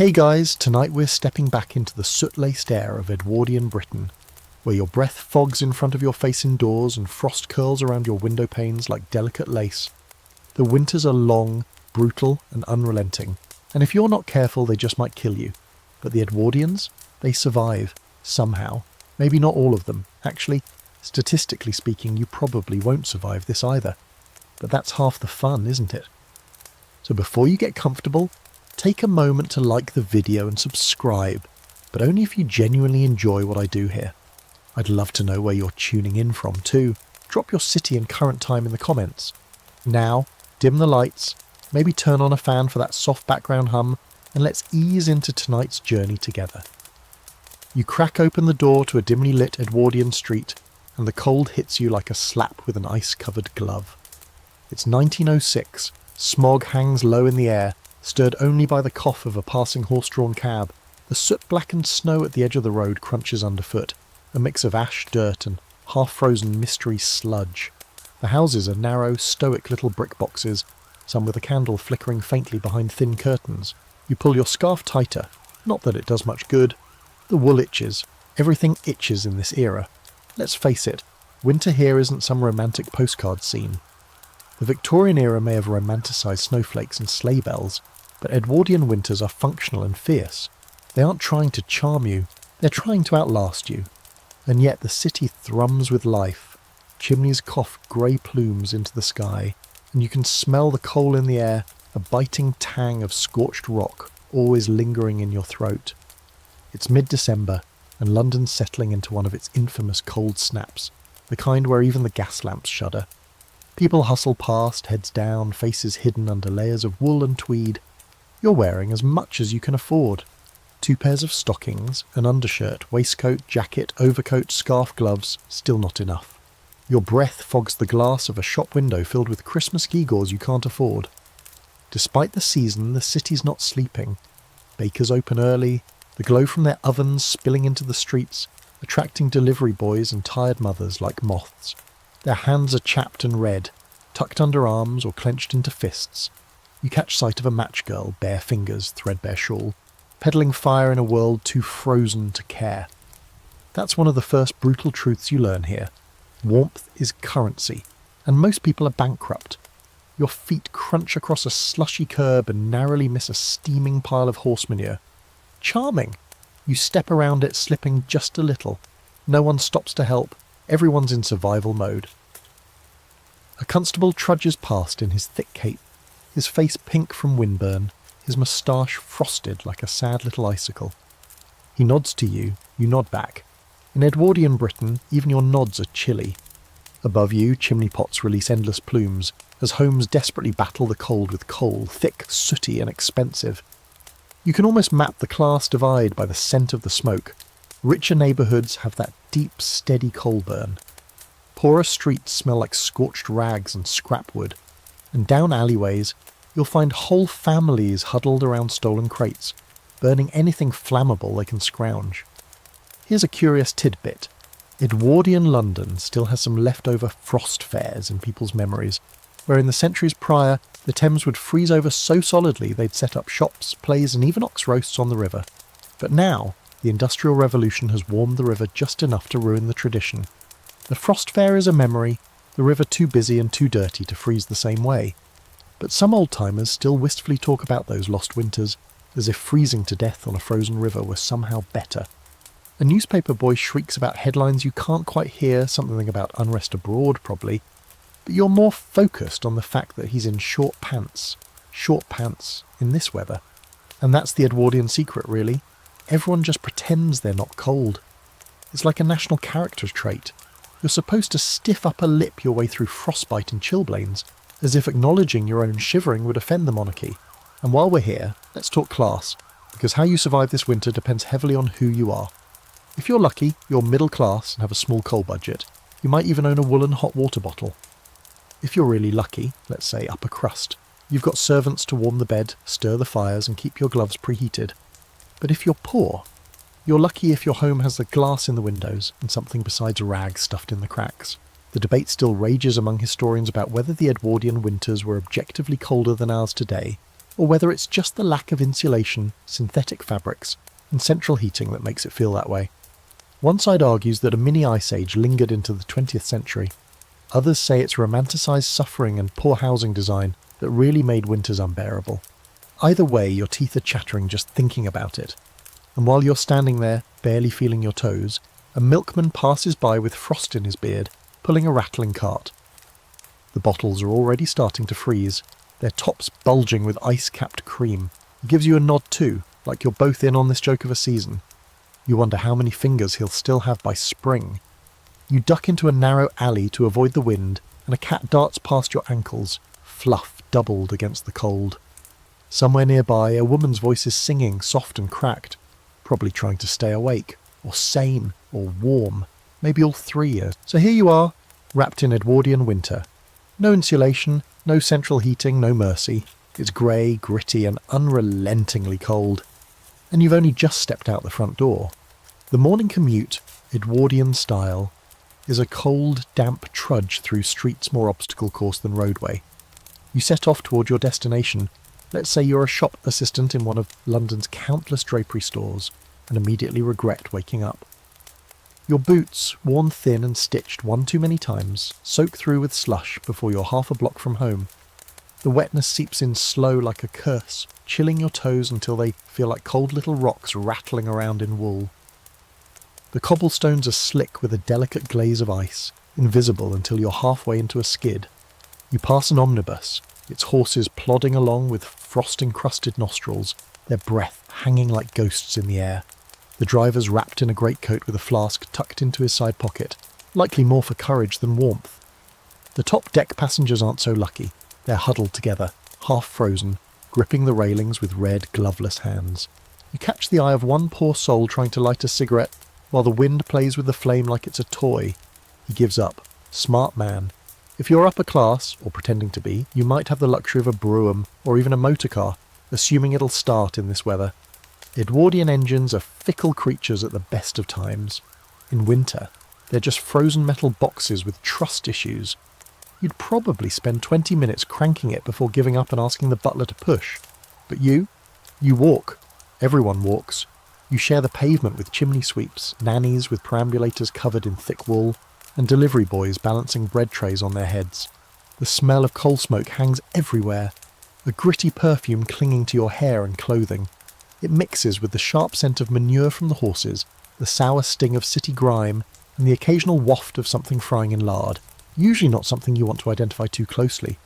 Hey guys, tonight we're stepping back into the soot-laced air of Edwardian Britain, where your breath fogs in front of your face indoors and frost curls around your window panes like delicate lace. The winters are long, brutal and unrelenting, and if you're not careful they just might kill you. But the Edwardians? They survive, somehow. Maybe not all of them. Actually, statistically speaking, you probably won't survive this either. But that's half the fun, isn't it? So before you get comfortable, take a moment to like the video and subscribe, but only if you genuinely enjoy what I do here. I'd love to know where you're tuning in from too. Drop your city and current time in the comments. Now, dim the lights, maybe turn on a fan for that soft background hum, and let's ease into tonight's journey together. You crack open the door to a dimly lit Edwardian street, and the cold hits you like a slap with an ice-covered glove. It's 1906, smog hangs low in the air, stirred only by the cough of a passing horse-drawn cab. The soot-blackened snow at the edge of the road crunches underfoot, a mix of ash, dirt and half-frozen mystery sludge. The houses are narrow, stoic little brick boxes, some with a candle flickering faintly behind thin curtains. You pull your scarf tighter, not that it does much good. The wool itches. Everything itches in this era. Let's face it, winter here isn't some romantic postcard scene. The Victorian era may have romanticised snowflakes and sleigh bells, but Edwardian winters are functional and fierce. They aren't trying to charm you, they're trying to outlast you. And yet the city thrums with life. Chimneys cough grey plumes into the sky, and you can smell the coal in the air, a biting tang of scorched rock always lingering in your throat. It's mid-December, and London's settling into one of its infamous cold snaps, the kind where even the gas lamps shudder. People hustle past, heads down, faces hidden under layers of wool and tweed. You're wearing as much as you can afford. 2 pairs of stockings, an undershirt, waistcoat, jacket, overcoat, scarf, gloves, still not enough. Your breath fogs the glass of a shop window filled with Christmas gewgaws you can't afford. Despite the season, the city's not sleeping. Bakers open early, the glow from their ovens spilling into the streets, attracting delivery boys and tired mothers like moths. Their hands are chapped and red, tucked under arms or clenched into fists. You catch sight of a match girl, bare fingers, threadbare shawl, peddling fire in a world too frozen to care. That's one of the first brutal truths you learn here. Warmth is currency, and most people are bankrupt. Your feet crunch across a slushy curb and narrowly miss a steaming pile of horse manure. Charming! You step around it, slipping just a little. No one stops to help. Everyone's in survival mode. A constable trudges past in his thick cape, his face pink from windburn, his moustache frosted like a sad little icicle. He nods to you, you nod back. In Edwardian Britain, even your nods are chilly. Above you, chimney pots release endless plumes, as homes desperately battle the cold with coal, thick, sooty and expensive. You can almost map the class divide by the scent of the smoke. Richer neighbourhoods have that deep, steady coal burn. Poorer streets smell like scorched rags and scrap wood, and down alleyways you'll find whole families huddled around stolen crates, burning anything flammable they can scrounge. Here's a curious tidbit. Edwardian London still has some leftover frost fairs in people's memories, where in the centuries prior the Thames would freeze over so solidly they'd set up shops, plays and even ox roasts on the river. But now, the Industrial Revolution has warmed the river just enough to ruin the tradition. The frost fair is a memory, the river too busy and too dirty to freeze the same way. But some old-timers still wistfully talk about those lost winters, as if freezing to death on a frozen river were somehow better. A newspaper boy shrieks about headlines you can't quite hear, something about unrest abroad probably, but you're more focused on the fact that he's in short pants in this weather. And that's the Edwardian secret, really. Everyone just pretends they're not cold. It's like a national character trait. You're supposed to stiff upper lip your way through frostbite and chilblains, as if acknowledging your own shivering would offend the monarchy. And while we're here, let's talk class, because how you survive this winter depends heavily on who you are. If you're lucky, you're middle class and have a small coal budget. You might even own a woolen hot water bottle. If you're really lucky, let's say upper crust, you've got servants to warm the bed, stir the fires and keep your gloves preheated. But if you're poor, you're lucky if your home has the glass in the windows and something besides rags stuffed in the cracks. The debate still rages among historians about whether the Edwardian winters were objectively colder than ours today, or whether it's just the lack of insulation, synthetic fabrics, and central heating that makes it feel that way. One side argues that a mini ice age lingered into the 20th century. Others say it's romanticised suffering and poor housing design that really made winters unbearable. Either way, your teeth are chattering just thinking about it. And while you're standing there, barely feeling your toes, a milkman passes by with frost in his beard, pulling a rattling cart. The bottles are already starting to freeze, their tops bulging with ice-capped cream. He gives you a nod too, like you're both in on this joke of a season. You wonder how many fingers he'll still have by spring. You duck into a narrow alley to avoid the wind, and a cat darts past your ankles, fluff doubled against the cold. Somewhere nearby, a woman's voice is singing, soft and cracked, probably trying to stay awake, or sane, or warm, maybe all three. So here you are, wrapped in Edwardian winter. No insulation, no central heating, no mercy. It's grey, gritty, and unrelentingly cold. And you've only just stepped out the front door. The morning commute, Edwardian style, is a cold, damp trudge through streets more obstacle course than roadway. You set off toward your destination. Let's say you're a shop assistant in one of London's countless drapery stores, and immediately regret waking up. Your boots, worn thin and stitched one too many times, soak through with slush before you're half a block from home. The wetness seeps in slow like a curse, chilling your toes until they feel like cold little rocks rattling around in wool. The cobblestones are slick with a delicate glaze of ice, invisible until you're halfway into a skid. You pass an omnibus, its horses plodding along with frost-encrusted nostrils, their breath hanging like ghosts in the air. The driver's wrapped in a greatcoat with a flask tucked into his side pocket, likely more for courage than warmth. The top deck passengers aren't so lucky. They're huddled together, half frozen, gripping the railings with red, gloveless hands. You catch the eye of one poor soul trying to light a cigarette, while the wind plays with the flame like it's a toy. He gives up. Smart man. If you're upper class, or pretending to be, you might have the luxury of a brougham, or even a motor car, assuming it'll start in this weather. Edwardian engines are fickle creatures at the best of times. In winter, they're just frozen metal boxes with trust issues. You'd probably spend 20 minutes cranking it before giving up and asking the butler to push. But you walk. Everyone walks. You share the pavement with chimney sweeps, nannies with perambulators covered in thick wool, and delivery boys balancing bread trays on their heads. The smell of coal smoke hangs everywhere, a gritty perfume clinging to your hair and clothing. It mixes with the sharp scent of manure from the horses, the sour sting of city grime, and the occasional waft of something frying in lard, usually not something you want to identify too closely.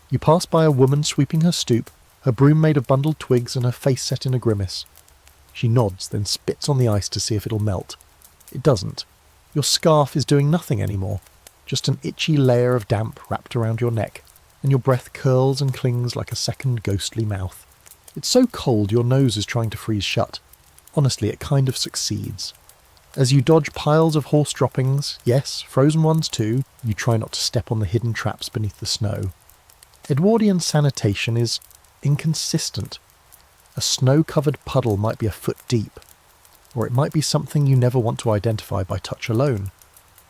You pass by a woman sweeping her stoop, her broom made of bundled twigs and her face set in a grimace. She nods, then spits on the ice to see if it'll melt. It doesn't. Your scarf is doing nothing anymore, just an itchy layer of damp wrapped around your neck, and your breath curls and clings like a second ghostly mouth. It's so cold your nose is trying to freeze shut. Honestly, it kind of succeeds. As you dodge piles of horse droppings, yes, frozen ones too, you try not to step on the hidden traps beneath the snow. Edwardian sanitation is inconsistent. A snow-covered puddle might be a foot deep, or it might be something you never want to identify by touch alone.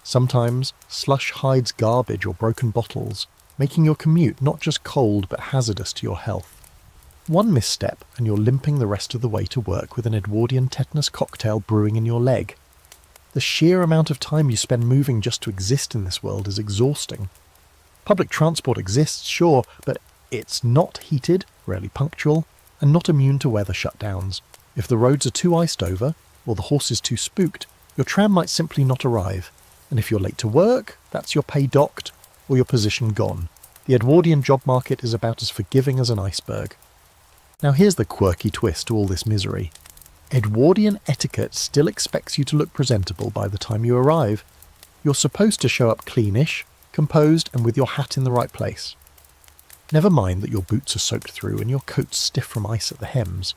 Sometimes, slush hides garbage or broken bottles, making your commute not just cold but hazardous to your health. One misstep and you're limping the rest of the way to work with an Edwardian tetanus cocktail brewing in your leg. The sheer amount of time you spend moving just to exist in this world is exhausting. Public transport exists, sure, but it's not heated, rarely punctual, and not immune to weather shutdowns. If the roads are too iced over, or the horses too spooked, your tram might simply not arrive. And if you're late to work, that's your pay docked, or your position gone. The Edwardian job market is about as forgiving as an iceberg. Now here's the quirky twist to all this misery. Edwardian etiquette still expects you to look presentable by the time you arrive. You're supposed to show up cleanish, composed, and with your hat in the right place. Never mind that your boots are soaked through and your coat's stiff from ice at the hems.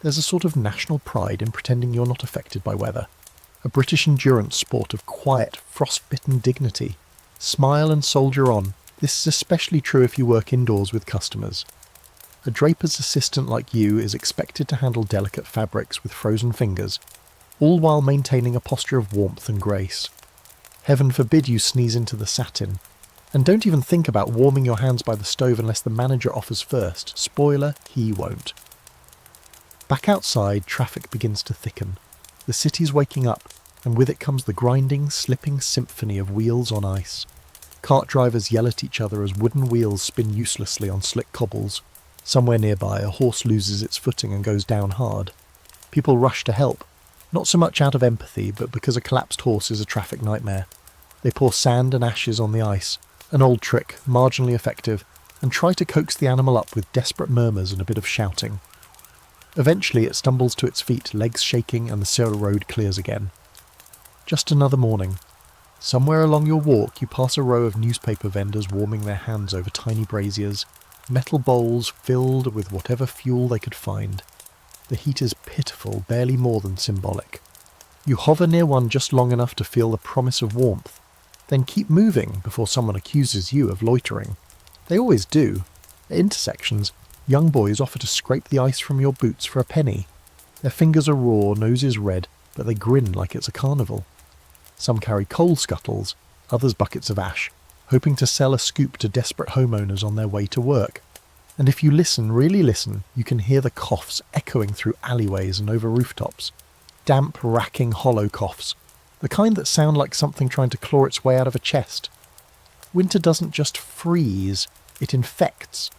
There's a sort of national pride in pretending you're not affected by weather. A British endurance sport of quiet, frost-bitten dignity. Smile and soldier on. This is especially true if you work indoors with customers. A draper's assistant like you is expected to handle delicate fabrics with frozen fingers, all while maintaining a posture of warmth and grace. Heaven forbid you sneeze into the satin. And don't even think about warming your hands by the stove unless the manager offers first. Spoiler, he won't. Back outside, traffic begins to thicken. The city's waking up, and with it comes the grinding, slipping symphony of wheels on ice. Cart drivers yell at each other as wooden wheels spin uselessly on slick cobbles. Somewhere nearby, a horse loses its footing and goes down hard. People rush to help, not so much out of empathy, but because a collapsed horse is a traffic nightmare. They pour sand and ashes on the ice, an old trick, marginally effective, and try to coax the animal up with desperate murmurs and a bit of shouting. Eventually it stumbles to its feet, legs shaking, and the Serra road clears again. Just another morning. Somewhere along your walk you pass a row of newspaper vendors warming their hands over tiny braziers, metal bowls filled with whatever fuel they could find. The heat is pitiful, barely more than symbolic. You hover near one just long enough to feel the promise of warmth, then keep moving before someone accuses you of loitering. They always do. At intersections, young boys offer to scrape the ice from your boots for a penny. Their fingers are raw, noses red, but they grin like it's a carnival. Some carry coal scuttles, others buckets of ash, hoping to sell a scoop to desperate homeowners on their way to work. And if you listen, really listen, you can hear the coughs echoing through alleyways and over rooftops. Damp, racking, hollow coughs. The kind that sound like something trying to claw its way out of a chest. Winter doesn't just freeze, it infects.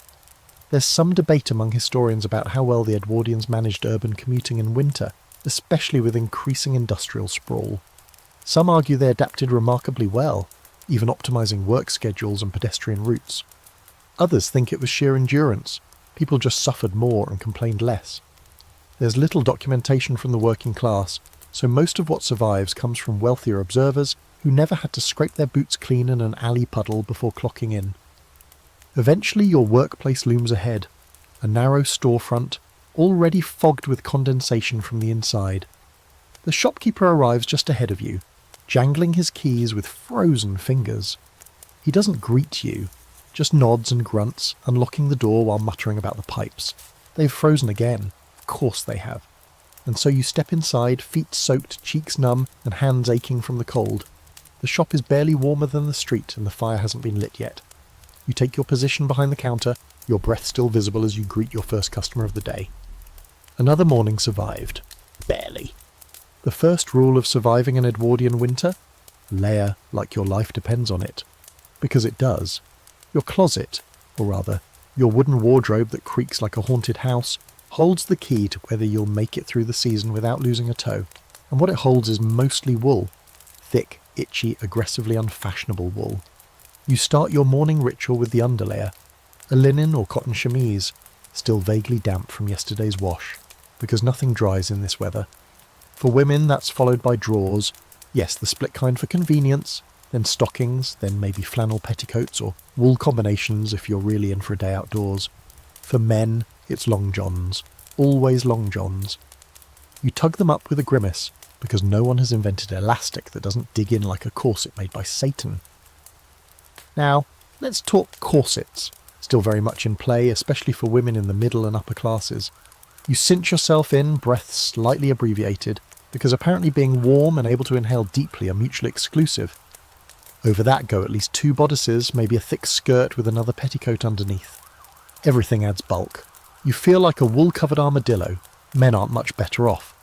There's some debate among historians about how well the Edwardians managed urban commuting in winter, especially with increasing industrial sprawl. Some argue they adapted remarkably well, even optimising work schedules and pedestrian routes. Others think it was sheer endurance. People just suffered more and complained less. There's little documentation from the working class, so most of what survives comes from wealthier observers who never had to scrape their boots clean in an alley puddle before clocking in. Eventually your workplace looms ahead, a narrow storefront, already fogged with condensation from the inside. The shopkeeper arrives just ahead of you, jangling his keys with frozen fingers. He doesn't greet you, just nods and grunts, unlocking the door while muttering about the pipes. They've frozen again. Of course they have. And so you step inside, feet soaked, cheeks numb, and hands aching from the cold. The shop is barely warmer than the street, and the fire hasn't been lit yet. You take your position behind the counter, your breath still visible as you greet your first customer of the day. Another morning survived. Barely. The first rule of surviving an Edwardian winter? Layer like your life depends on it. Because it does. Your closet, or rather, your wooden wardrobe that creaks like a haunted house, holds the key to whether you'll make it through the season without losing a toe. And what it holds is mostly wool. Thick, itchy, aggressively unfashionable wool. You start your morning ritual with the underlayer, a linen or cotton chemise, still vaguely damp from yesterday's wash, because nothing dries in this weather. For women, that's followed by drawers, yes, the split kind for convenience, then stockings, then maybe flannel petticoats or wool combinations if you're really in for a day outdoors. For men, it's long johns, always long johns. You tug them up with a grimace, because no one has invented elastic that doesn't dig in like a corset made by Satan. Now, let's talk corsets, still very much in play, especially for women in the middle and upper classes. You cinch yourself in, breath slightly abbreviated, because apparently being warm and able to inhale deeply are mutually exclusive. Over that go at least 2 bodices, maybe a thick skirt with another petticoat underneath. Everything adds bulk. You feel like a wool-covered armadillo. Men aren't much better off.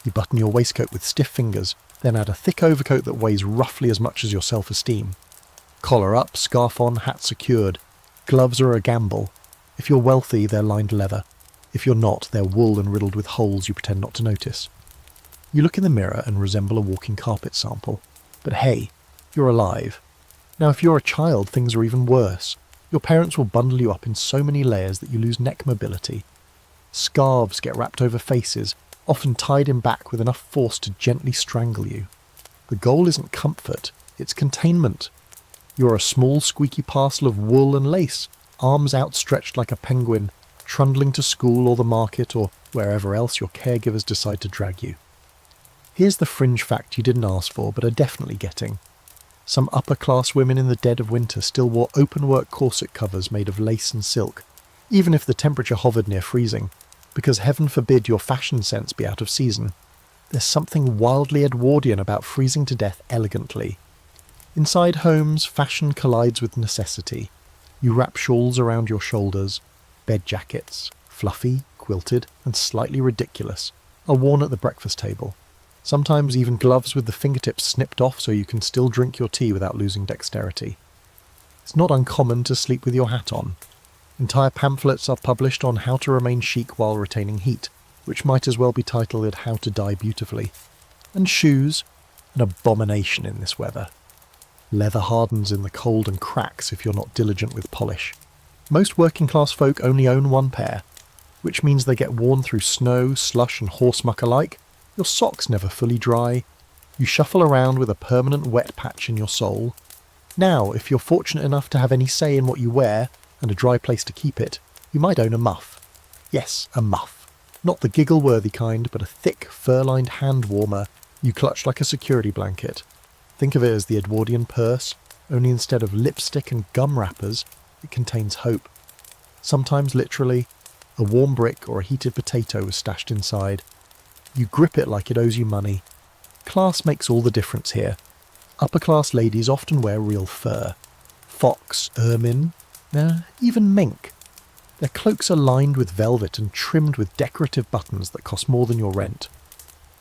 You button your waistcoat with stiff fingers, then add a thick overcoat that weighs roughly as much as your self-esteem. Collar up, scarf on, hat secured. Gloves are a gamble. If you're wealthy, they're lined leather. If you're not, they're wool and riddled with holes you pretend not to notice. You look in the mirror and resemble a walking carpet sample. But hey, you're alive. Now if you're a child, things are even worse. Your parents will bundle you up in so many layers that you lose neck mobility. Scarves get wrapped over faces, often tied in back with enough force to gently strangle you. The goal isn't comfort, it's containment. You're a small squeaky parcel of wool and lace, arms outstretched like a penguin, trundling to school or the market or wherever else your caregivers decide to drag you. Here's the fringe fact you didn't ask for but are definitely getting. Some upper-class women in the dead of winter still wore open-work corset covers made of lace and silk, even if the temperature hovered near freezing, because heaven forbid your fashion sense be out of season. There's something wildly Edwardian about freezing to death elegantly. Inside homes, fashion collides with necessity. You wrap shawls around your shoulders. Bed jackets, fluffy, quilted, and slightly ridiculous, are worn at the breakfast table. Sometimes even gloves with the fingertips snipped off so you can still drink your tea without losing dexterity. It's not uncommon to sleep with your hat on. Entire pamphlets are published on how to remain chic while retaining heat, which might as well be titled How to Die Beautifully. And shoes, an abomination in this weather. Leather hardens in the cold and cracks if you're not diligent with polish. Most working class folk only own one pair, which means they get worn through snow, slush and horse muck alike. Your socks never fully dry. You shuffle around with a permanent wet patch in your sole. Now, if you're fortunate enough to have any say in what you wear and a dry place to keep it, you might own a muff. Yes, a muff. Not the giggle-worthy kind, but a thick, fur-lined hand warmer you clutch like a security blanket. Think of it as the Edwardian purse, only instead of lipstick and gum wrappers, it contains hope. Sometimes literally, a warm brick or a heated potato is stashed inside. You grip it like it owes you money. Class makes all the difference here. Upper-class ladies often wear real fur. Fox, ermine, even mink. Their cloaks are lined with velvet and trimmed with decorative buttons that cost more than your rent.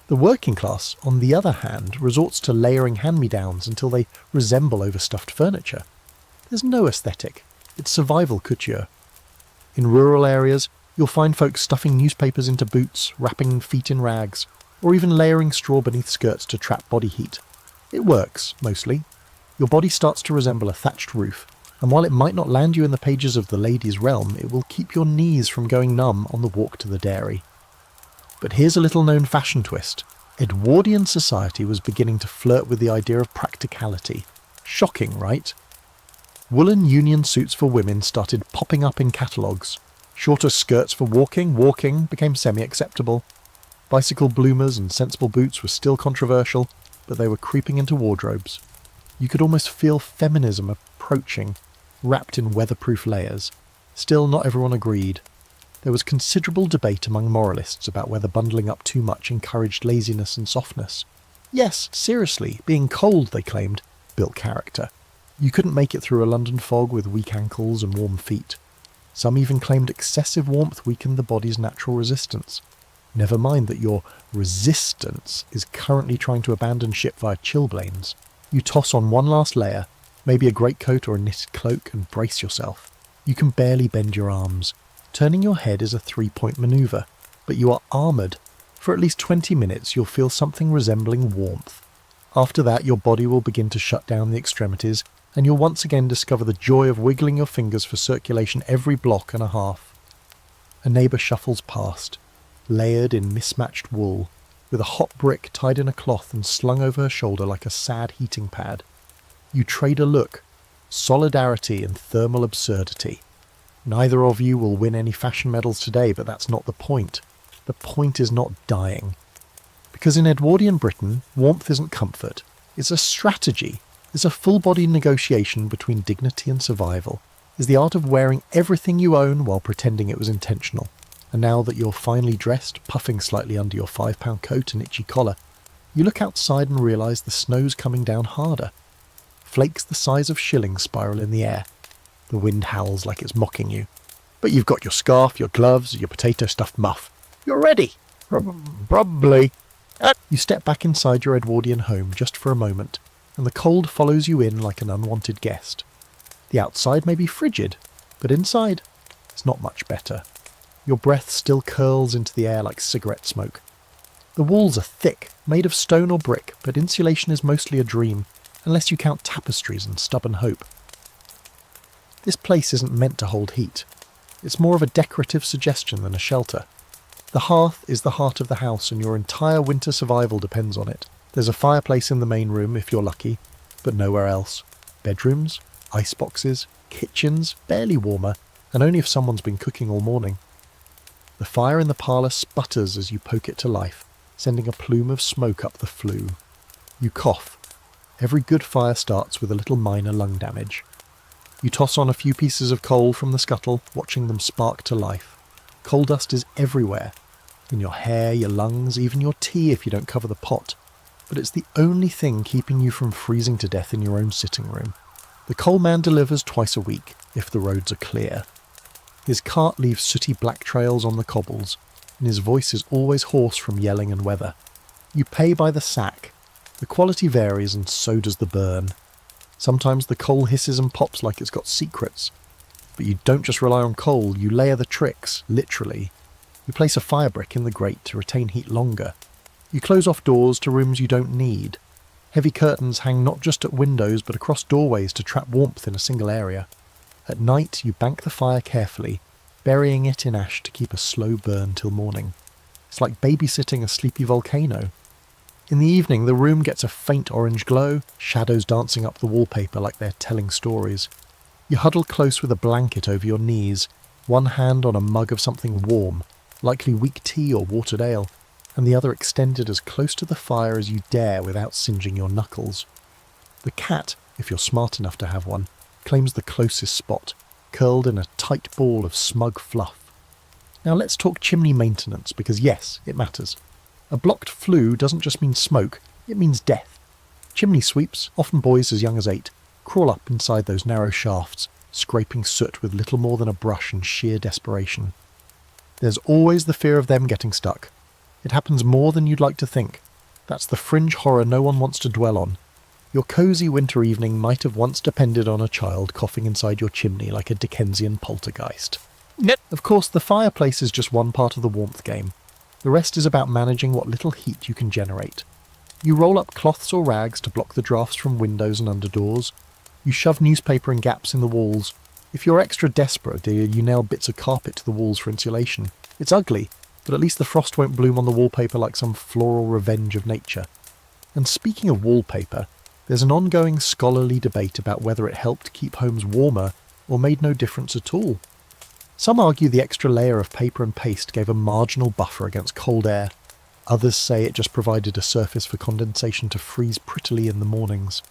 The working class, on the other hand, resorts to layering hand-me-downs until they resemble overstuffed furniture. There's no aesthetic. It's survival couture. In rural areas, you'll find folks stuffing newspapers into boots, wrapping feet in rags, or even layering straw beneath skirts to trap body heat. It works, mostly. Your body starts to resemble a thatched roof, and while it might not land you in the pages of the ladies' realm, it will keep your knees from going numb on the walk to the dairy. But here's a little-known fashion twist. Edwardian society was beginning to flirt with the idea of practicality. Shocking, right? Woolen union suits for women started popping up in catalogues. Shorter skirts for walking became semi-acceptable. Bicycle bloomers and sensible boots were still controversial, but they were creeping into wardrobes. You could almost feel feminism approaching, wrapped in weatherproof layers. Still, not everyone agreed. There was considerable debate among moralists about whether bundling up too much encouraged laziness and softness. Yes, seriously, being cold, they claimed, built character. You couldn't make it through a London fog with weak ankles and warm feet. Some even claimed excessive warmth weakened the body's natural resistance. Never mind that your resistance is currently trying to abandon ship via chilblains. You toss on one last layer, maybe a greatcoat or a knitted cloak, and brace yourself. You can barely bend your arms. Turning your head is a 3-point manoeuvre, but you are armoured. For at least 20 minutes you'll feel something resembling warmth. After that your body will begin to shut down the extremities, and you'll once again discover the joy of wiggling your fingers for circulation every block and a half. A neighbour shuffles past, layered in mismatched wool, with a hot brick tied in a cloth and slung over her shoulder like a sad heating pad. You trade a look, solidarity and thermal absurdity. Neither of you will win any fashion medals today, but that's not the point. The point is not dying. Because in Edwardian Britain, warmth isn't comfort. It's a strategy. It's a full-body negotiation between dignity and survival. It's the art of wearing everything you own while pretending it was intentional. And now that you're finely dressed, puffing slightly under your 5-pound coat and itchy collar, you look outside and realise the snow's coming down harder. Flakes the size of shillings spiral in the air. The wind howls like it's mocking you. But you've got your scarf, your gloves, your potato-stuffed muff. You're ready. Probably. You step back inside your Edwardian home just for a moment, and the cold follows you in like an unwanted guest. The outside may be frigid, but inside, it's not much better. Your breath still curls into the air like cigarette smoke. The walls are thick, made of stone or brick, but insulation is mostly a dream, unless you count tapestries and stubborn hope. This place isn't meant to hold heat. It's more of a decorative suggestion than a shelter. The hearth is the heart of the house, and your entire winter survival depends on it. There's a fireplace in the main room if you're lucky, but nowhere else. Bedrooms, iceboxes, kitchens, barely warmer, and only if someone's been cooking all morning. The fire in the parlour sputters as you poke it to life, sending a plume of smoke up the flue. You cough. Every good fire starts with a little minor lung damage. You toss on a few pieces of coal from the scuttle, watching them spark to life. Coal dust is everywhere. In your hair, your lungs, even your tea if you don't cover the pot. but it's the only thing keeping you from freezing to death in your own sitting room. The coal man delivers twice a week, if the roads are clear. His cart leaves sooty black trails on the cobbles, and his voice is always hoarse from yelling and weather. You pay by the sack. The quality varies, and so does the burn. Sometimes the coal hisses and pops like it's got secrets. But you don't just rely on coal, you layer the tricks, literally. You place a fire brick in the grate to retain heat longer. You close off doors to rooms you don't need. Heavy curtains hang not just at windows but across doorways to trap warmth in a single area. At night you bank the fire carefully, burying it in ash to keep a slow burn till morning. It's like babysitting a sleepy volcano. In the evening the room gets a faint orange glow, shadows dancing up the wallpaper like they're telling stories. You huddle close with a blanket over your knees, one hand on a mug of something warm, likely weak tea or watered ale, and the other extended as close to the fire as you dare without singeing your knuckles. The cat, if you're smart enough to have one, claims the closest spot, curled in a tight ball of smug fluff. Now let's talk chimney maintenance, because yes, it matters. A blocked flue doesn't just mean smoke, it means death. Chimney sweeps, often boys as young as 8, crawl up inside those narrow shafts, scraping soot with little more than a brush in sheer desperation. There's always the fear of them getting stuck. It happens more than you'd like to think. That's the fringe horror no one wants to dwell on. Your cosy winter evening might have once depended on a child coughing inside your chimney like a Dickensian poltergeist. Of course, the fireplace is just one part of the warmth game. The rest is about managing what little heat you can generate. You roll up cloths or rags to block the drafts from windows and under doors. You shove newspaper in gaps in the walls. If you're extra desperate, you nail bits of carpet to the walls for insulation. It's ugly, but at least the frost won't bloom on the wallpaper like some floral revenge of nature. And speaking of wallpaper, there's an ongoing scholarly debate about whether it helped keep homes warmer or made no difference at all. Some argue the extra layer of paper and paste gave a marginal buffer against cold air. Others say it just provided a surface for condensation to freeze prettily in the mornings.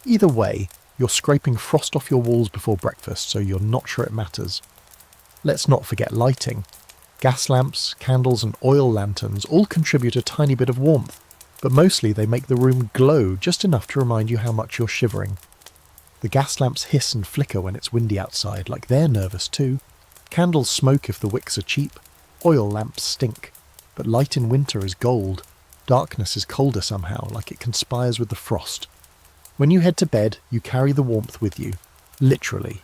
Either way, you're scraping frost off your walls before breakfast, so you're not sure it matters. Let's not forget lighting. Gas lamps, candles and oil lanterns all contribute a tiny bit of warmth, but mostly they make the room glow just enough to remind you how much you're shivering. The gas lamps hiss and flicker when it's windy outside, like they're nervous too. Candles smoke if the wicks are cheap. Oil lamps stink. But light in winter is gold. Darkness is colder somehow, like it conspires with the frost. When you head to bed, you carry the warmth with you. Literally.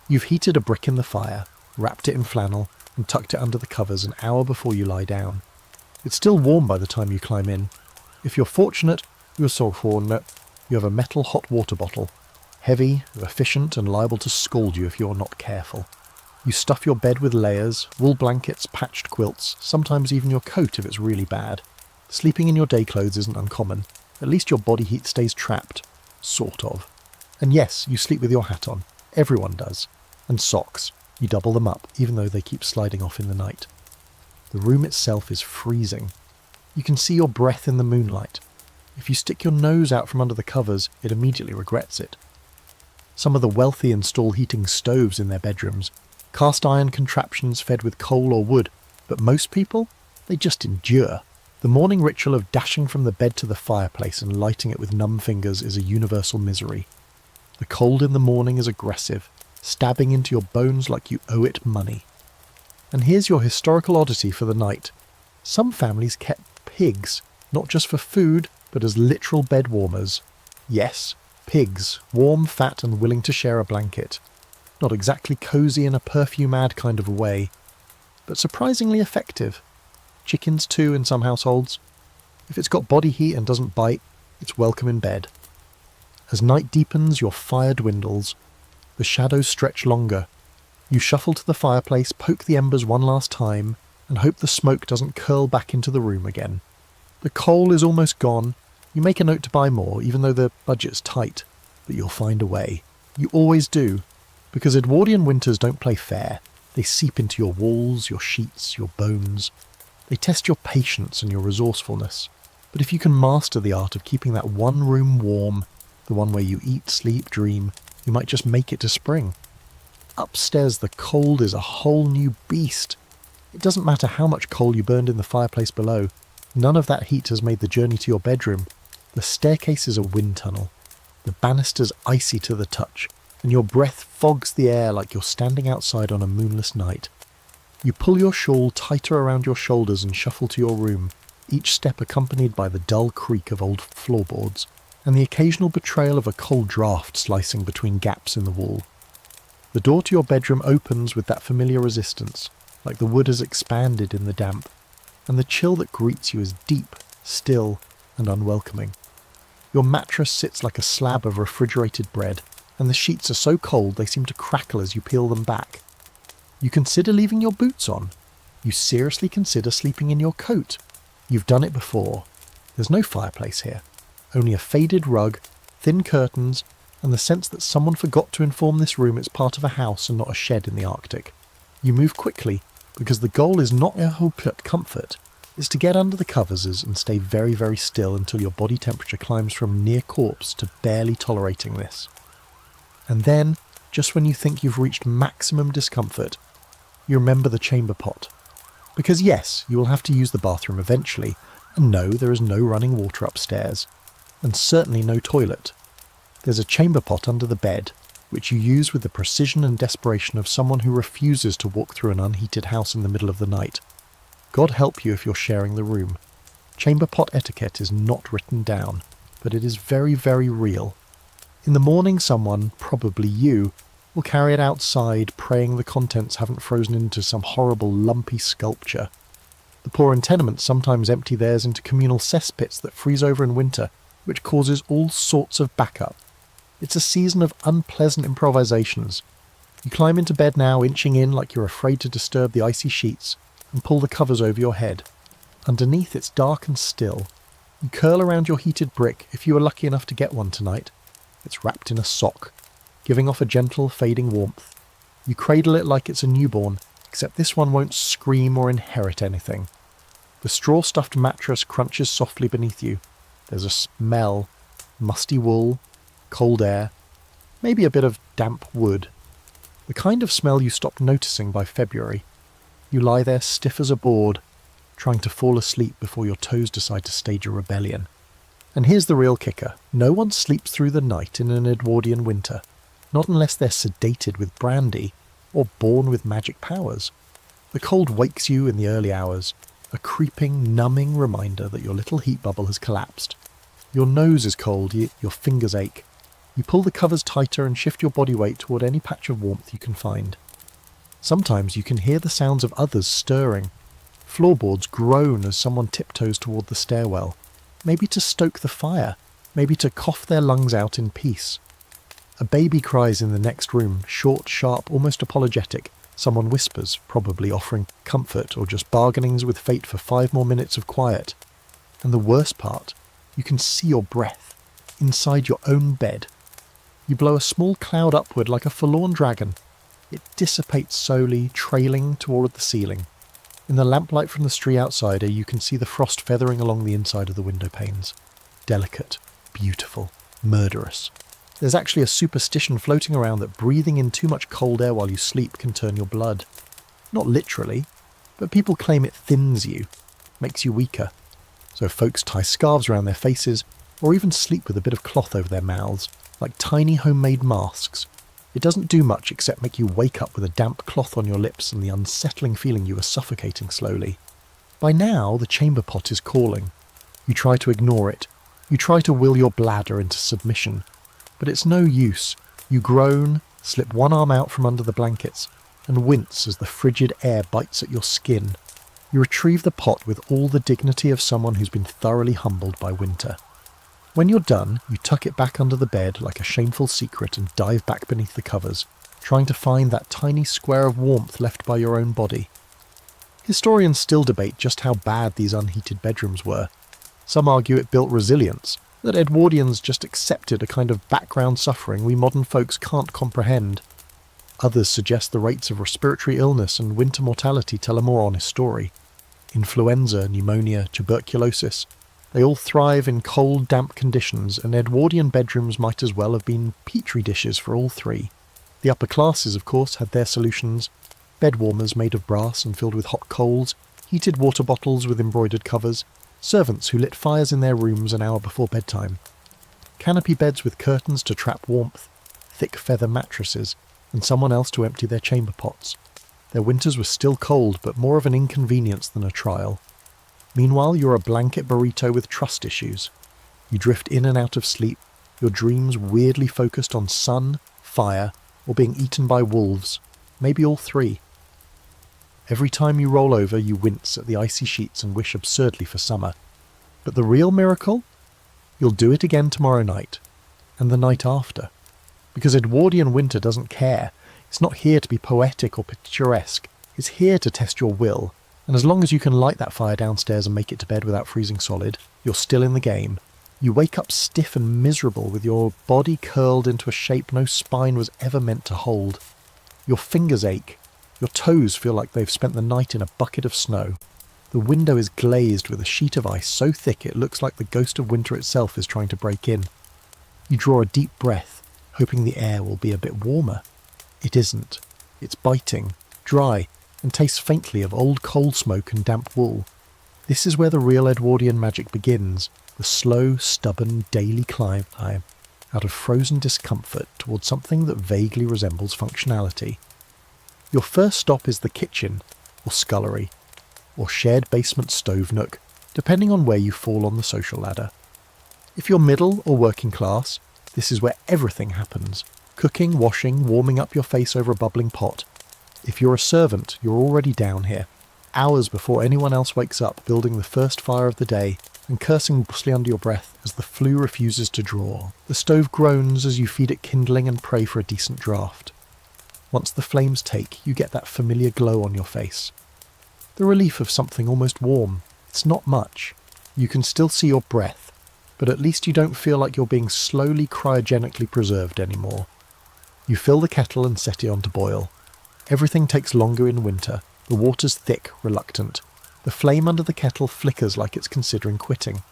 You've heated a brick in the fire, wrapped it in flannel, and tucked it under the covers an hour before you lie down. It's still warm by the time you climb in. If you're fortunate, you have a metal hot water bottle. Heavy, efficient, and liable to scald you if you're not careful. You stuff your bed with layers, wool blankets, patched quilts, sometimes even your coat if it's really bad. Sleeping in your day clothes isn't uncommon. At least your body heat stays trapped. Sort of. And yes, you sleep with your hat on. Everyone does. And socks. You double them up, even though they keep sliding off in the night. The room itself is freezing. You can see your breath in the moonlight. If you stick your nose out from under the covers, it immediately regrets it. Some of the wealthy install heating stoves in their bedrooms, cast iron contraptions fed with coal or wood, but most people, they just endure. The morning ritual of dashing from the bed to the fireplace and lighting it with numb fingers is a universal misery. The cold in the morning is aggressive, stabbing into your bones like you owe it money. And here's your historical oddity for the night. Some families kept pigs, not just for food, but as literal bed warmers. Yes, pigs, warm, fat, and willing to share a blanket. Not exactly cosy in a perfume-ad kind of a way, but surprisingly effective. Chickens too in some households. If it's got body heat and doesn't bite, it's welcome in bed. As night deepens, your fire dwindles. The shadows stretch longer. You shuffle to the fireplace, poke the embers one last time, and hope the smoke doesn't curl back into the room again. The coal is almost gone. You make a note to buy more, even though the budget's tight, but you'll find a way. You always do, because Edwardian winters don't play fair. They seep into your walls, your sheets, your bones. They test your patience and your resourcefulness. But if you can master the art of keeping that one room warm, the one where you eat, sleep, dream, you might just make it to spring. Upstairs, the cold is a whole new beast. It doesn't matter how much coal you burned in the fireplace below. None of that heat has made the journey to your bedroom, The staircase is a wind tunnel, the banisters icy to the touch, and your breath fogs the air like you're standing outside on a moonless night. You pull your shawl tighter around your shoulders and shuffle to your room, each step accompanied by the dull creak of old floorboards, and the occasional betrayal of a cold draught slicing between gaps in the wall. The door to your bedroom opens with that familiar resistance, like the wood has expanded in the damp, and the chill that greets you is deep, still, and unwelcoming. Your mattress sits like a slab of refrigerated bread, and the sheets are so cold they seem to crackle as you peel them back. You consider leaving your boots on. You seriously consider sleeping in your coat. You've done it before. There's no fireplace here, only a faded rug, thin curtains, and the sense that someone forgot to inform this room it's part of a house and not a shed in the Arctic. You move quickly, because the goal is not a hopeless comfort. It's to get under the covers and stay very, very still until your body temperature climbs from near corpse to barely tolerating this. And then, just when you think you've reached maximum discomfort, you remember the chamber pot. Because yes, you will have to use the bathroom eventually, and no, there is no running water upstairs, and certainly no toilet. There's a chamber pot under the bed, which you use with the precision and desperation of someone who refuses to walk through an unheated house in the middle of the night. God help you if you're sharing the room. Chamber pot etiquette is not written down, but it is very, very real. In the morning someone, probably you, will carry it outside, praying the contents haven't frozen into some horrible lumpy sculpture. The poor in tenements sometimes empty theirs into communal cesspits that freeze over in winter, which causes all sorts of backup. It's a season of unpleasant improvisations. You climb into bed now, inching in like you're afraid to disturb the icy sheets, and pull the covers over your head. Underneath it's dark and still. You curl around your heated brick if you were lucky enough to get one tonight. It's wrapped in a sock, giving off a gentle, fading warmth. You cradle it like it's a newborn, except this one won't scream or inherit anything. The straw-stuffed mattress crunches softly beneath you. There's a smell, musty wool, cold air, maybe a bit of damp wood. The kind of smell you stopped noticing by February. You lie there stiff as a board, trying to fall asleep before your toes decide to stage a rebellion. And here's the real kicker. No one sleeps through the night in an Edwardian winter, not unless they're sedated with brandy or born with magic powers. The cold wakes you in the early hours, a creeping, numbing reminder that your little heat bubble has collapsed. Your nose is cold, your fingers ache. You pull the covers tighter and shift your body weight toward any patch of warmth you can find. Sometimes you can hear the sounds of others stirring. Floorboards groan as someone tiptoes toward the stairwell, maybe to stoke the fire, maybe to cough their lungs out in peace. A baby cries in the next room, short, sharp, almost apologetic. Someone whispers, probably offering comfort or just bargainings with fate for 5 more minutes of quiet. And the worst part, you can see your breath, inside your own bed. You blow a small cloud upward like a forlorn dragon. It dissipates slowly, trailing toward the ceiling. In the lamplight from the street outsider, you can see the frost feathering along the inside of the window panes. Delicate, beautiful, murderous. There's actually a superstition floating around that breathing in too much cold air while you sleep can turn your blood. Not literally, but people claim it thins you, makes you weaker. So folks tie scarves around their faces, or even sleep with a bit of cloth over their mouths, like tiny homemade masks. It doesn't do much except make you wake up with a damp cloth on your lips and the unsettling feeling you are suffocating slowly. By now, the chamber pot is calling. You try to ignore it. You try to will your bladder into submission. But it's no use. You groan, slip one arm out from under the blankets, and wince as the frigid air bites at your skin. You retrieve the pot with all the dignity of someone who's been thoroughly humbled by winter. When you're done, you tuck it back under the bed like a shameful secret and dive back beneath the covers, trying to find that tiny square of warmth left by your own body. Historians still debate just how bad these unheated bedrooms were. Some argue it built resilience, that Edwardians just accepted a kind of background suffering we modern folks can't comprehend. Others suggest the rates of respiratory illness and winter mortality tell a more honest story. Influenza, pneumonia, tuberculosis, they all thrive in cold, damp conditions, and Edwardian bedrooms might as well have been petri dishes for all three. The upper classes, of course, had their solutions. Bed warmers made of brass and filled with hot coals, heated water bottles with embroidered covers, servants who lit fires in their rooms an hour before bedtime, canopy beds with curtains to trap warmth, thick feather mattresses, and someone else to empty their chamber pots. Their winters were still cold, but more of an inconvenience than a trial. Meanwhile, you're a blanket burrito with trust issues. You drift in and out of sleep, your dreams weirdly focused on sun, fire, or being eaten by wolves, maybe all three. Every time you roll over, you wince at the icy sheets and wish absurdly for summer. But the real miracle? You'll do it again tomorrow night, and the night after. Because Edwardian winter doesn't care. It's not here to be poetic or picturesque. It's here to test your will. And as long as you can light that fire downstairs and make it to bed without freezing solid, you're still in the game. You wake up stiff and miserable with your body curled into a shape no spine was ever meant to hold. Your fingers ache. Your toes feel like they've spent the night in a bucket of snow. The window is glazed with a sheet of ice so thick it looks like the ghost of winter itself is trying to break in. You draw a deep breath, hoping the air will be a bit warmer. It isn't. It's biting, dry, and tastes faintly of old coal smoke and damp wool. This is where the real Edwardian magic begins, the slow, stubborn, daily climb out of frozen discomfort towards something that vaguely resembles functionality. Your first stop is the kitchen, or scullery, or shared basement stove nook, depending on where you fall on the social ladder. If you're middle or working class, this is where everything happens. Cooking, washing, warming up your face over a bubbling pot. If you're a servant, you're already down here, hours before anyone else wakes up, building the first fire of the day and cursing hoarsely under your breath as the flue refuses to draw. The stove groans as you feed it kindling and pray for a decent draft. Once the flames take, you get that familiar glow on your face. The relief of something almost warm. It's not much. You can still see your breath, but at least you don't feel like you're being slowly cryogenically preserved anymore. You fill the kettle and set it on to boil. Everything takes longer in winter. The water's thick, reluctant. The flame under the kettle flickers like it's considering quitting.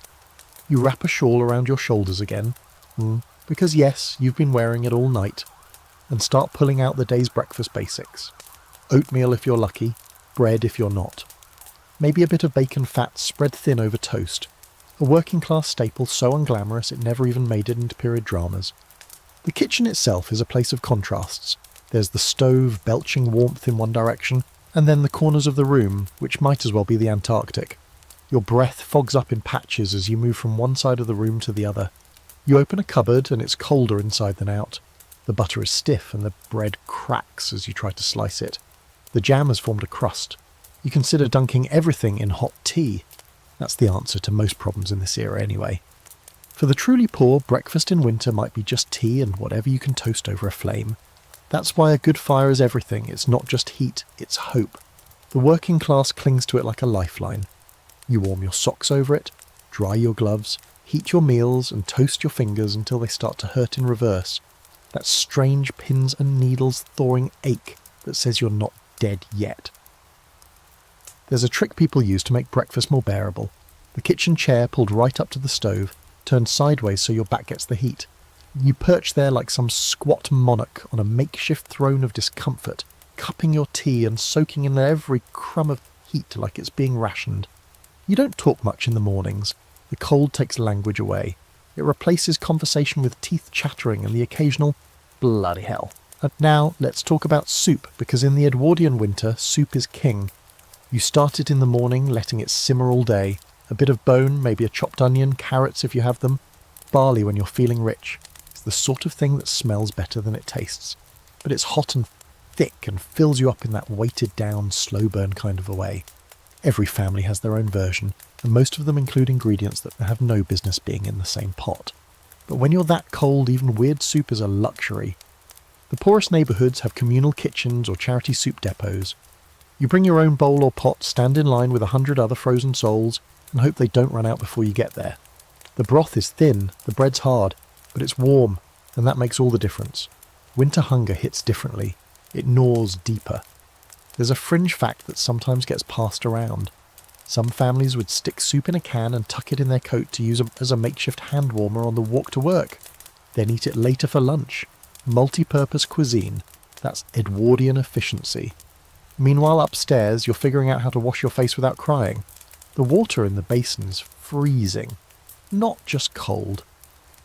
You wrap a shawl around your shoulders again, because yes, you've been wearing it all night, and start pulling out the day's breakfast basics. Oatmeal if you're lucky, bread if you're not. Maybe a bit of bacon fat spread thin over toast. A working class staple so unglamorous it never even made it into period dramas. The kitchen itself is a place of contrasts. There's the stove belching warmth in one direction, and then the corners of the room, which might as well be the Antarctic. Your breath fogs up in patches as you move from one side of the room to the other. You open a cupboard and it's colder inside than out. The butter is stiff and the bread cracks as you try to slice it. The jam has formed a crust. You consider dunking everything in hot tea. That's the answer to most problems in this era anyway. For the truly poor, breakfast in winter might be just tea and whatever you can toast over a flame. That's why a good fire is everything. It's not just heat, it's hope. The working class clings to it like a lifeline. You warm your socks over it, dry your gloves, heat your meals and toast your fingers until they start to hurt in reverse. That strange pins and needles thawing ache that says you're not dead yet. There's a trick people use to make breakfast more bearable. The kitchen chair pulled right up to the stove, turned sideways so your back gets the heat. You perch there like some squat monarch on a makeshift throne of discomfort, cupping your tea and soaking in every crumb of heat like it's being rationed. You don't talk much in the mornings. The cold takes language away. It replaces conversation with teeth chattering and the occasional bloody hell. And now let's talk about soup, because in the Edwardian winter, soup is king. You start it in the morning, letting it simmer all day. A bit of bone, maybe a chopped onion, carrots if you have them, barley when you're feeling rich. It's the sort of thing that smells better than it tastes. But it's hot and thick and fills you up in that weighted down, slow burn kind of a way. Every family has their own version, and most of them include ingredients that have no business being in the same pot. But when you're that cold, even weird soup is a luxury. The poorest neighbourhoods have communal kitchens or charity soup depots. You bring your own bowl or pot, stand in line with 100 other frozen souls, and hope they don't run out before you get there. The broth is thin, the bread's hard, but it's warm, and that makes all the difference. Winter hunger hits differently. It gnaws deeper. There's a fringe fact that sometimes gets passed around. Some families would stick soup in a can and tuck it in their coat to use as a makeshift hand warmer on the walk to work, then eat it later for lunch. Multi-purpose cuisine. That's Edwardian efficiency. Meanwhile, upstairs, you're figuring out how to wash your face without crying. The water in the basins freezing. Not just cold.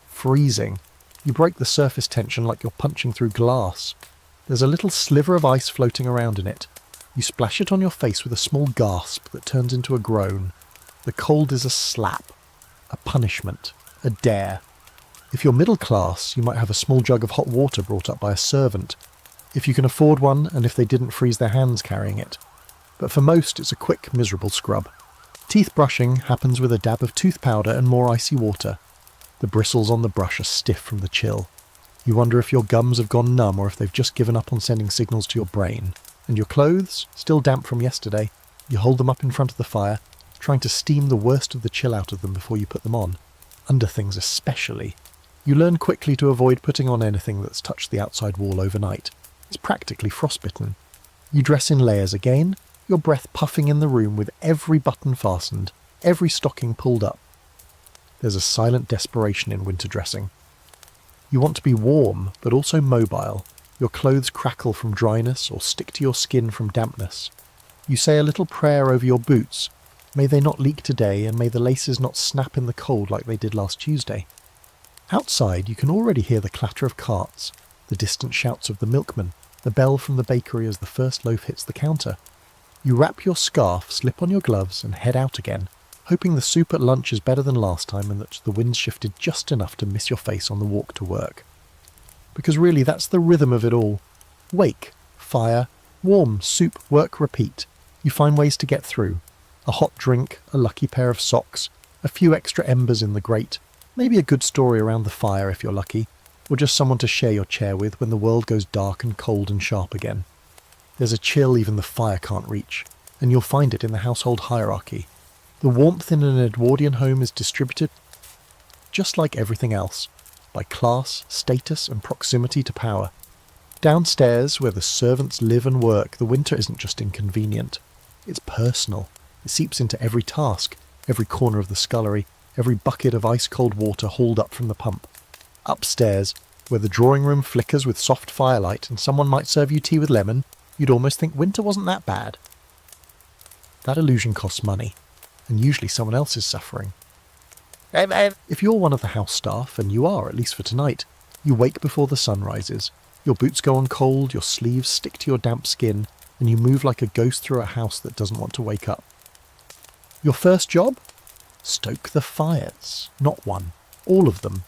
Freezing. You break the surface tension like you're punching through glass. There's a little sliver of ice floating around in it. You splash it on your face with a small gasp that turns into a groan. The cold is a slap, a punishment, a dare. If you're middle class, you might have a small jug of hot water brought up by a servant, if you can afford one and if they didn't freeze their hands carrying it. But for most, it's a quick, miserable scrub. Teeth brushing happens with a dab of tooth powder and more icy water. The bristles on the brush are stiff from the chill. You wonder if your gums have gone numb or if they've just given up on sending signals to your brain. And your clothes, still damp from yesterday, you hold them up in front of the fire, trying to steam the worst of the chill out of them before you put them on. Underthings especially. You learn quickly to avoid putting on anything that's touched the outside wall overnight. It's practically frostbitten. You dress in layers again, your breath puffing in the room with every button fastened, every stocking pulled up. There's a silent desperation in winter dressing. You want to be warm, but also mobile. Your clothes crackle from dryness or stick to your skin from dampness. You say a little prayer over your boots. May they not leak today, and may the laces not snap in the cold like they did last Tuesday. Outside, you can already hear the clatter of carts, the distant shouts of the milkman, the bell from the bakery as the first loaf hits the counter. You wrap your scarf, slip on your gloves, and head out again, hoping the soup at lunch is better than last time and that the wind's shifted just enough to miss your face on the walk to work. Because really, that's the rhythm of it all. Wake, fire, warm, soup, work, repeat. You find ways to get through. A hot drink, a lucky pair of socks, a few extra embers in the grate, maybe a good story around the fire if you're lucky, or just someone to share your chair with when the world goes dark and cold and sharp again. There's a chill even the fire can't reach, and you'll find it in the household hierarchy. The warmth in an Edwardian home is distributed, just like everything else, by class, status and proximity to power. Downstairs, where the servants live and work, the winter isn't just inconvenient. It's personal. It seeps into every task, every corner of the scullery, every bucket of ice-cold water hauled up from the pump. Upstairs, where the drawing room flickers with soft firelight and someone might serve you tea with lemon, you'd almost think winter wasn't that bad. That illusion costs money, and usually someone else is suffering. If you're one of the house staff, and you are, at least for tonight, you wake before the sun rises. Your boots go on cold, your sleeves stick to your damp skin, and you move like a ghost through a house that doesn't want to wake up. Your first job? Stoke the fires. Not one. All of them.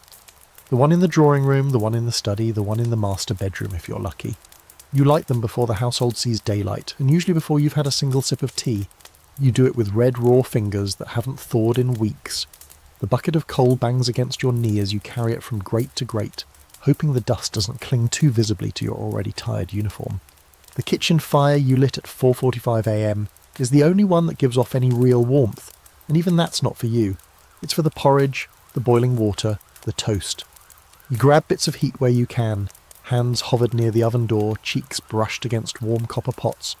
The one in the drawing room, the one in the study, the one in the master bedroom if you're lucky. You light them before the household sees daylight, and usually before you've had a single sip of tea. You do it with red raw fingers that haven't thawed in weeks. The bucket of coal bangs against your knee as you carry it from grate to grate, hoping the dust doesn't cling too visibly to your already tired uniform. The kitchen fire you lit at 4:45 a.m. is the only one that gives off any real warmth, and even that's not for you. It's for the porridge, the boiling water, the toast. You grab bits of heat where you can, hands hovered near the oven door, cheeks brushed against warm copper pots,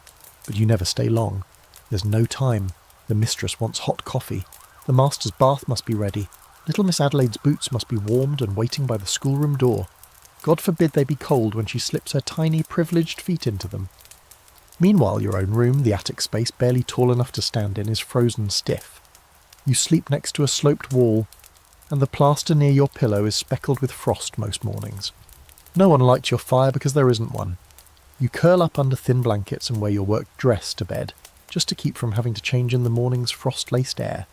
but you never stay long. There's no time. The mistress wants hot coffee. The master's bath must be ready. Little Miss Adelaide's boots must be warmed and waiting by the schoolroom door. God forbid they be cold when she slips her tiny, privileged feet into them. Meanwhile, your own room, the attic space barely tall enough to stand in, is frozen stiff. You sleep next to a sloped wall, and the plaster near your pillow is speckled with frost most mornings. No one lights your fire because there isn't one. You curl up under thin blankets and wear your work dress to bed, just to keep from having to change in the morning's frost-laced air.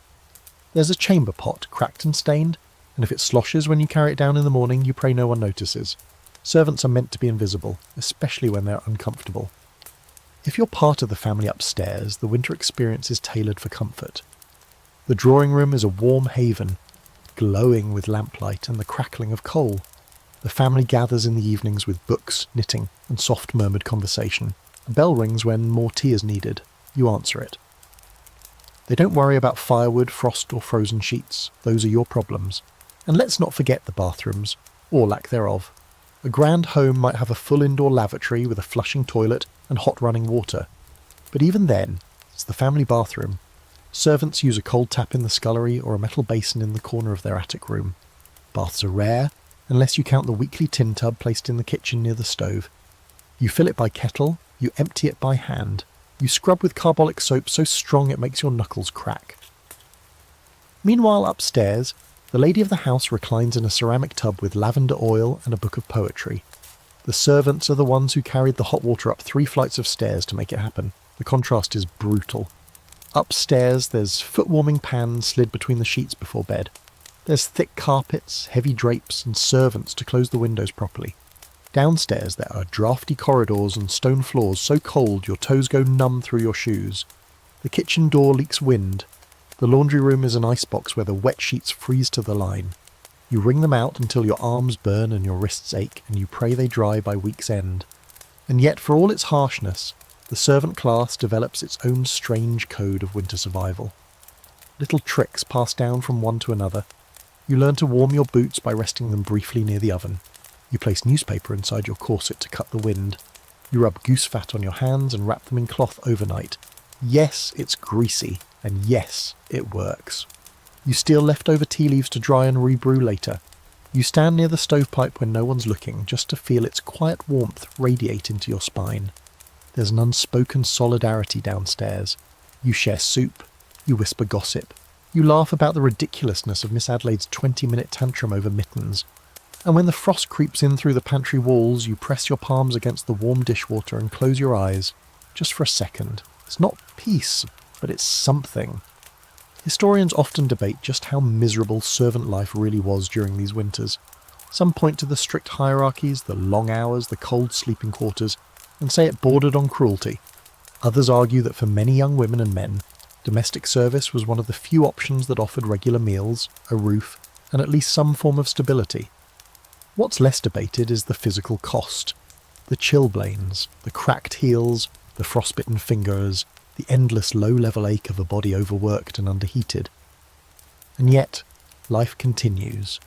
There's a chamber pot, cracked and stained, and if it sloshes when you carry it down in the morning, you pray no one notices. Servants are meant to be invisible, especially when they're uncomfortable. If you're part of the family upstairs, the winter experience is tailored for comfort. The drawing room is a warm haven, glowing with lamplight and the crackling of coal. The family gathers in the evenings with books, knitting, and soft murmured conversation. A bell rings when more tea is needed. You answer it. They don't worry about firewood, frost, or frozen sheets. Those are your problems. And let's not forget the bathrooms, or lack thereof. A grand home might have a full indoor lavatory with a flushing toilet and hot running water. But even then, it's the family bathroom. Servants use a cold tap in the scullery or a metal basin in the corner of their attic room. Baths are rare, unless you count the weekly tin tub placed in the kitchen near the stove. You fill it by kettle, you empty it by hand. You scrub with carbolic soap so strong it makes your knuckles crack. Meanwhile, upstairs, the lady of the house reclines in a ceramic tub with lavender oil and a book of poetry. The servants are the ones who carried the hot water up 3 flights of stairs to make it happen. The contrast is brutal. Upstairs, there's foot-warming pans slid between the sheets before bed. There's thick carpets, heavy drapes, and servants to close the windows properly. Downstairs, there are drafty corridors and stone floors so cold your toes go numb through your shoes. The kitchen door leaks wind. The laundry room is an icebox where the wet sheets freeze to the line. You wring them out until your arms burn and your wrists ache, and you pray they dry by week's end. And yet, for all its harshness, the servant class develops its own strange code of winter survival. Little tricks pass down from one to another. You learn to warm your boots by resting them briefly near the oven. You place newspaper inside your corset to cut the wind. You rub goose fat on your hands and wrap them in cloth overnight. Yes, it's greasy, and yes, it works. You steal leftover tea leaves to dry and rebrew later. You stand near the stovepipe when no one's looking, just to feel its quiet warmth radiate into your spine. There's an unspoken solidarity downstairs. You share soup. You whisper gossip. You laugh about the ridiculousness of Miss Adelaide's 20-minute tantrum over mittens. And when the frost creeps in through the pantry walls, you press your palms against the warm dishwater and close your eyes, just for a second. It's not peace, but it's something. Historians often debate just how miserable servant life really was during these winters. Some point to the strict hierarchies, the long hours, the cold sleeping quarters, and say it bordered on cruelty. Others argue that for many young women and men, domestic service was one of the few options that offered regular meals, a roof, and at least some form of stability. What's less debated is the physical cost. The chilblains, the cracked heels, the frostbitten fingers, the endless low-level ache of a body overworked and underheated. And yet, life continues.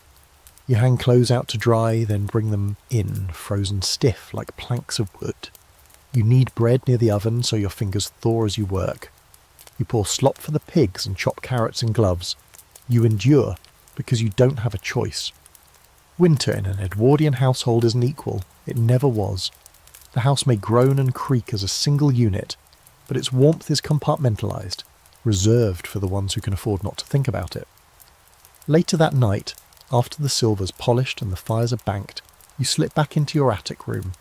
You hang clothes out to dry, then bring them in, frozen stiff like planks of wood. You knead bread near the oven so your fingers thaw as you work. You pour slop for the pigs and chop carrots in gloves. You endure because you don't have a choice. Winter in an Edwardian household isn't equal. It never was. The house may groan and creak as a single unit, but its warmth is compartmentalised, reserved for the ones who can afford not to think about it. Later that night, after the silver's polished and the fires are banked, you slip back into your attic room.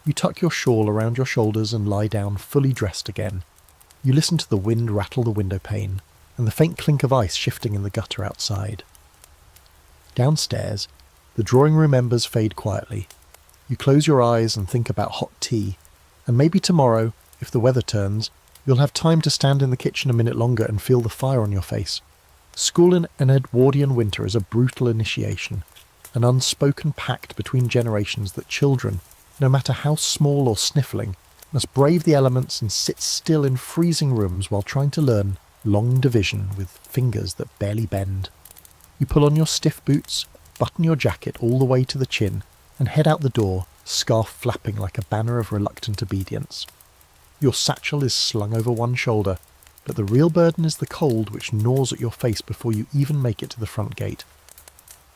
You tuck your shawl around your shoulders and lie down fully dressed again. You listen to the wind rattle the window pane, and the faint clink of ice shifting in the gutter outside. Downstairs, the drawing room embers fade quietly. You close your eyes and think about hot tea, and maybe tomorrow, if the weather turns, you'll have time to stand in the kitchen a minute longer and feel the fire on your face. School in an Edwardian winter is a brutal initiation, an unspoken pact between generations that children, no matter how small or sniffling, must brave the elements and sit still in freezing rooms while trying to learn long division with fingers that barely bend. You pull on your stiff boots, button your jacket all the way to the chin, and head out the door, scarf flapping like a banner of reluctant obedience. Your satchel is slung over one shoulder, but the real burden is the cold which gnaws at your face before you even make it to the front gate.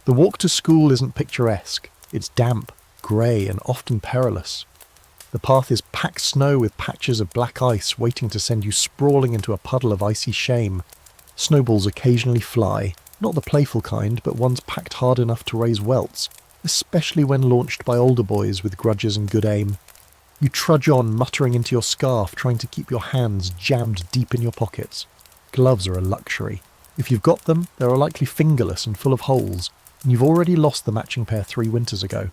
The walk to school isn't picturesque. It's damp, grey, and often perilous. The path is packed snow with patches of black ice waiting to send you sprawling into a puddle of icy shame. Snowballs occasionally fly, not the playful kind, but ones packed hard enough to raise welts, especially when launched by older boys with grudges and good aim. You trudge on, muttering into your scarf, trying to keep your hands jammed deep in your pockets. Gloves are a luxury. If you've got them, they are likely fingerless and full of holes, and you've already lost the matching pair 3 winters ago.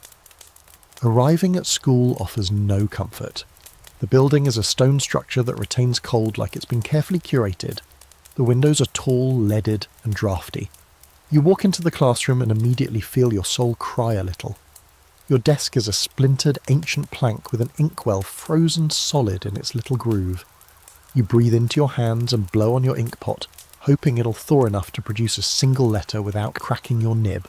Arriving at school offers no comfort. The building is a stone structure that retains cold like it's been carefully curated. The windows are tall, leaded, and draughty. You walk into the classroom and immediately feel your soul cry a little. Your desk is a splintered ancient plank with an inkwell frozen solid in its little groove. You breathe into your hands and blow on your ink pot, hoping it'll thaw enough to produce a single letter without cracking your nib.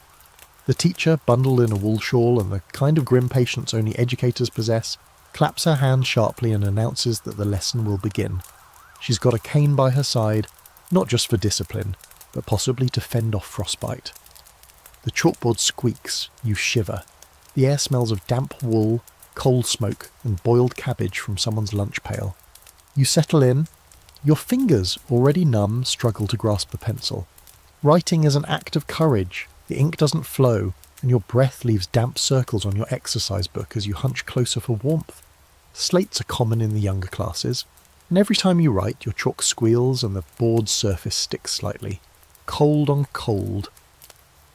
The teacher, bundled in a wool shawl and the kind of grim patience only educators possess, claps her hand sharply and announces that the lesson will begin. She's got a cane by her side, not just for discipline, but possibly to fend off frostbite. The chalkboard squeaks, you shiver. The air smells of damp wool, coal smoke, and boiled cabbage from someone's lunch pail. You settle in. Your fingers, already numb, struggle to grasp the pencil. Writing is an act of courage. The ink doesn't flow, and your breath leaves damp circles on your exercise book as you hunch closer for warmth. Slates are common in the younger classes, and every time you write, your chalk squeals and the board's surface sticks slightly. Cold on cold.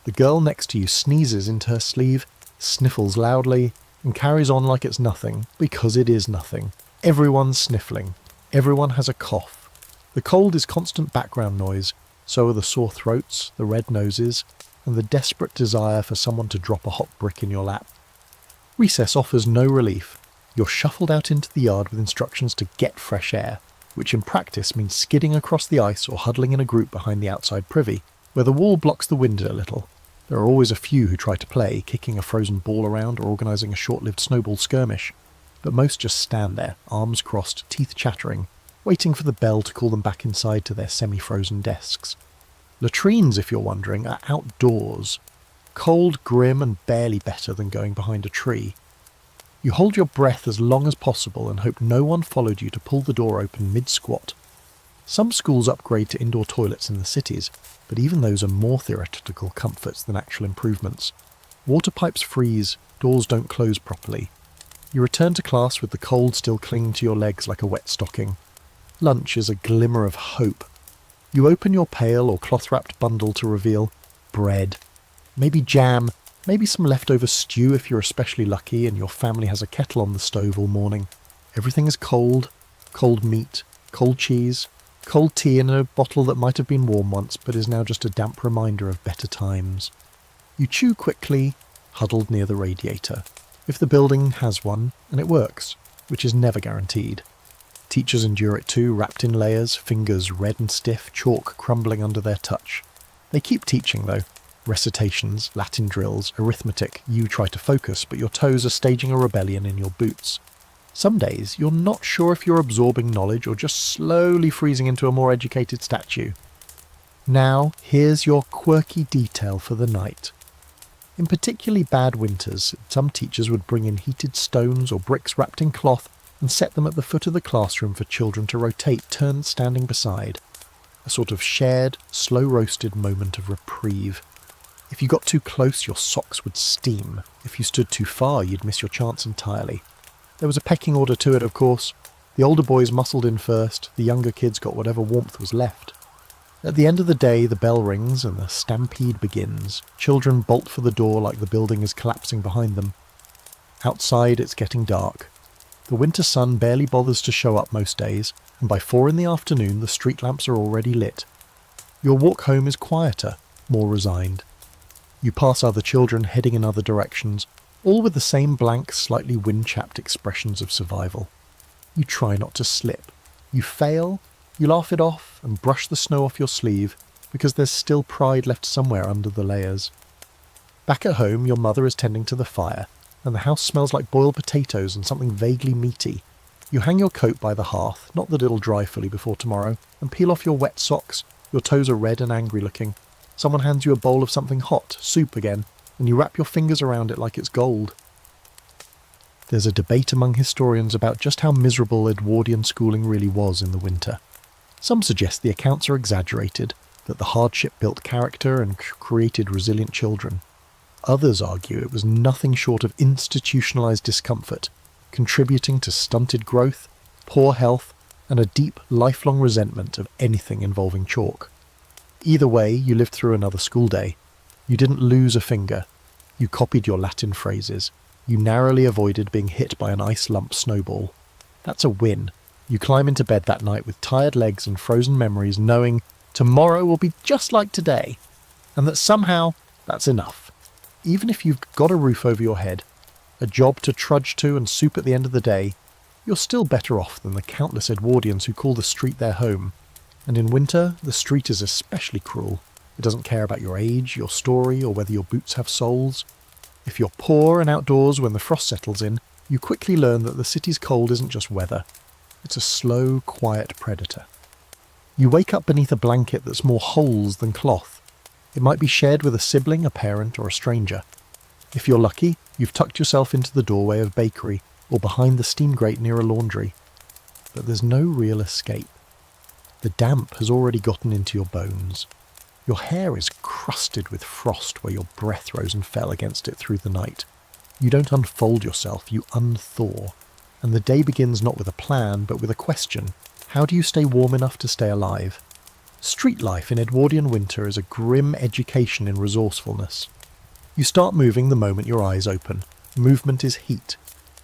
The girl next to you sneezes into her sleeve, sniffles loudly, and carries on like it's nothing, because it is nothing. Everyone's sniffling. Everyone has a cough. The cold is constant background noise, so are the sore throats, the red noses, and the desperate desire for someone to drop a hot brick in your lap. Recess offers no relief. You're shuffled out into the yard with instructions to get fresh air, which in practice means skidding across the ice or huddling in a group behind the outside privy, where the wall blocks the wind a little. There are always a few who try to play, kicking a frozen ball around or organising a short-lived snowball skirmish, but most just stand there, arms crossed, teeth chattering, waiting for the bell to call them back inside to their semi-frozen desks. Latrines, if you're wondering, are outdoors. Cold, grim, and barely better than going behind a tree. You hold your breath as long as possible and hope no one followed you to pull the door open mid-squat. Some schools upgrade to indoor toilets in the cities, but even those are more theoretical comforts than actual improvements. Water pipes freeze, doors don't close properly. You return to class with the cold still clinging to your legs like a wet stocking. Lunch is a glimmer of hope. You open your pale or cloth-wrapped bundle to reveal bread, maybe jam, maybe some leftover stew if you're especially lucky and your family has a kettle on the stove all morning. Everything is cold meat, cold cheese, cold tea in a bottle that might have been warm once but is now just a damp reminder of better times. You chew quickly, huddled near the radiator, if the building has one, and it works, which is never guaranteed. Teachers endure it too, wrapped in layers, fingers red and stiff, chalk crumbling under their touch. They keep teaching though. Recitations, Latin drills, arithmetic. You try to focus, but your toes are staging a rebellion in your boots. Some days, you're not sure if you're absorbing knowledge or just slowly freezing into a more educated statue. Now, here's your quirky detail for the night. In particularly bad winters, some teachers would bring in heated stones or bricks wrapped in cloth and set them at the foot of the classroom for children to rotate, turn standing beside. A sort of shared, slow-roasted moment of reprieve. If you got too close, your socks would steam. If you stood too far, you'd miss your chance entirely. There was a pecking order to it, of course. The older boys muscled in first, the younger kids got whatever warmth was left. At the end of the day, the bell rings and the stampede begins. Children bolt for the door like the building is collapsing behind them. Outside, it's getting dark. The winter sun barely bothers to show up most days, and by 4 in the afternoon the street lamps are already lit. Your walk home is quieter, more resigned. You pass other children heading in other directions, all with the same blank, slightly wind-chapped expressions of survival. You try not to slip. You fail, you laugh it off and brush the snow off your sleeve, because there's still pride left somewhere under the layers. Back at home, your mother is tending to the fire, and the house smells like boiled potatoes and something vaguely meaty. You hang your coat by the hearth, not that it'll dry fully before tomorrow, and peel off your wet socks. Your toes are red and angry looking. Someone hands you a bowl of something hot, soup again, and you wrap your fingers around it like it's gold. There's a debate among historians about just how miserable Edwardian schooling really was in the winter. Some suggest the accounts are exaggerated, that the hardship built character and created resilient children. Others argue it was nothing short of institutionalized discomfort, contributing to stunted growth, poor health, and a deep, lifelong resentment of anything involving chalk. Either way, you lived through another school day. You didn't lose a finger. You copied your Latin phrases. You narrowly avoided being hit by an ice lump snowball. That's a win. You climb into bed that night with tired legs and frozen memories, knowing tomorrow will be just like today, and that somehow that's enough. Even if you've got a roof over your head, a job to trudge to and soup at the end of the day, you're still better off than the countless Edwardians who call the street their home. And in winter, the street is especially cruel. It doesn't care about your age, your story, or whether your boots have soles. If you're poor and outdoors when the frost settles in, you quickly learn that the city's cold isn't just weather. It's a slow, quiet predator. You wake up beneath a blanket that's more holes than cloth. It might be shared with a sibling, a parent, or a stranger. If you're lucky, you've tucked yourself into the doorway of a bakery or behind the steam grate near a laundry. But there's no real escape. The damp has already gotten into your bones. Your hair is crusted with frost where your breath rose and fell against it through the night. You don't unfold yourself, you unthaw. And the day begins not with a plan, but with a question. How do you stay warm enough to stay alive? Street life in Edwardian winter is a grim education in resourcefulness. You start moving the moment your eyes open. Movement is heat.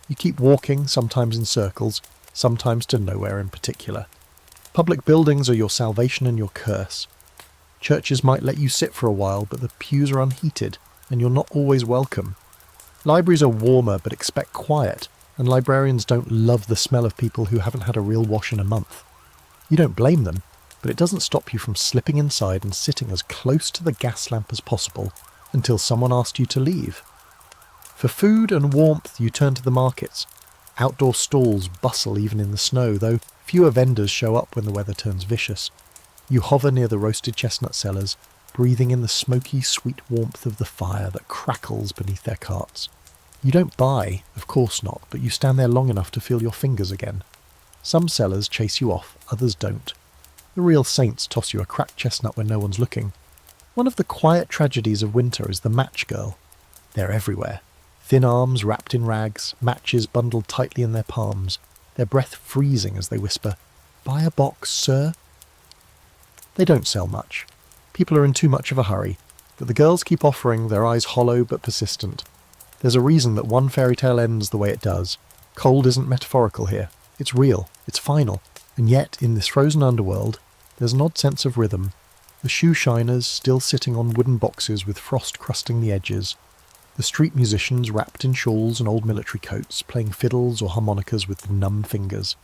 You keep walking, sometimes in circles, sometimes to nowhere in particular. Public buildings are your salvation and your curse. Churches might let you sit for a while, but the pews are unheated, and you're not always welcome. Libraries are warmer, but expect quiet, and librarians don't love the smell of people who haven't had a real wash in a month. You don't blame them, but it doesn't stop you from slipping inside and sitting as close to the gas lamp as possible until someone asked you to leave. For food and warmth, you turn to the markets. Outdoor stalls bustle even in the snow, though fewer vendors show up when the weather turns vicious. You hover near the roasted chestnut sellers, breathing in the smoky, sweet warmth of the fire that crackles beneath their carts. You don't buy, of course not, but you stand there long enough to feel your fingers again. Some sellers chase you off, others don't. The real saints toss you a cracked chestnut when no one's looking. One of the quiet tragedies of winter is the match girl. They're everywhere. Thin arms wrapped in rags, matches bundled tightly in their palms, their breath freezing as they whisper, "Buy a box, sir?" They don't sell much. People are in too much of a hurry, but the girls keep offering, their eyes hollow but persistent. There's a reason that one fairy tale ends the way it does. Cold isn't metaphorical here. It's real. It's final. And yet, in this frozen underworld, there's an odd sense of rhythm. The shoe shiners still sitting on wooden boxes with frost crusting the edges. The street musicians wrapped in shawls and old military coats, playing fiddles or harmonicas with numb fingers.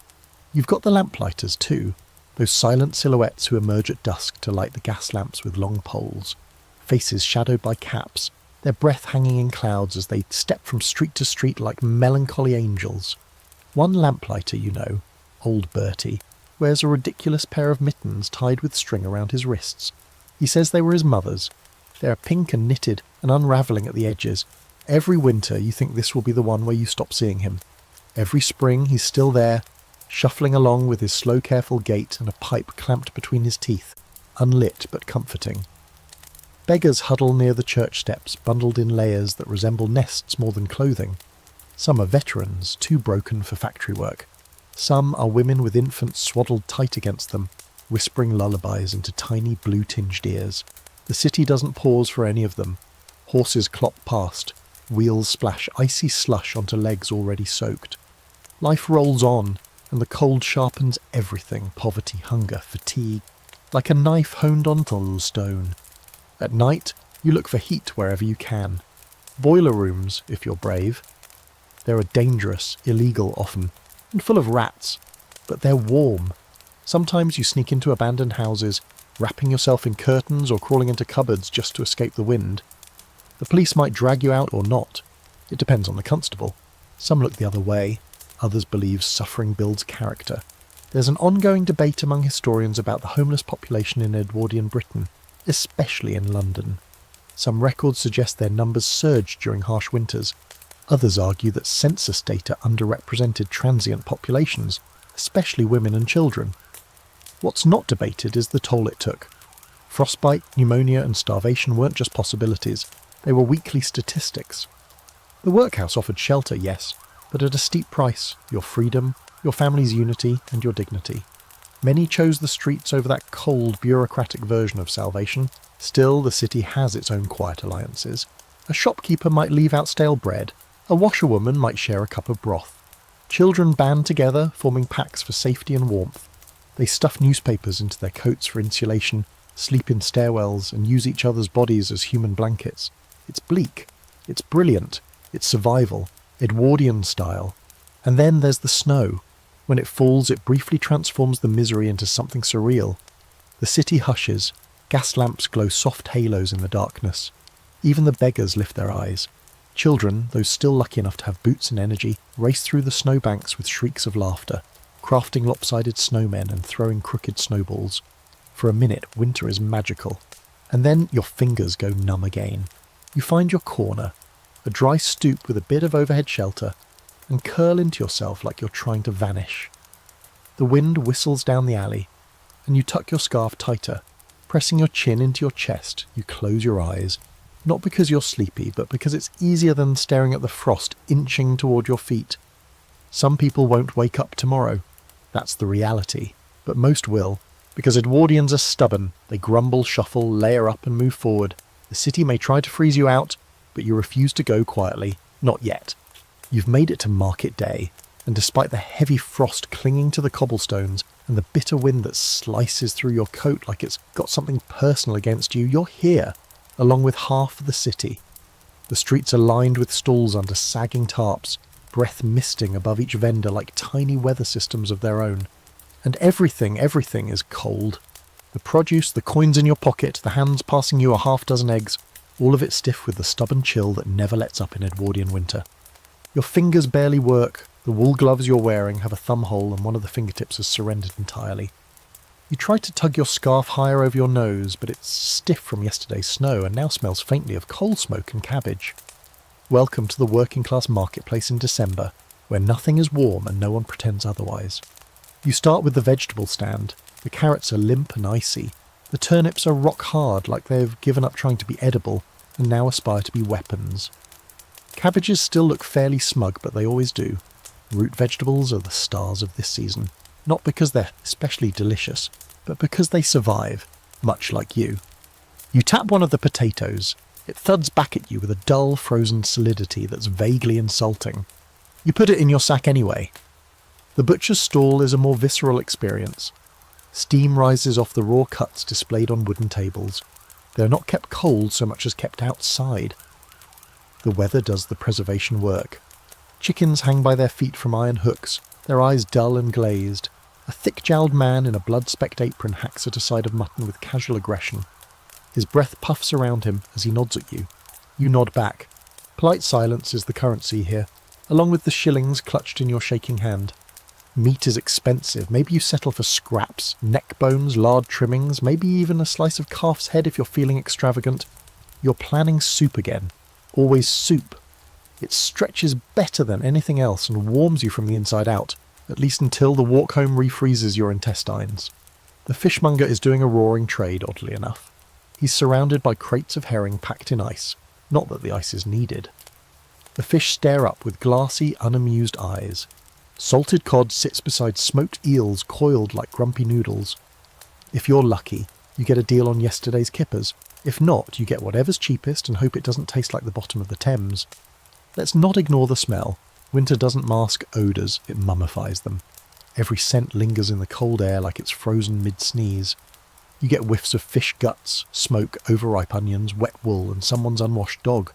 You've got the lamplighters too, those silent silhouettes who emerge at dusk to light the gas lamps with long poles. Faces shadowed by caps, their breath hanging in clouds as they step from street to street like melancholy angels. One lamplighter, you know, old Bertie, wears a ridiculous pair of mittens tied with string around his wrists. He says they were his mother's. They're pink and knitted and unravelling at the edges. Every winter you think this will be the one where you stop seeing him. Every spring he's still there, shuffling along with his slow careful gait and a pipe clamped between his teeth, unlit but comforting. Beggars huddle near the church steps, bundled in layers that resemble nests more than clothing. Some are veterans, too broken for factory work. Some are women with infants swaddled tight against them, whispering lullabies into tiny blue-tinged ears. The city doesn't pause for any of them. Horses clop past, wheels splash icy slush onto legs already soaked. Life rolls on, and the cold sharpens everything, poverty, hunger, fatigue, like a knife honed onto stone. At night, you look for heat wherever you can. Boiler rooms, if you're brave. They are dangerous, illegal often, and full of rats, but they're warm. Sometimes you sneak into abandoned houses, wrapping yourself in curtains or crawling into cupboards just to escape the wind. The police might drag you out or not. It depends on the constable. Some look the other way. Others believe suffering builds character. There's an ongoing debate among historians about the homeless population in Edwardian Britain, especially in London. Some records suggest their numbers surged during harsh winters. Others argue that census data underrepresented transient populations, especially women and children. What's not debated is the toll it took. Frostbite, pneumonia and starvation weren't just possibilities, they were weekly statistics. The workhouse offered shelter, yes, but at a steep price: your freedom, your family's unity and your dignity. Many chose the streets over that cold, bureaucratic version of salvation. Still, the city has its own quiet alliances. A shopkeeper might leave out stale bread. A washerwoman might share a cup of broth. Children band together, forming packs for safety and warmth. They stuff newspapers into their coats for insulation, sleep in stairwells, and use each other's bodies as human blankets. It's bleak. It's brilliant. It's survival. Edwardian style. And then there's the snow. When it falls, it briefly transforms the misery into something surreal. The city hushes. Gas lamps glow soft halos in the darkness. Even the beggars lift their eyes. Children, those still lucky enough to have boots and energy, race through the snowbanks with shrieks of laughter, crafting lopsided snowmen and throwing crooked snowballs. For a minute, winter is magical. And then your fingers go numb again. You find your corner, a dry stoop with a bit of overhead shelter, and curl into yourself like you're trying to vanish. The wind whistles down the alley, and you tuck your scarf tighter. Pressing your chin into your chest, you close your eyes, not because you're sleepy, but because it's easier than staring at the frost inching toward your feet. Some people won't wake up tomorrow. That's the reality. But most will, because Edwardians are stubborn. They grumble, shuffle, layer up and move forward. The city may try to freeze you out, but you refuse to go quietly. Not yet. You've made it to market day, and despite the heavy frost clinging to the cobblestones and the bitter wind that slices through your coat like it's got something personal against you, you're here, along with half of the city. The streets are lined with stalls under sagging tarps, breath misting above each vendor like tiny weather systems of their own. And everything is cold. The produce, the coins in your pocket, the hands passing you a half-dozen eggs, all of it stiff with the stubborn chill that never lets up in Edwardian winter. Your fingers barely work. The wool gloves you're wearing have a thumb hole and one of the fingertips has surrendered entirely. You try to tug your scarf higher over your nose, but it's stiff from yesterday's snow and now smells faintly of coal smoke and cabbage. Welcome to the working-class marketplace in December, where nothing is warm and no one pretends otherwise. You start with the vegetable stand. The carrots are limp and icy. The turnips are rock hard, like they've given up trying to be edible and now aspire to be weapons. Cabbages still look fairly smug, but they always do. Root vegetables are the stars of this season, not because they're especially delicious, but because they survive, much like you. You tap one of the potatoes. It thuds back at you with a dull, frozen solidity that's vaguely insulting. You put it in your sack anyway. The butcher's stall is a more visceral experience. Steam rises off the raw cuts displayed on wooden tables. They are not kept cold so much as kept outside. The weather does the preservation work. Chickens hang by their feet from iron hooks, their eyes dull and glazed. A thick-jowled man in a blood-specked apron hacks at a side of mutton with casual aggression. His breath puffs around him as he nods at you. You nod back. Polite silence is the currency here, along with the shillings clutched in your shaking hand. Meat is expensive. Maybe you settle for scraps, neck bones, lard trimmings, maybe even a slice of calf's head if you're feeling extravagant. You're planning soup again. Always soup. It stretches better than anything else and warms you from the inside out, at least until the walk home refreezes your intestines. The fishmonger is doing a roaring trade, oddly enough. He's surrounded by crates of herring packed in ice. Not that the ice is needed. The fish stare up with glassy, unamused eyes. Salted cod sits beside smoked eels coiled like grumpy noodles. If you're lucky, you get a deal on yesterday's kippers. If not, you get whatever's cheapest and hope it doesn't taste like the bottom of the Thames. Let's not ignore the smell. Winter doesn't mask odours, it mummifies them. Every scent lingers in the cold air like it's frozen mid-sneeze. You get whiffs of fish guts, smoke, overripe onions, wet wool, and someone's unwashed dog.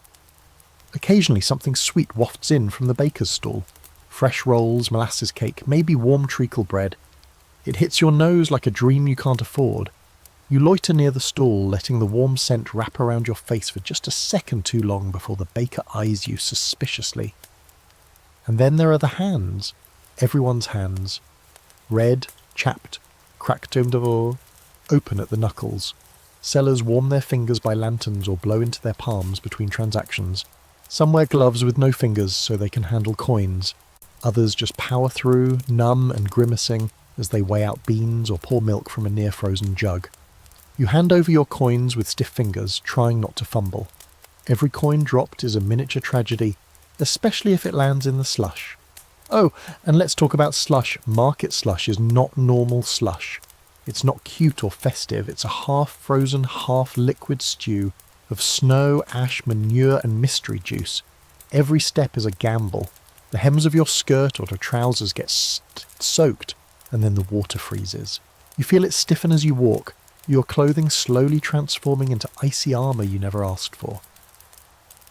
Occasionally something sweet wafts in from the baker's stall. Fresh rolls, molasses cake, maybe warm treacle bread. It hits your nose like a dream you can't afford. You loiter near the stall, letting the warm scent wrap around your face for just a second too long before the baker eyes you suspiciously. And then there are the hands. Everyone's hands. Red, chapped, cracked open at the knuckles. Sellers warm their fingers by lanterns or blow into their palms between transactions. Some wear gloves with no fingers so they can handle coins. Others just power through, numb and grimacing, as they weigh out beans or pour milk from a near-frozen jug. You hand over your coins with stiff fingers, trying not to fumble. Every coin dropped is a miniature tragedy, especially if it lands in the slush. Oh, and let's talk about slush. Market slush is not normal slush. It's not cute or festive. It's a half-frozen, half-liquid stew of snow, ash, manure and mystery juice. Every step is a gamble. The hems of your skirt or your trousers get soaked, and then the water freezes. You feel it stiffen as you walk, your clothing slowly transforming into icy armour you never asked for.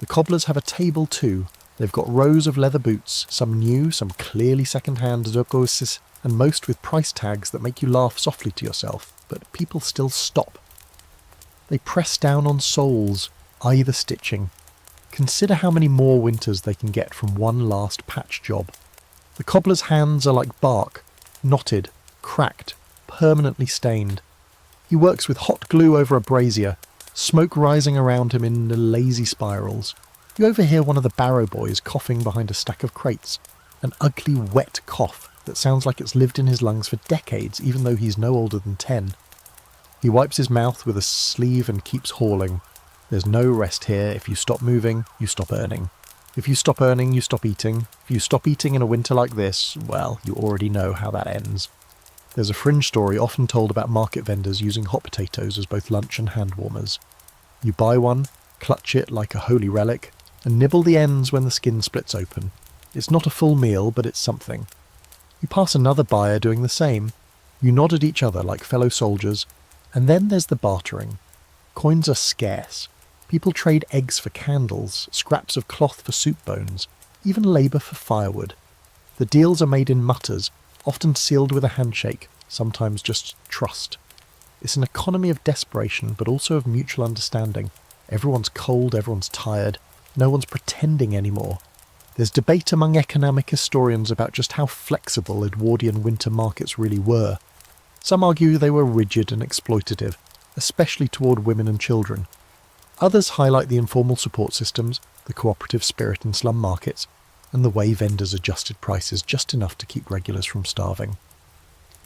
The cobblers have a table too. They've got rows of leather boots, some new, some clearly second-hand, and most with price tags that make you laugh softly to yourself, but people still stop. They press down on soles, eye the stitching. Consider how many more winters they can get from one last patch job. The cobbler's hands are like bark, knotted, cracked, permanently stained. He works with hot glue over a brazier, smoke rising around him in lazy spirals. You overhear one of the barrow boys coughing behind a stack of crates, an ugly wet cough that sounds like it's lived in his lungs for decades, even though he's no older than 10. He wipes his mouth with a sleeve and keeps hauling. There's no rest here. If you stop moving, you stop earning. If you stop earning, you stop eating. If you stop eating in a winter like this, well, you already know how that ends. There's a fringe story often told about market vendors using hot potatoes as both lunch and hand warmers. You buy one, clutch it like a holy relic, and nibble the ends when the skin splits open. It's not a full meal, but it's something. You pass another buyer doing the same. You nod at each other like fellow soldiers, and then there's the bartering. Coins are scarce. People trade eggs for candles, scraps of cloth for soup bones, even labour for firewood. The deals are made in mutters, often sealed with a handshake, sometimes just trust. It's an economy of desperation, but also of mutual understanding. Everyone's cold, everyone's tired, no one's pretending anymore. There's debate among economic historians about just how flexible Edwardian winter markets really were. Some argue they were rigid and exploitative, especially toward women and children. Others highlight the informal support systems, the cooperative spirit in slum markets, and the way vendors adjusted prices just enough to keep regulars from starving.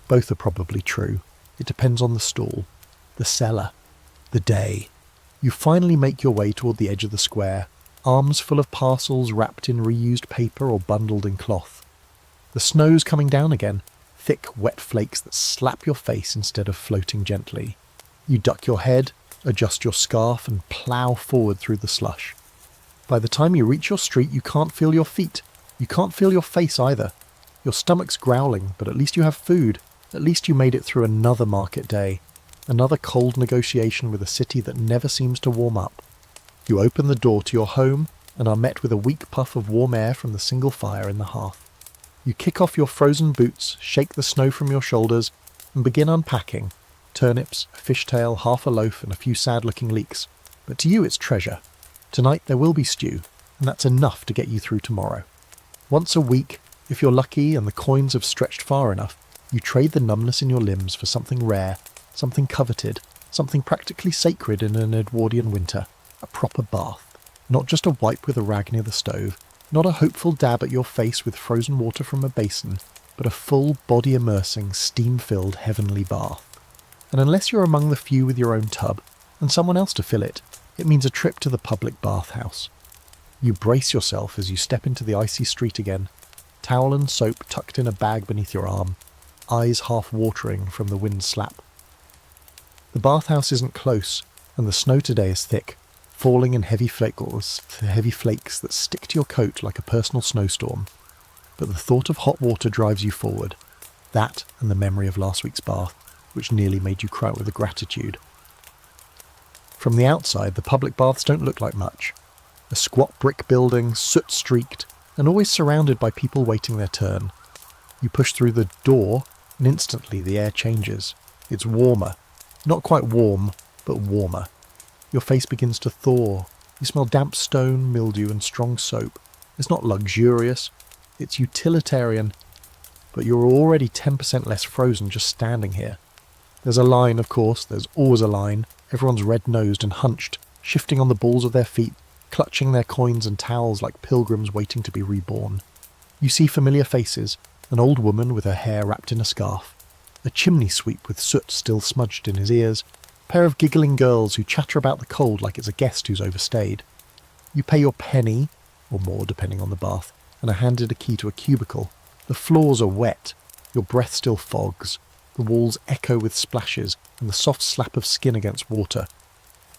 Both are probably true. It depends on the stall, the cellar, the day. You finally make your way toward the edge of the square, arms full of parcels wrapped in reused paper or bundled in cloth. The snow's coming down again, thick, wet flakes that slap your face instead of floating gently. You duck your head, adjust your scarf, and plough forward through the slush. By the time you reach your street, you can't feel your feet. You can't feel your face either. Your stomach's growling, but at least you have food. At least you made it through another market day. Another cold negotiation with a city that never seems to warm up. You open the door to your home and are met with a weak puff of warm air from the single fire in the hearth. You kick off your frozen boots, shake the snow from your shoulders, and begin unpacking. Turnips, a fishtail, half a loaf, and a few sad-looking leeks. But to you it's treasure. Tonight there will be stew, and that's enough to get you through tomorrow. Once a week, if you're lucky and the coins have stretched far enough, you trade the numbness in your limbs for something rare, something coveted, something practically sacred in an Edwardian winter. A proper bath. Not just a wipe with a rag near the stove, not a hopeful dab at your face with frozen water from a basin, but a full, body-immersing, steam-filled heavenly bath. And unless you're among the few with your own tub, and someone else to fill it, it means a trip to the public bathhouse. You brace yourself as you step into the icy street again, towel and soap tucked in a bag beneath your arm, eyes half watering from the wind's slap. The bathhouse isn't close, and the snow today is thick, falling in heavy flakes that stick to your coat like a personal snowstorm. But the thought of hot water drives you forward. That and the memory of last week's bath, which nearly made you cry with gratitude. From the outside, the public baths don't look like much. A squat brick building, soot-streaked, and always surrounded by people waiting their turn. You push through the door, and instantly the air changes. It's warmer. Not quite warm, but warmer. Your face begins to thaw. You smell damp stone, mildew, and strong soap. It's not luxurious. It's utilitarian. But you're already 10% less frozen just standing here. There's a line, of course. There's always a line. Everyone's red-nosed and hunched, shifting on the balls of their feet, clutching their coins and towels like pilgrims waiting to be reborn. You see familiar faces. An old woman with her hair wrapped in a scarf. A chimney sweep with soot still smudged in his ears. A pair of giggling girls who chatter about the cold like it's a guest who's overstayed. You pay your penny, or more depending on the bath, and are handed a key to a cubicle. The floors are wet. Your breath still fogs. The walls echo with splashes and the soft slap of skin against water.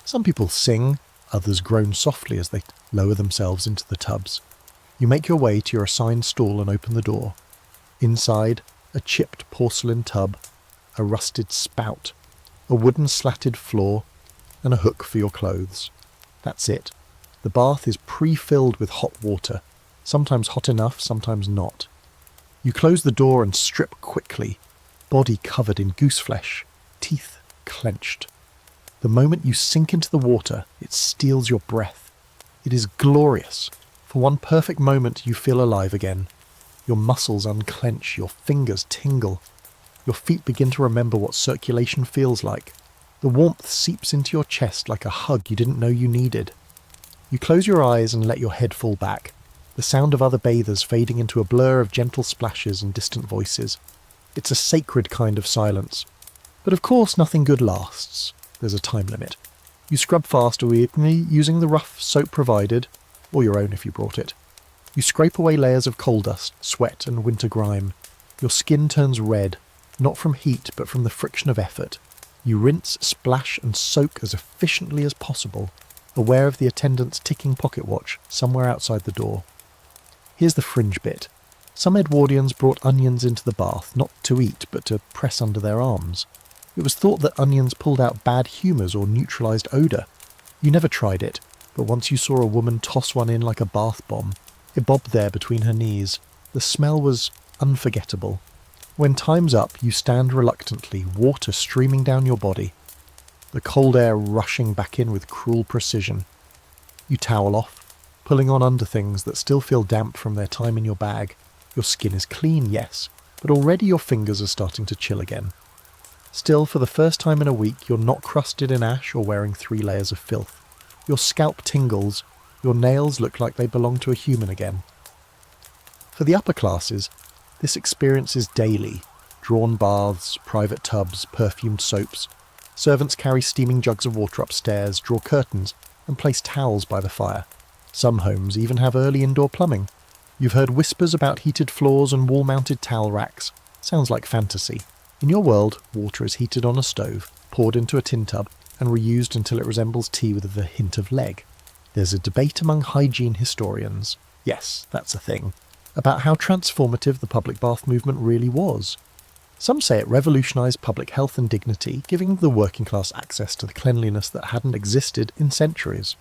Some people sing, others groan softly as they lower themselves into the tubs. You make your way to your assigned stall and open the door. Inside, a chipped porcelain tub, a rusted spout, a wooden slatted floor, and a hook for your clothes. That's it. The bath is pre-filled with hot water, sometimes hot enough, sometimes not. You close the door and strip quickly, body covered in gooseflesh, teeth clenched. The moment you sink into the water, it steals your breath. It is glorious. For one perfect moment you feel alive again. Your muscles unclench, your fingers tingle. Your feet begin to remember what circulation feels like. The warmth seeps into your chest like a hug you didn't know you needed. You close your eyes and let your head fall back, the sound of other bathers fading into a blur of gentle splashes and distant voices. It's a sacred kind of silence. But of course nothing good lasts. There's a time limit. You scrub fast either using the rough soap provided, or your own if you brought it. You scrape away layers of coal dust, sweat and winter grime. Your skin turns red, not from heat but from the friction of effort. You rinse, splash and soak as efficiently as possible, aware of the attendant's ticking pocket watch somewhere outside the door. Here's the fringe bit. Some Edwardians brought onions into the bath, not to eat but to press under their arms. It was thought that onions pulled out bad humours or neutralised odour. You never tried it, but once you saw a woman toss one in like a bath bomb, it bobbed there between her knees. The smell was unforgettable. When time's up, you stand reluctantly, water streaming down your body, the cold air rushing back in with cruel precision. You towel off, pulling on underthings that still feel damp from their time in your bag. Your skin is clean, yes, but already your fingers are starting to chill again. Still, for the first time in a week, you're not crusted in ash or wearing 3 layers of filth. Your scalp tingles, your nails look like they belong to a human again. For the upper classes, this experience is daily. Drawn baths, private tubs, perfumed soaps. Servants carry steaming jugs of water upstairs, draw curtains, and place towels by the fire. Some homes even have early indoor plumbing. You've heard whispers about heated floors and wall-mounted towel racks. Sounds like fantasy. In your world, water is heated on a stove, poured into a tin tub, and reused until it resembles tea with a hint of leg. There's a debate among hygiene historians, yes, that's a thing, about how transformative the public bath movement really was. Some say it revolutionised public health and dignity, giving the working class access to the cleanliness that hadn't existed in centuries.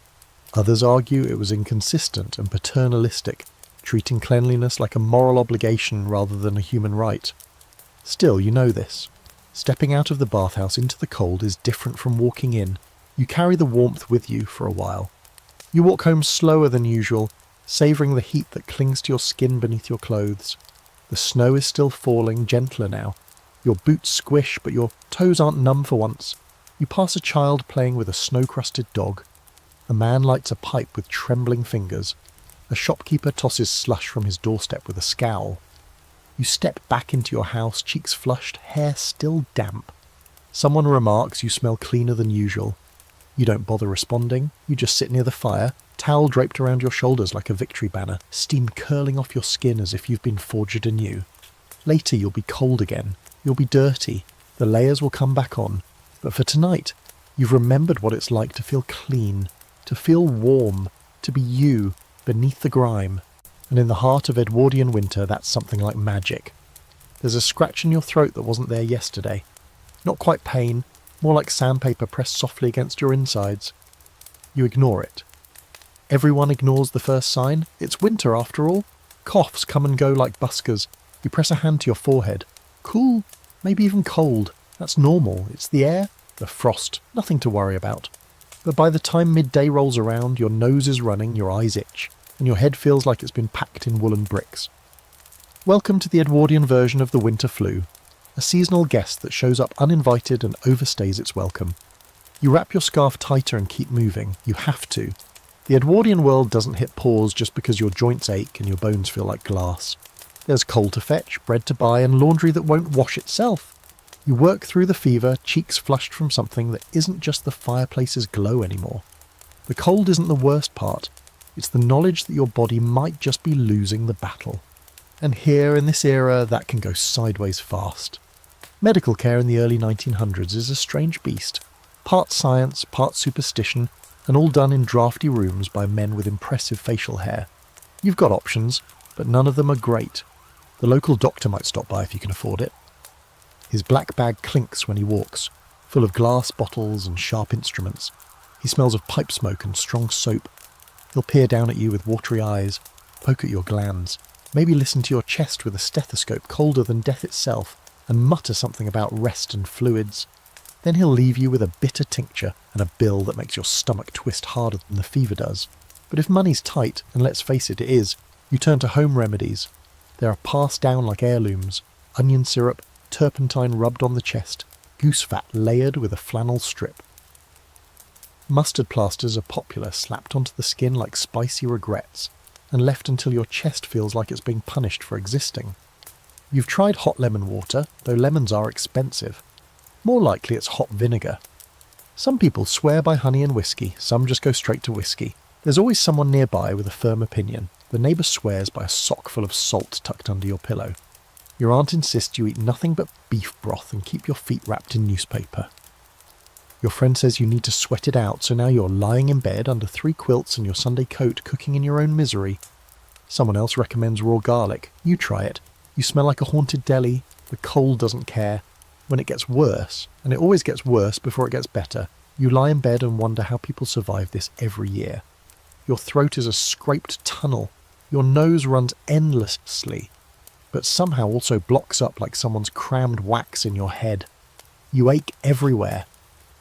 Others argue it was inconsistent and paternalistic, treating cleanliness like a moral obligation rather than a human right. Still, you know this. Stepping out of the bathhouse into the cold is different from walking in. You carry the warmth with you for a while. You walk home slower than usual, savouring the heat that clings to your skin beneath your clothes. The snow is still falling, gentler now. Your boots squish, but your toes aren't numb for once. You pass a child playing with a snow-crusted dog. A man lights a pipe with trembling fingers. A shopkeeper tosses slush from his doorstep with a scowl. You step back into your house, cheeks flushed, hair still damp. Someone remarks you smell cleaner than usual. You don't bother responding, you just sit near the fire, towel draped around your shoulders like a victory banner, steam curling off your skin as if you've been forged anew. Later you'll be cold again, you'll be dirty, the layers will come back on, but for tonight, you've remembered what it's like to feel clean, to feel warm, to be you, beneath the grime. And in the heart of Edwardian winter, that's something like magic. There's a scratch in your throat that wasn't there yesterday. Not quite pain, more like sandpaper pressed softly against your insides. You ignore it. Everyone ignores the first sign. It's winter after all. Coughs come and go like buskers. You press a hand to your forehead. Cool, maybe even cold. That's normal. It's the air, the frost, nothing to worry about. But by the time midday rolls around, your nose is running, your eyes itch, and your head feels like it's been packed in woolen bricks. Welcome to the Edwardian version of the winter flu, a seasonal guest that shows up uninvited and overstays its welcome. You wrap your scarf tighter and keep moving. You have to. The Edwardian world doesn't hit pause just because your joints ache and your bones feel like glass. There's coal to fetch, bread to buy, and laundry that won't wash itself. You work through the fever, cheeks flushed from something that isn't just the fireplace's glow anymore. The cold isn't the worst part. It's the knowledge that your body might just be losing the battle. And here, in this era, that can go sideways fast. Medical care in the early 1900s is a strange beast. Part science, part superstition, and all done in drafty rooms by men with impressive facial hair. You've got options, but none of them are great. The local doctor might stop by if you can afford it. His black bag clinks when he walks, full of glass bottles and sharp instruments. He smells of pipe smoke and strong soap. He'll peer down at you with watery eyes, poke at your glands, maybe listen to your chest with a stethoscope colder than death itself, and mutter something about rest and fluids. Then he'll leave you with a bitter tincture and a bill that makes your stomach twist harder than the fever does. But if money's tight, and let's face it, it is, you turn to home remedies. They are passed down like heirlooms: onion syrup, turpentine rubbed on the chest, goose fat layered with a flannel strip. Mustard plasters are popular, slapped onto the skin like spicy regrets, and left until your chest feels like it's being punished for existing. You've tried hot lemon water, though lemons are expensive. More likely it's hot vinegar. Some people swear by honey and whiskey, some just go straight to whiskey. There's always someone nearby with a firm opinion. The neighbour swears by a sock full of salt tucked under your pillow. Your aunt insists you eat nothing but beef broth and keep your feet wrapped in newspaper. Your friend says you need to sweat it out, so now you're lying in bed under 3 quilts and your Sunday coat, cooking in your own misery. Someone else recommends raw garlic. You try it. You smell like a haunted deli. The cold doesn't care. When it gets worse, and it always gets worse before it gets better, you lie in bed and wonder how people survive this every year. Your throat is a scraped tunnel. Your nose runs endlessly, but somehow also blocks up like someone's crammed wax in your head. You ache everywhere.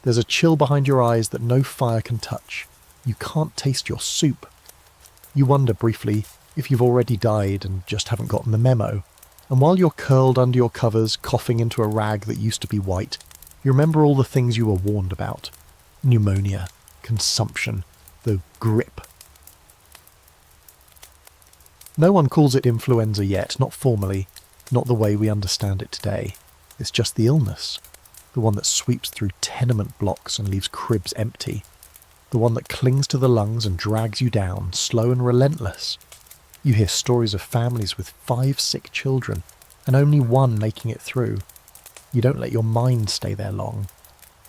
There's a chill behind your eyes that no fire can touch. You can't taste your soup. You wonder briefly if you've already died and just haven't gotten the memo. And while you're curled under your covers, coughing into a rag that used to be white, you remember all the things you were warned about. Pneumonia, consumption, the grip. No one calls it influenza yet, not formally, not the way we understand it today. It's just the illness. The one that sweeps through tenement blocks and leaves cribs empty. The one that clings to the lungs and drags you down, slow and relentless. You hear stories of families with 5 sick children, and only one making it through. You don't let your mind stay there long.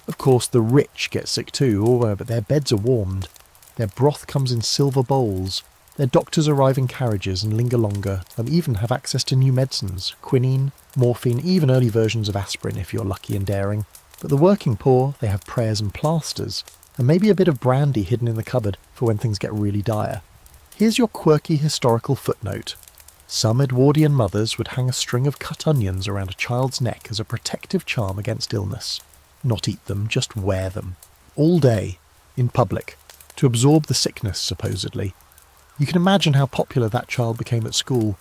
Of course, the rich get sick too, but their beds are warmed. Their broth comes in silver bowls. Their doctors arrive in carriages and linger longer, and even have access to new medicines, quinine, morphine, even early versions of aspirin if you're lucky and daring. But the working poor, they have prayers and plasters, and maybe a bit of brandy hidden in the cupboard for when things get really dire. Here's your quirky historical footnote. Some Edwardian mothers would hang a string of cut onions around a child's neck as a protective charm against illness. Not eat them, just wear them. All day, in public, to absorb the sickness, supposedly. You can imagine how popular that child became at school.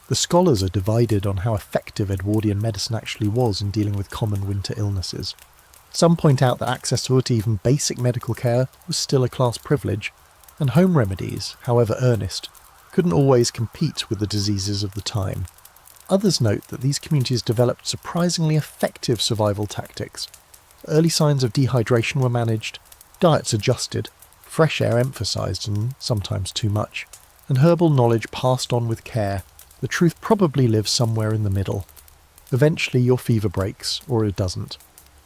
The scholars are divided on how effective Edwardian medicine actually was in dealing with common winter illnesses. Some point out that access to even basic medical care was still a class privilege, and home remedies, however earnest, couldn't always compete with the diseases of the time. Others note that these communities developed surprisingly effective survival tactics. Early signs of dehydration were managed, diets adjusted, fresh air emphasised and sometimes too much, and herbal knowledge passed on with care. The truth probably lives somewhere in the middle. Eventually your fever breaks, or it doesn't.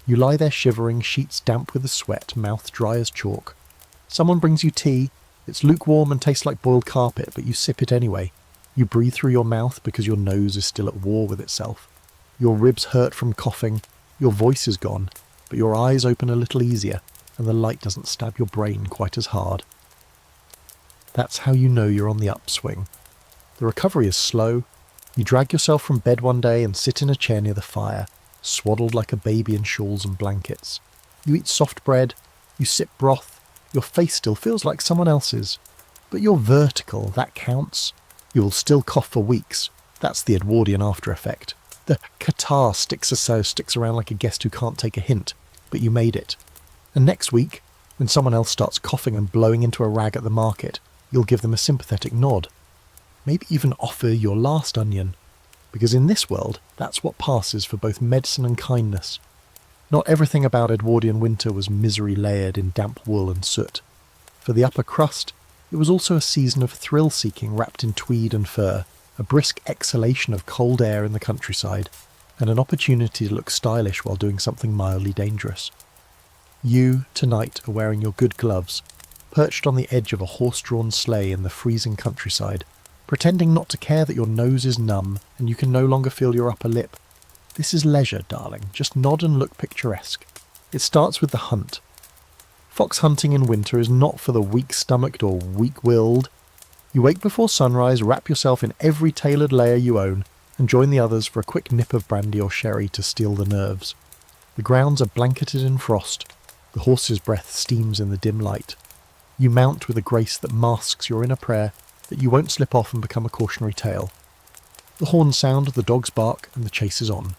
You lie there shivering, sheets damp with the sweat, mouth dry as chalk. Someone brings you tea. It's lukewarm and tastes like boiled carpet, but you sip it anyway. You breathe through your mouth because your nose is still at war with itself. Your ribs hurt from coughing. Your voice is gone, but your eyes open a little easier, and the light doesn't stab your brain quite as hard. That's how you know you're on the upswing. The recovery is slow. You drag yourself from bed one day and sit in a chair near the fire, swaddled like a baby in shawls and blankets. You eat soft bread. You sip broth. Your face still feels like someone else's. But you're vertical, that counts. You will still cough for weeks. That's the Edwardian after effect. The catarrh sticks around like a guest who can't take a hint, but you made it. And next week, when someone else starts coughing and blowing into a rag at the market, you'll give them a sympathetic nod. Maybe even offer your last onion, because in this world, that's what passes for both medicine and kindness. Not everything about Edwardian winter was misery layered in damp wool and soot. For the upper crust, it was also a season of thrill-seeking wrapped in tweed and fur, a brisk exhalation of cold air in the countryside, and an opportunity to look stylish while doing something mildly dangerous. You, tonight, are wearing your good gloves, perched on the edge of a horse-drawn sleigh in the freezing countryside, pretending not to care that your nose is numb and you can no longer feel your upper lip. This is leisure, darling. Just nod and look picturesque. It starts with the hunt. Fox hunting in winter is not for the weak-stomached or weak-willed. You wake before sunrise, wrap yourself in every tailored layer you own, and join the others for a quick nip of brandy or sherry to steel the nerves. The grounds are blanketed in frost. The horse's breath steams in the dim light. You mount with a grace that masks your inner prayer that you won't slip off and become a cautionary tale. The horns sound, the dogs bark, and the chase is on.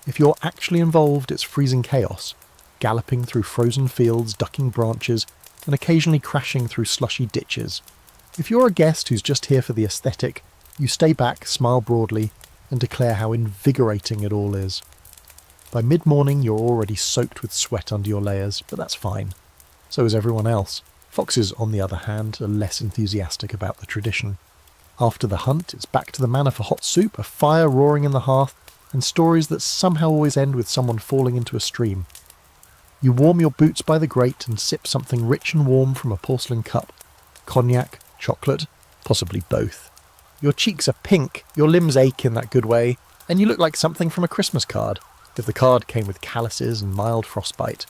If you're actually involved, it's freezing chaos, galloping through frozen fields, ducking branches, and occasionally crashing through slushy ditches. If you're a guest who's just here for the aesthetic, you stay back, smile broadly, and declare how invigorating it all is. By mid-morning you're already soaked with sweat under your layers, but that's fine. So is everyone else. Foxes, on the other hand, are less enthusiastic about the tradition. After the hunt, it's back to the manor for hot soup, a fire roaring in the hearth, and stories that somehow always end with someone falling into a stream. You warm your boots by the grate and sip something rich and warm from a porcelain cup. Cognac, chocolate, possibly both. Your cheeks are pink, your limbs ache in that good way, and you look like something from a Christmas card, if the card came with calluses and mild frostbite.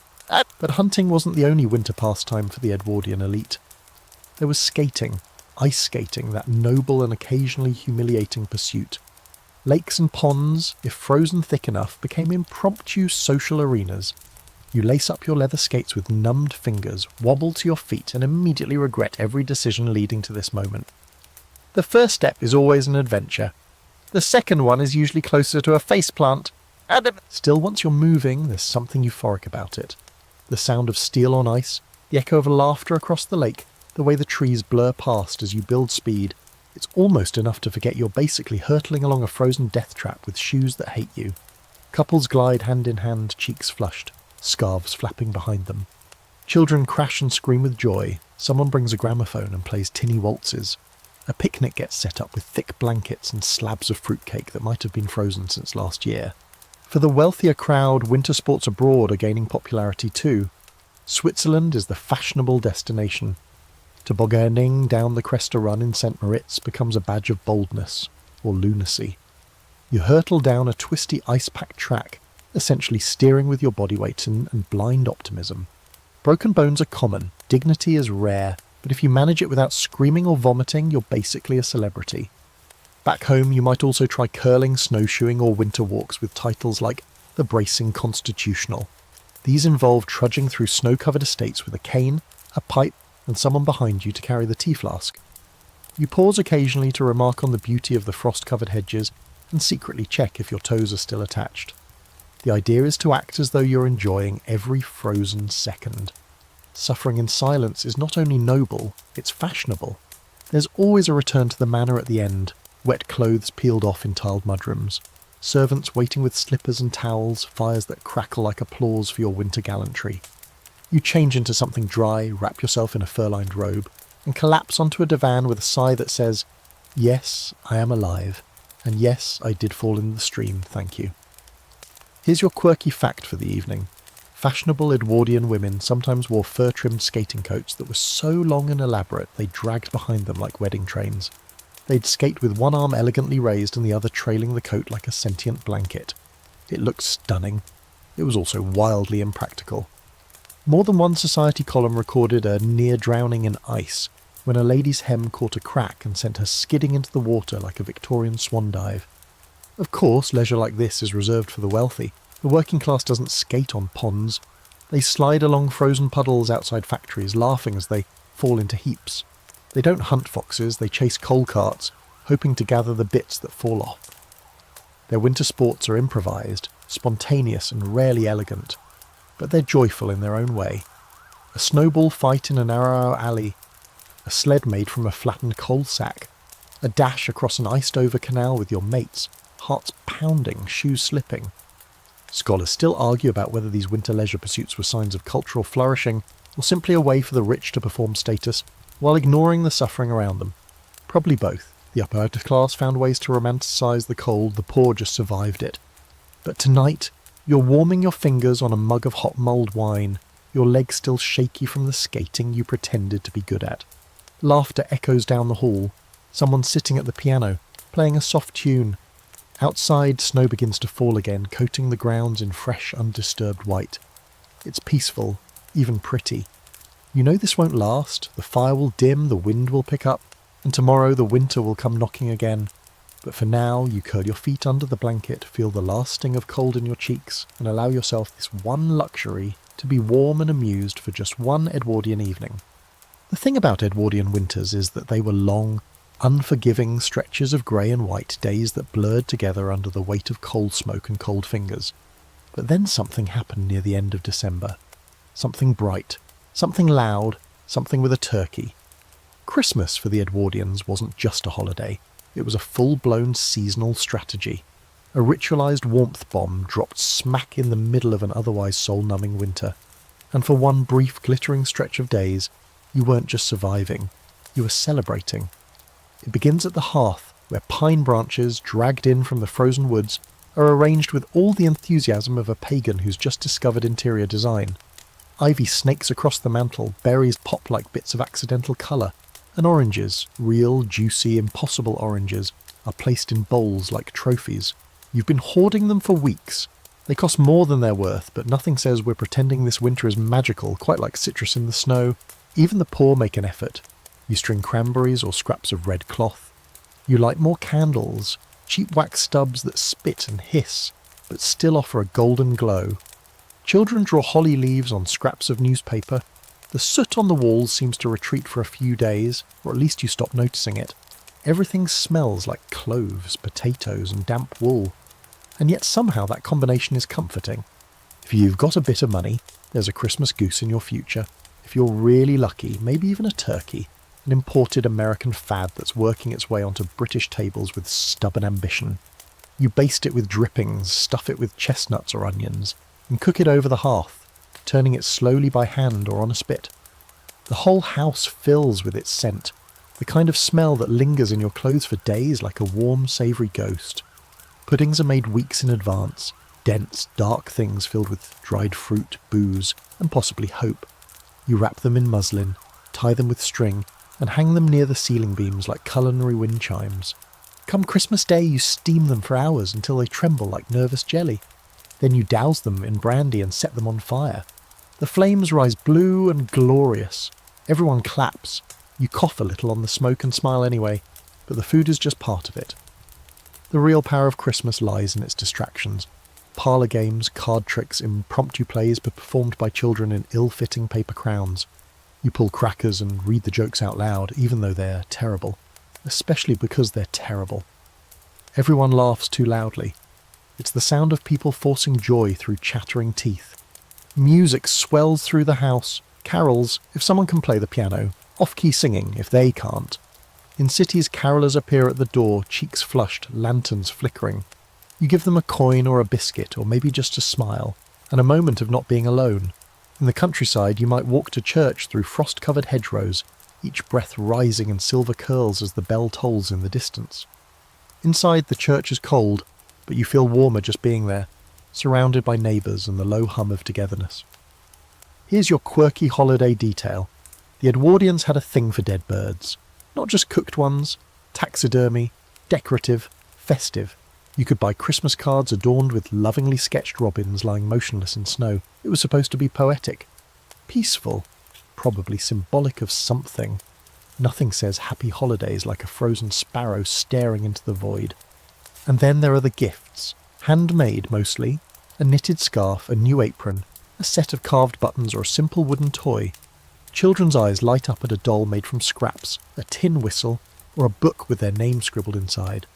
But hunting wasn't the only winter pastime for the Edwardian elite. There was skating, ice skating, that noble and occasionally humiliating pursuit. Lakes and ponds, if frozen thick enough, became impromptu social arenas. You lace up your leather skates with numbed fingers, wobble to your feet, and immediately regret every decision leading to this moment. The first step is always an adventure. The second one is usually closer to a faceplant. Still, once you're moving, there's something euphoric about it. The sound of steel on ice, the echo of laughter across the lake, the way the trees blur past as you build speed. It's almost enough to forget you're basically hurtling along a frozen death trap with shoes that hate you. Couples glide hand in hand, cheeks flushed, scarves flapping behind them. Children crash and scream with joy. Someone brings a gramophone and plays tinny waltzes. A picnic gets set up with thick blankets and slabs of fruitcake that might have been frozen since last year. For the wealthier crowd, winter sports abroad are gaining popularity too. Switzerland is the fashionable destination. Tobogganing down the Cresta Run in St. Moritz becomes a badge of boldness, or lunacy. You hurtle down a twisty ice-packed track, essentially steering with your body weight and blind optimism. Broken bones are common, dignity is rare, but if you manage it without screaming or vomiting, you're basically a celebrity. Back home, you might also try curling, snowshoeing, or winter walks with titles like the Bracing Constitutional. These involve trudging through snow-covered estates with a cane, a pipe, and someone behind you to carry the tea flask. You pause occasionally to remark on the beauty of the frost-covered hedges and secretly check if your toes are still attached. The idea is to act as though you're enjoying every frozen second. Suffering in silence is not only noble, it's fashionable. There's always a return to the manor at the end, wet clothes peeled off in tiled mudrooms, servants waiting with slippers and towels, fires that crackle like applause for your winter gallantry. You change into something dry, wrap yourself in a fur-lined robe, and collapse onto a divan with a sigh that says, "Yes, I am alive, and yes, I did fall in the stream, thank you." Here's your quirky fact for the evening. Fashionable Edwardian women sometimes wore fur-trimmed skating coats that were so long and elaborate they dragged behind them like wedding trains. They'd skate with one arm elegantly raised and the other trailing the coat like a sentient blanket. It looked stunning. It was also wildly impractical. More than one society column recorded a near drowning in ice when a lady's hem caught a crack and sent her skidding into the water like a Victorian swan dive. Of course, leisure like this is reserved for the wealthy. The working class doesn't skate on ponds. They slide along frozen puddles outside factories, laughing as they fall into heaps. They don't hunt foxes, they chase coal carts, hoping to gather the bits that fall off. Their winter sports are improvised, spontaneous and rarely elegant, but they're joyful in their own way. A snowball fight in a narrow alley, a sled made from a flattened coal sack, a dash across an iced-over canal with your mates, hearts pounding, shoes slipping. Scholars still argue about whether these winter leisure pursuits were signs of cultural flourishing or simply a way for the rich to perform status while ignoring the suffering around them. Probably both. The upper class found ways to romanticize the cold, the poor just survived it. But tonight, you're warming your fingers on a mug of hot mulled wine, your legs still shaky from the skating you pretended to be good at. Laughter echoes down the hall, someone sitting at the piano, playing a soft tune. Outside, snow begins to fall again, coating the grounds in fresh, undisturbed white. It's peaceful, even pretty. You know this won't last, the fire will dim, the wind will pick up, and tomorrow the winter will come knocking again. But for now, you curl your feet under the blanket, feel the last sting of cold in your cheeks, and allow yourself this one luxury to be warm and amused for just one Edwardian evening. The thing about Edwardian winters is that they were long, unforgiving stretches of grey and white, days that blurred together under the weight of coal smoke and cold fingers. But then something happened near the end of December. Something bright, something loud, something with a turkey. Christmas for the Edwardians wasn't just a holiday, it was a full-blown seasonal strategy. A ritualized warmth bomb dropped smack in the middle of an otherwise soul-numbing winter. And for one brief glittering stretch of days, you weren't just surviving, you were celebrating. It begins at the hearth, where pine branches, dragged in from the frozen woods, are arranged with all the enthusiasm of a pagan who's just discovered interior design. Ivy snakes across the mantel, berries pop like bits of accidental colour, and oranges, real, juicy, impossible oranges, are placed in bowls like trophies. You've been hoarding them for weeks. They cost more than they're worth, but nothing says we're pretending this winter is magical, quite like citrus in the snow. Even the poor make an effort. You string cranberries or scraps of red cloth. You light more candles, cheap wax stubs that spit and hiss, but still offer a golden glow. Children draw holly leaves on scraps of newspaper. The soot on the walls seems to retreat for a few days, or at least you stop noticing it. Everything smells like cloves, potatoes, and damp wool. And yet somehow that combination is comforting. If you've got a bit of money, there's a Christmas goose in your future. If you're really lucky, maybe even a turkey, an imported American fad that's working its way onto British tables with stubborn ambition. You baste it with drippings, stuff it with chestnuts or onions, and cook it over the hearth, turning it slowly by hand or on a spit. The whole house fills with its scent, the kind of smell that lingers in your clothes for days like a warm, savoury ghost. Puddings are made weeks in advance, dense, dark things filled with dried fruit, booze, and possibly hope. You wrap them in muslin, tie them with string, and hang them near the ceiling beams like culinary wind chimes. Come Christmas Day, you steam them for hours until they tremble like nervous jelly. Then you douse them in brandy and set them on fire. The flames rise blue and glorious. Everyone claps. You cough a little on the smoke and smile anyway, but the food is just part of it. The real power of Christmas lies in its distractions. Parlour games, card tricks, impromptu plays performed by children in ill-fitting paper crowns. You pull crackers and read the jokes out loud, even though they're terrible. Especially because they're terrible. Everyone laughs too loudly. It's the sound of people forcing joy through chattering teeth. Music swells through the house. Carols, if someone can play the piano. Off-key singing, if they can't. In cities, carolers appear at the door, cheeks flushed, lanterns flickering. You give them a coin or a biscuit, or maybe just a smile, and a moment of not being alone. In the countryside, you might walk to church through frost-covered hedgerows, each breath rising in silver curls as the bell tolls in the distance. Inside, the church is cold, but you feel warmer just being there, surrounded by neighbours and the low hum of togetherness. Here's your quirky holiday detail. The Edwardians had a thing for dead birds. Not just cooked ones, taxidermy, decorative, festive. You could buy Christmas cards adorned with lovingly sketched robins lying motionless in snow. It was supposed to be poetic. Peaceful. Probably symbolic of something. Nothing says happy holidays like a frozen sparrow staring into the void. And then there are the gifts. Handmade mostly. A knitted scarf, a new apron, a set of carved buttons or a simple wooden toy. Children's eyes light up at a doll made from scraps, a tin whistle, or a book with their name scribbled inside.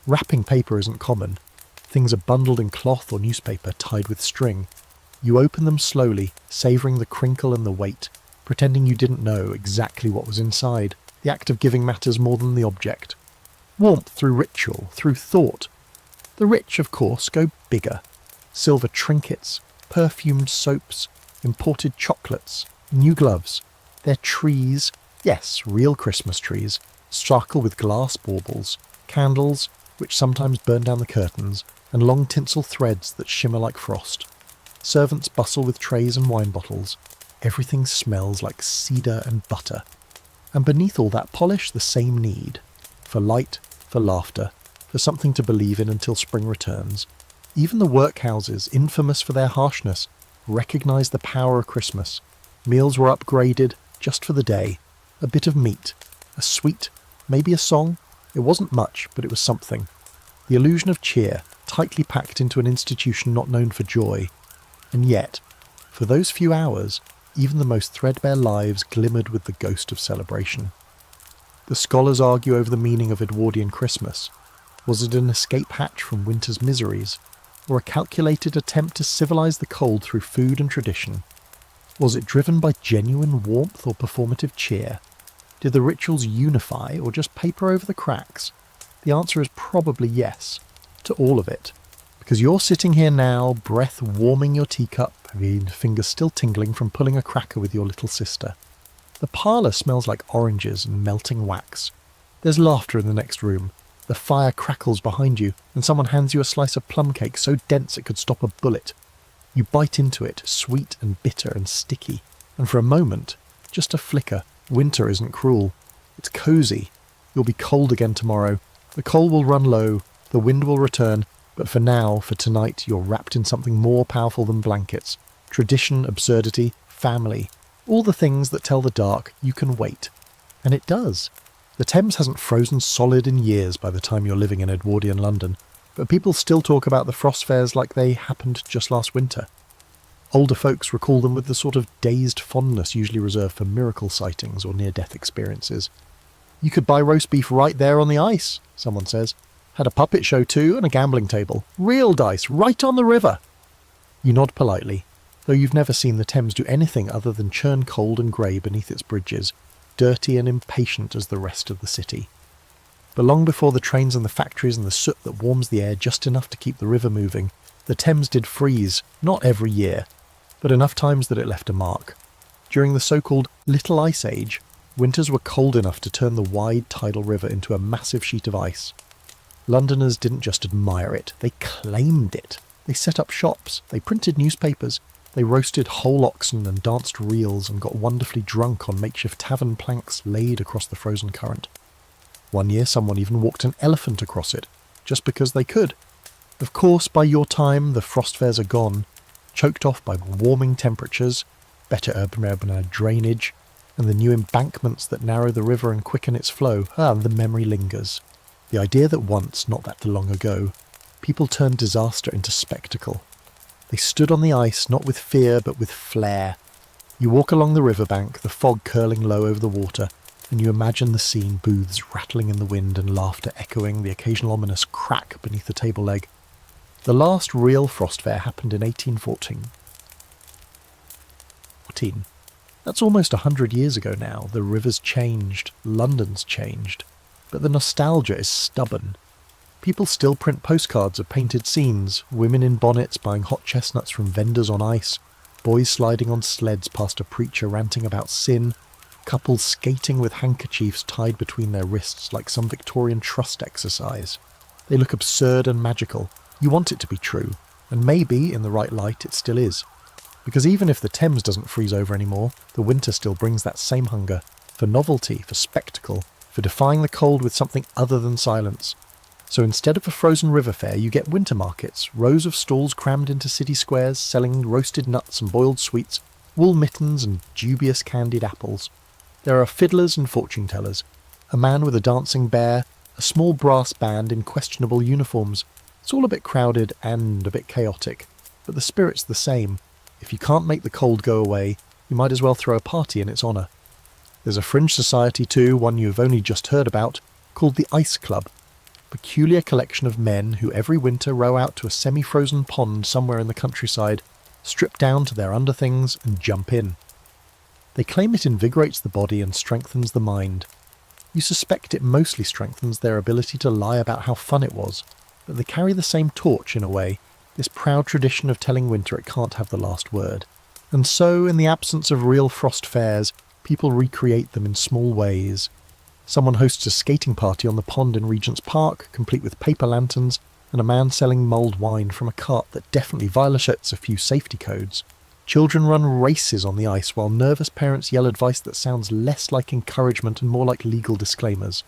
Wrapping paper isn't common. Things are bundled in cloth or newspaper tied with string. You open them slowly, savouring the crinkle and the weight, pretending you didn't know exactly what was inside. The act of giving matters more than the object. Warmth through ritual, through thought. The rich, of course, go bigger. Silver trinkets, perfumed soaps, imported chocolates, new gloves. They're trees, yes, real Christmas trees, sparkle with glass baubles, candles, which sometimes burn down the curtains, and long tinsel threads that shimmer like frost. Servants bustle with trays and wine bottles. Everything smells like cedar and butter. And beneath all that polish, the same need. For light, for laughter, for something to believe in until spring returns. Even the workhouses, infamous for their harshness, recognise the power of Christmas. Meals were upgraded just for the day. A bit of meat, a sweet, maybe a song. It wasn't much, but it was something. The illusion of cheer, tightly packed into an institution not known for joy. And yet, for those few hours, even the most threadbare lives glimmered with the ghost of celebration. The scholars argue over the meaning of Edwardian Christmas. Was it an escape hatch from winter's miseries, or a calculated attempt to civilise the cold through food and tradition? Was it driven by genuine warmth or performative cheer? Did the rituals unify or just paper over the cracks? The answer is probably yes. to all of it. Because you're sitting here now, breath warming your teacup, your fingers still tingling from pulling a cracker with your little sister. The parlour smells like oranges and melting wax. There's laughter in the next room. The fire crackles behind you, and someone hands you a slice of plum cake so dense it could stop a bullet. You bite into it, sweet and bitter and sticky, and for a moment, just a flicker, winter isn't cruel. It's cosy. You'll be cold again tomorrow. The coal will run low, the wind will return, but for now, for tonight, you're wrapped in something more powerful than blankets. Tradition, absurdity, family. All the things that tell the dark you can wait. And it does. The Thames hasn't frozen solid in years by the time you're living in Edwardian London, but people still talk about the frost fairs like they happened just last winter. Older folks recall them with the sort of dazed fondness usually reserved for miracle sightings or near-death experiences. You could buy roast beef right there on the ice, someone says. Had a puppet show too and a gambling table. Real dice, right on the river. You nod politely, though you've never seen the Thames do anything other than churn cold and grey beneath its bridges, dirty and impatient as the rest of the city. But long before the trains and the factories and the soot that warms the air just enough to keep the river moving, the Thames did freeze, not every year, but enough times that it left a mark. During the so-called Little Ice Age, winters were cold enough to turn the wide tidal river into a massive sheet of ice. Londoners didn't just admire it, they claimed it. They set up shops, they printed newspapers, they roasted whole oxen and danced reels and got wonderfully drunk on makeshift tavern planks laid across the frozen current. One year someone even walked an elephant across it, just because they could. Of course, by your time, the frost fairs are gone, choked off by warming temperatures, better urban drainage, and the new embankments that narrow the river and quicken its flow. The memory lingers. The idea that once, not that long ago, people turned disaster into spectacle. They stood on the ice not with fear but with flair. You walk along the riverbank, the fog curling low over the water, and you imagine the scene, booths rattling in the wind and laughter echoing, the occasional ominous crack beneath the table leg. The last real frost fair happened in 1814. That's almost 100 years ago now. The river's changed, London's changed, but the nostalgia is stubborn. People still print postcards of painted scenes, women in bonnets buying hot chestnuts from vendors on ice, boys sliding on sleds past a preacher ranting about sin, couples skating with handkerchiefs tied between their wrists like some Victorian trust exercise. They look absurd and magical. You want it to be true, and maybe, in the right light, it still is. Because even if the Thames doesn't freeze over anymore, the winter still brings that same hunger, for novelty, for spectacle, for defying the cold with something other than silence. So instead of a frozen river fair, you get winter markets, rows of stalls crammed into city squares, selling roasted nuts and boiled sweets, wool mittens and dubious candied apples. There are fiddlers and fortune-tellers, a man with a dancing bear, a small brass band in questionable uniforms. It's all a bit crowded and a bit chaotic, but the spirit's the same. If you can't make the cold go away, you might as well throw a party in its honour. There's a fringe society too, one you've only just heard about, called the Ice Club. Peculiar collection of men who every winter row out to a semi-frozen pond somewhere in the countryside, strip down to their underthings and jump in. They claim it invigorates the body and strengthens the mind. You suspect it mostly strengthens their ability to lie about how fun it was, but they carry the same torch in a way, this proud tradition of telling winter it can't have the last word. And so, in the absence of real frost fairs, people recreate them in small ways. Someone hosts a skating party on the pond in Regent's Park, complete with paper lanterns, and a man selling mulled wine from a cart that definitely violates a few safety codes. Children run races on the ice while nervous parents yell advice that sounds less like encouragement and more like legal disclaimers.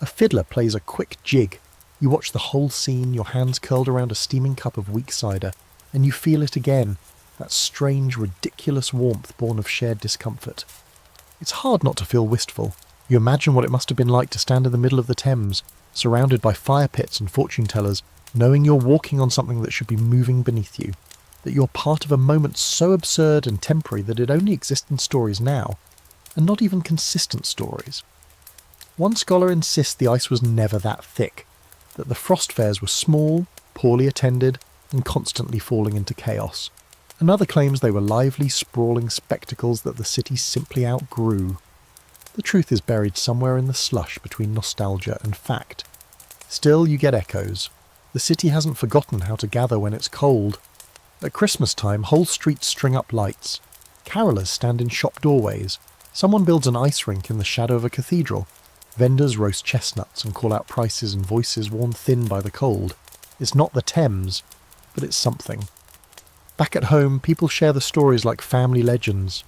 A fiddler plays a quick jig. You watch the whole scene, your hands curled around a steaming cup of weak cider, and you feel it again, that strange, ridiculous warmth born of shared discomfort. It's hard not to feel wistful. You imagine what it must have been like to stand in the middle of the Thames, surrounded by fire pits and fortune-tellers, knowing you're walking on something that should be moving beneath you, that you're part of a moment so absurd and temporary that it only exists in stories now, and not even consistent stories. One scholar insists the ice was never that thick, that the frost fairs were small, poorly attended, and constantly falling into chaos. Another claims they were lively, sprawling spectacles that the city simply outgrew. The truth is buried somewhere in the slush between nostalgia and fact. Still, you get echoes. The city hasn't forgotten how to gather when it's cold. At Christmas time, whole streets string up lights. Carolers stand in shop doorways. Someone builds an ice rink in the shadow of a cathedral. Vendors roast chestnuts and call out prices in voices worn thin by the cold. It's not the Thames, but it's something. Back at home, people share the stories like family legends.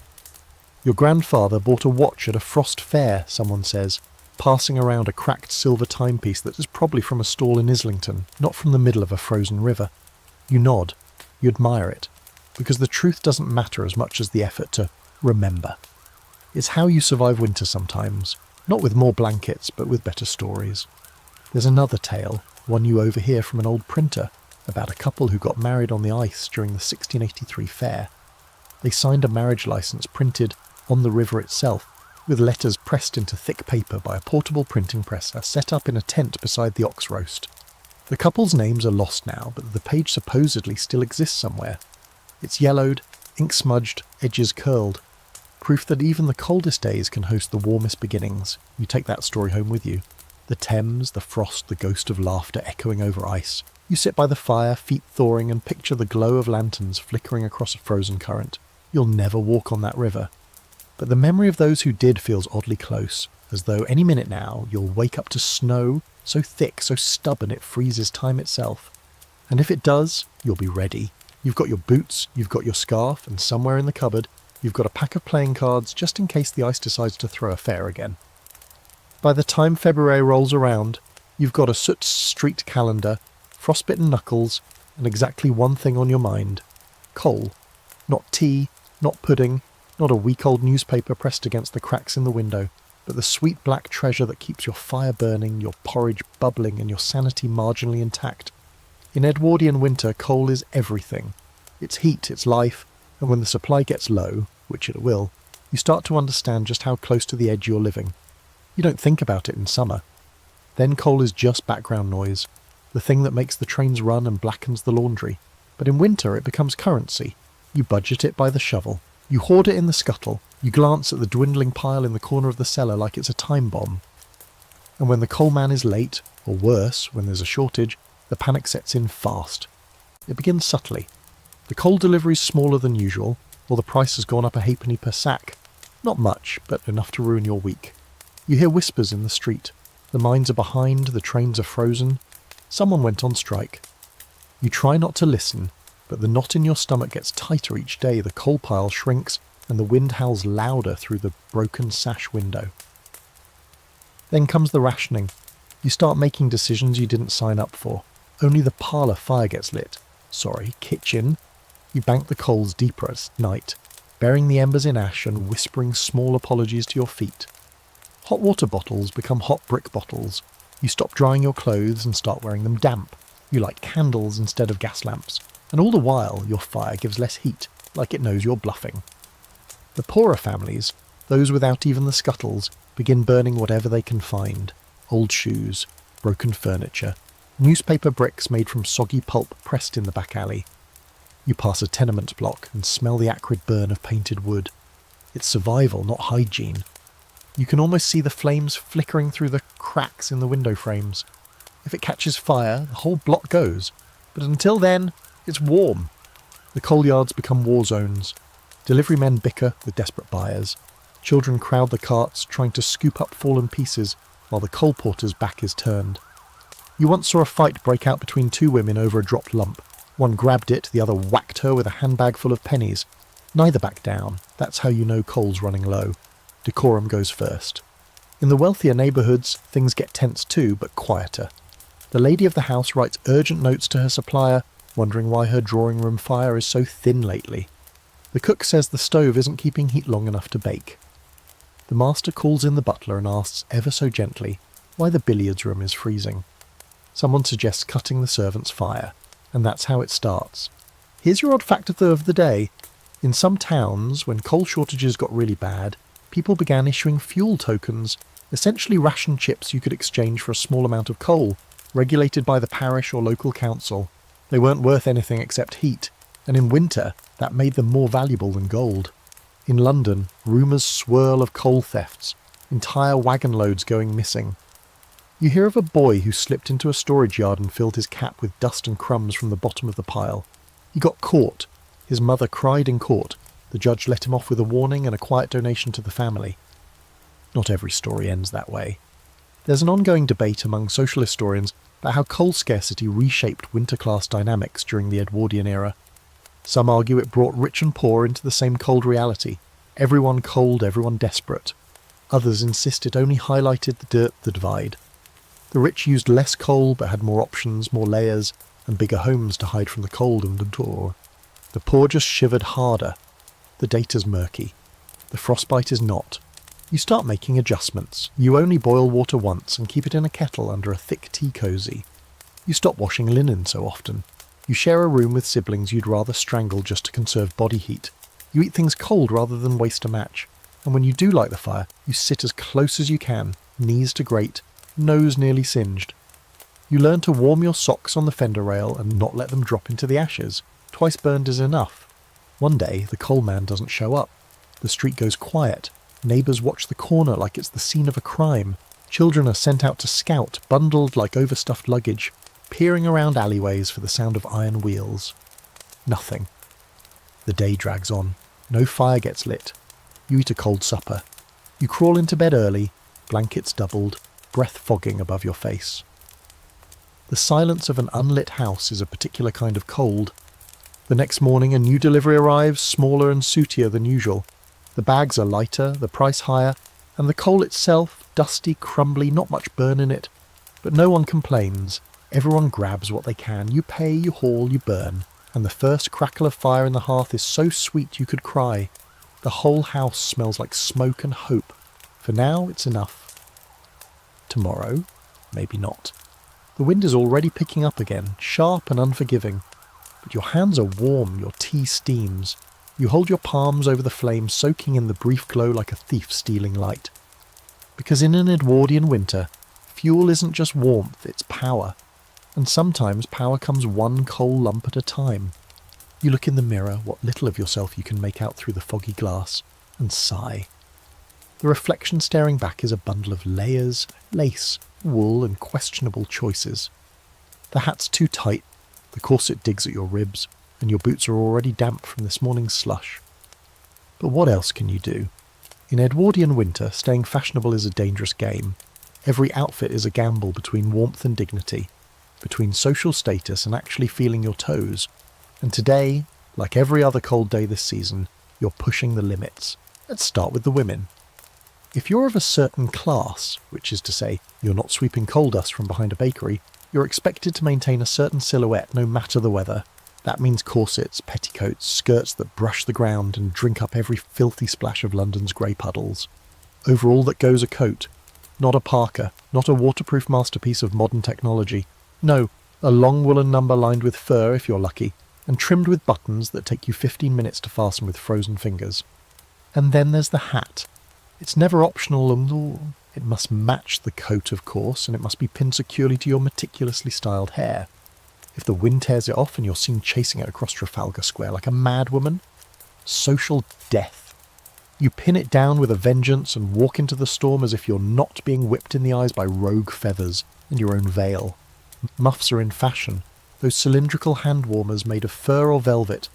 Your grandfather bought a watch at a frost fair, someone says, passing around a cracked silver timepiece that is probably from a stall in Islington, not from the middle of a frozen river. You nod. You admire it, because the truth doesn't matter as much as the effort to remember. It's how you survive winter sometimes, not with more blankets, but with better stories. There's another tale, one you overhear from an old printer, about a couple who got married on the ice during the 1683 fair. They signed a marriage license printed on the river itself, with letters pressed into thick paper by a portable printing press set up in a tent beside the ox roast. The couple's names are lost now, but the page supposedly still exists somewhere. It's yellowed, ink-smudged, edges curled. Proof that even the coldest days can host the warmest beginnings. You take that story home with you. The Thames, the frost, the ghost of laughter echoing over ice. You sit by the fire, feet thawing, and picture the glow of lanterns flickering across a frozen current. You'll never walk on that river. But the memory of those who did feels oddly close, as though any minute now you'll wake up to snow so thick, so stubborn it freezes time itself. And if it does, you'll be ready. You've got your boots, you've got your scarf, and somewhere in the cupboard, you've got a pack of playing cards just in case the ice decides to throw a fair again. By the time February rolls around, you've got a soot street calendar, frostbitten knuckles, and exactly one thing on your mind. Coal. Not tea, not pudding, not a week-old newspaper pressed against the cracks in the window, but the sweet black treasure that keeps your fire burning, your porridge bubbling, and your sanity marginally intact. In Edwardian winter, coal is everything. It's heat, it's life, and when the supply gets low, which it will, you start to understand just how close to the edge you're living. You don't think about it in summer. Then coal is just background noise, the thing that makes the trains run and blackens the laundry. But in winter it becomes currency. You budget it by the shovel. You hoard it in the scuttle. You glance at the dwindling pile in the corner of the cellar like it's a time bomb. And when the coal man is late, or worse, when there's a shortage, the panic sets in fast. It begins subtly. The coal delivery's smaller than usual, or the price has gone up a halfpenny per sack. Not much, but enough to ruin your week. You hear whispers in the street. The mines are behind, the trains are frozen. Someone went on strike. You try not to listen, but the knot in your stomach gets tighter each day, the coal pile shrinks, and the wind howls louder through the broken sash window. Then comes the rationing. You start making decisions you didn't sign up for. Only the parlour fire gets lit. Kitchen. You bank the coals deeper at night, burying the embers in ash and whispering small apologies to your feet. Hot water bottles become hot brick bottles. You stop drying your clothes and start wearing them damp. You light candles instead of gas lamps. And all the while, your fire gives less heat, like it knows you're bluffing. The poorer families, those without even the scuttles, begin burning whatever they can find. Old shoes, broken furniture, newspaper bricks made from soggy pulp pressed in the back alley. You pass a tenement block and smell the acrid burn of painted wood. It's survival, not hygiene. You can almost see the flames flickering through the cracks in the window frames. If it catches fire, the whole block goes. But until then, it's warm. The coal yards become war zones. Delivery men bicker with desperate buyers. Children crowd the carts, trying to scoop up fallen pieces, while the coal porter's back is turned. You once saw a fight break out between two women over a dropped lump. One grabbed it, the other whacked her with a handbag full of pennies. Neither backed down. That's how you know coal's running low. Decorum goes first. In the wealthier neighbourhoods, things get tense too, but quieter. The lady of the house writes urgent notes to her supplier, wondering why her drawing room fire is so thin lately. The cook says the stove isn't keeping heat long enough to bake. The master calls in the butler and asks ever so gently why the billiards room is freezing. Someone suggests cutting the servant's fire, and that's how it starts. Here's your odd fact of the day. In some towns, when coal shortages got really bad, people began issuing fuel tokens, essentially ration chips you could exchange for a small amount of coal, regulated by the parish or local council. They weren't worth anything except heat, and in winter, that made them more valuable than gold. In London, rumours swirl of coal thefts, entire wagon loads going missing. You hear of a boy who slipped into a storage yard and filled his cap with dust and crumbs from the bottom of the pile. He got caught. His mother cried in court. The judge let him off with a warning and a quiet donation to the family. Not every story ends that way. There's an ongoing debate among social historians about how coal scarcity reshaped winter-class dynamics during the Edwardian era. Some argue it brought rich and poor into the same cold reality. Everyone cold, everyone desperate. Others insist it only highlighted the divide. The rich used less coal but had more options, more layers, and bigger homes to hide from the cold and endure. The poor just shivered harder. The data's murky. The frostbite is not. You start making adjustments. You only boil water once and keep it in a kettle under a thick tea cosy. You stop washing linen so often. You share a room with siblings you'd rather strangle just to conserve body heat. You eat things cold rather than waste a match. And when you do light the fire, you sit as close as you can, knees to grate, nose nearly singed. You learn to warm your socks on the fender rail and not let them drop into the ashes. Twice burned is enough. One day, the coal man doesn't show up. The street goes quiet. Neighbours watch the corner like it's the scene of a crime. Children are sent out to scout, bundled like overstuffed luggage, peering around alleyways for the sound of iron wheels. Nothing. The day drags on. No fire gets lit. You eat a cold supper. You crawl into bed early, blankets doubled, breath fogging above your face. The silence of an unlit house is a particular kind of cold. The next morning a new delivery arrives, smaller and sootier than usual. The bags are lighter, the price higher, and the coal itself, dusty, crumbly, not much burn in it. But no one complains. Everyone grabs what they can. You pay, you haul, you burn. And the first crackle of fire in the hearth is so sweet you could cry. The whole house smells like smoke and hope. For now, it's enough. Tomorrow, maybe not. The wind is already picking up again, sharp and unforgiving. But your hands are warm, your tea steams. You hold your palms over the flame, soaking in the brief glow like a thief stealing light. Because in an Edwardian winter, fuel isn't just warmth, it's power. And sometimes power comes one coal lump at a time. You look in the mirror, what little of yourself you can make out through the foggy glass, and sigh. The reflection staring back is a bundle of layers, lace, wool, and questionable choices. The hat's too tight, the corset digs at your ribs, and your boots are already damp from this morning's slush. But what else can you do? In Edwardian winter, staying fashionable is a dangerous game. Every outfit is a gamble between warmth and dignity, between social status and actually feeling your toes. And today, like every other cold day this season, you're pushing the limits. Let's start with the women. If you're of a certain class, which is to say, you're not sweeping coal dust from behind a bakery, you're expected to maintain a certain silhouette no matter the weather. That means corsets, petticoats, skirts that brush the ground and drink up every filthy splash of London's grey puddles. Over all that goes a coat. Not a parka, not a waterproof masterpiece of modern technology. No, a long woolen number lined with fur if you're lucky, and trimmed with buttons that take you 15 minutes to fasten with frozen fingers. And then there's the hat. It's never optional and it must match the coat, of course, and it must be pinned securely to your meticulously styled hair. If the wind tears it off and you're seen chasing it across Trafalgar Square like a madwoman, social death. You pin it down with a vengeance and walk into the storm as if you're not being whipped in the eyes by rogue feathers and your own veil. Muffs are in fashion, those cylindrical hand warmers made of fur or velvet.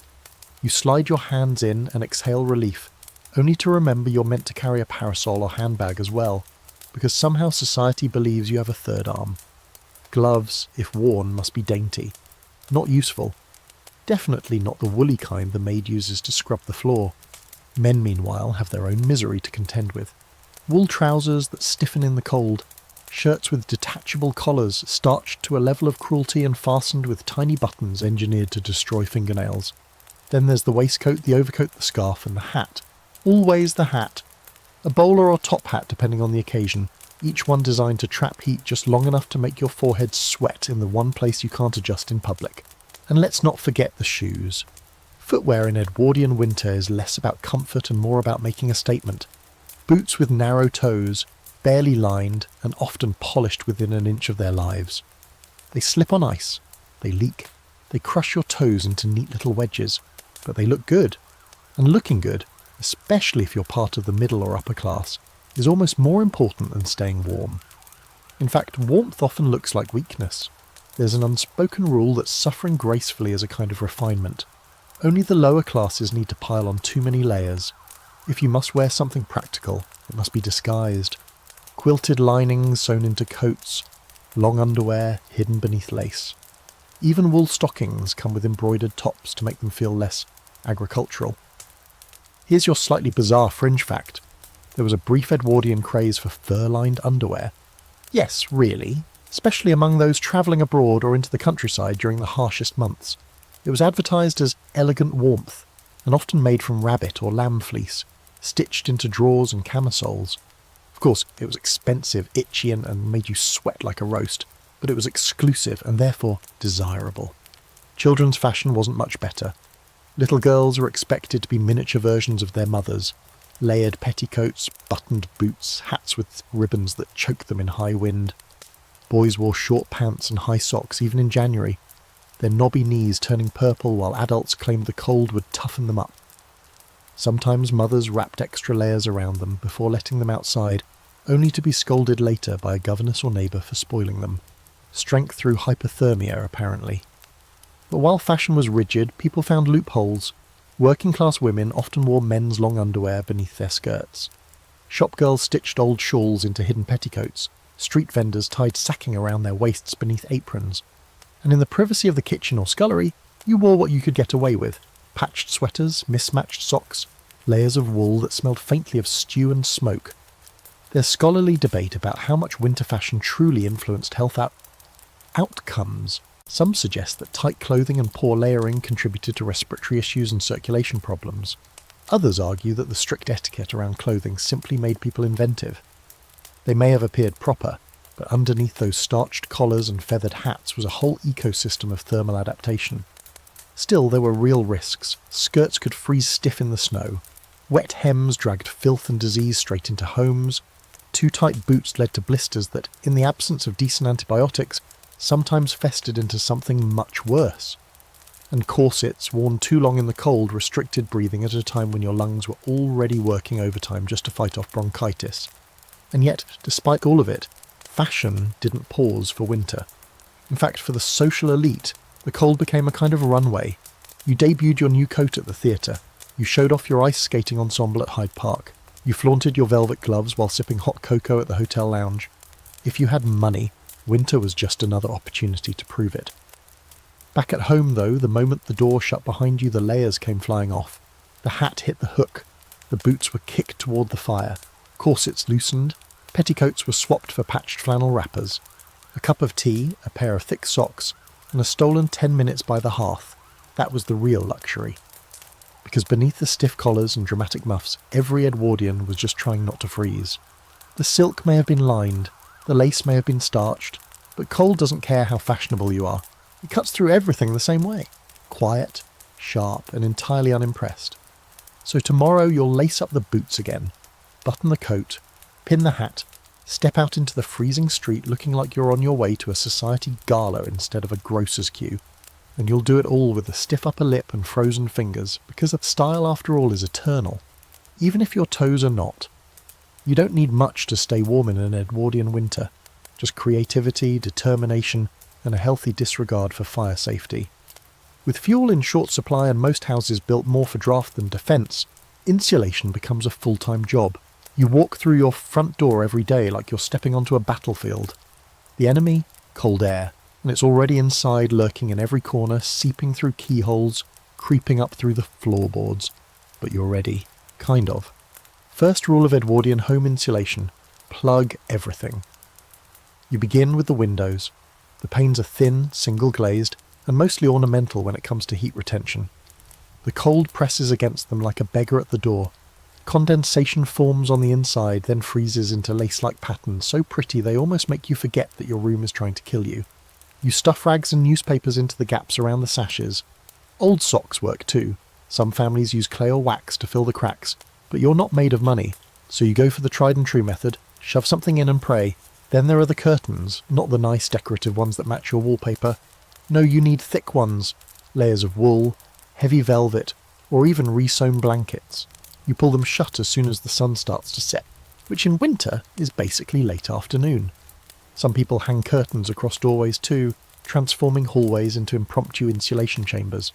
You slide your hands in and exhale relief, only to remember you're meant to carry a parasol or handbag as well, because somehow society believes you have a third arm. Gloves, if worn, must be dainty. Not useful. Definitely not the woolly kind the maid uses to scrub the floor. Men, meanwhile, have their own misery to contend with. Wool trousers that stiffen in the cold. Shirts with detachable collars, starched to a level of cruelty and fastened with tiny buttons engineered to destroy fingernails. Then there's the waistcoat, the overcoat, the scarf, and the hat. Always the hat. A bowler or top hat, depending on the occasion. Each one designed to trap heat just long enough to make your forehead sweat in the one place you can't adjust in public. And let's not forget the shoes. Footwear in Edwardian winter is less about comfort and more about making a statement. Boots with narrow toes, barely lined, and often polished within an inch of their lives. They slip on ice, they leak, they crush your toes into neat little wedges, but they look good. And looking good, especially if you're part of the middle or upper class, is almost more important than staying warm. In fact, warmth often looks like weakness. There's an unspoken rule that suffering gracefully is a kind of refinement. Only the lower classes need to pile on too many layers. If you must wear something practical, it must be disguised. Quilted linings sewn into coats, long underwear hidden beneath lace. Even wool stockings come with embroidered tops to make them feel less agricultural. Here's your slightly bizarre fringe fact. There was a brief Edwardian craze for fur-lined underwear. Yes, really, especially among those travelling abroad or into the countryside during the harshest months. It was advertised as elegant warmth, and often made from rabbit or lamb fleece, stitched into drawers and camisoles. Of course, it was expensive, itchy, and made you sweat like a roast, but it was exclusive and therefore desirable. Children's fashion wasn't much better. Little girls were expected to be miniature versions of their mothers. Layered petticoats, buttoned boots, hats with ribbons that choked them in high wind. Boys wore short pants and high socks even in January, their knobby knees turning purple while adults claimed the cold would toughen them up. Sometimes mothers wrapped extra layers around them before letting them outside, only to be scolded later by a governess or neighbour for spoiling them. Strength through hypothermia, apparently. But while fashion was rigid, people found loopholes. Working-class women often wore men's long underwear beneath their skirts. Shopgirls stitched old shawls into hidden petticoats. Street vendors tied sacking around their waists beneath aprons. And in the privacy of the kitchen or scullery, you wore what you could get away with. Patched sweaters, mismatched socks, layers of wool that smelled faintly of stew and smoke. There's scholarly debate about how much winter fashion truly influenced health outcomes. Some suggest that tight clothing and poor layering contributed to respiratory issues and circulation problems. Others argue that the strict etiquette around clothing simply made people inventive. They may have appeared proper, but underneath those starched collars and feathered hats was a whole ecosystem of thermal adaptation. Still, there were real risks. Skirts could freeze stiff in the snow. Wet hems dragged filth and disease straight into homes. Too tight boots led to blisters that, in the absence of decent antibiotics, sometimes festered into something much worse. And corsets worn too long in the cold restricted breathing at a time when your lungs were already working overtime just to fight off bronchitis. And yet, despite all of it, fashion didn't pause for winter. In fact, for the social elite, the cold became a kind of runway. You debuted your new coat at the theatre. You showed off your ice skating ensemble at Hyde Park. You flaunted your velvet gloves while sipping hot cocoa at the hotel lounge. If you had money, winter was just another opportunity to prove it. Back at home, though, the moment the door shut behind you, the layers came flying off. The hat hit the hook. The boots were kicked toward the fire. Corsets loosened. Petticoats were swapped for patched flannel wrappers. A cup of tea, a pair of thick socks, and a stolen 10 minutes by the hearth. That was the real luxury. Because beneath the stiff collars and dramatic muffs, every Edwardian was just trying not to freeze. The silk may have been lined, the lace may have been starched, but cold doesn't care how fashionable you are. It cuts through everything the same way. Quiet, sharp, and entirely unimpressed. So tomorrow you'll lace up the boots again, button the coat, pin the hat, step out into the freezing street looking like you're on your way to a society gala instead of a grocer's queue. And you'll do it all with a stiff upper lip and frozen fingers, because style after all is eternal, even if your toes are not. You don't need much to stay warm in an Edwardian winter, just creativity, determination, and a healthy disregard for fire safety. With fuel in short supply and most houses built more for draft than defence, insulation becomes a full-time job. You walk through your front door every day like you're stepping onto a battlefield. The enemy? Cold air. And it's already inside, lurking in every corner, seeping through keyholes, creeping up through the floorboards. But you're ready. Kind of. First rule of Edwardian home insulation: plug everything. You begin with the windows. The panes are thin, single-glazed, and mostly ornamental when it comes to heat retention. The cold presses against them like a beggar at the door. Condensation forms on the inside, then freezes into lace-like patterns so pretty they almost make you forget that your room is trying to kill you. You stuff rags and newspapers into the gaps around the sashes. Old socks work too. Some families use clay or wax to fill the cracks, but you're not made of money, so you go for the tried and true method, shove something in and pray. Then there are the curtains, not the nice decorative ones that match your wallpaper. No, you need thick ones, layers of wool, heavy velvet, or even resewn blankets. You pull them shut as soon as the sun starts to set, which in winter is basically late afternoon. Some people hang curtains across doorways too, transforming hallways into impromptu insulation chambers.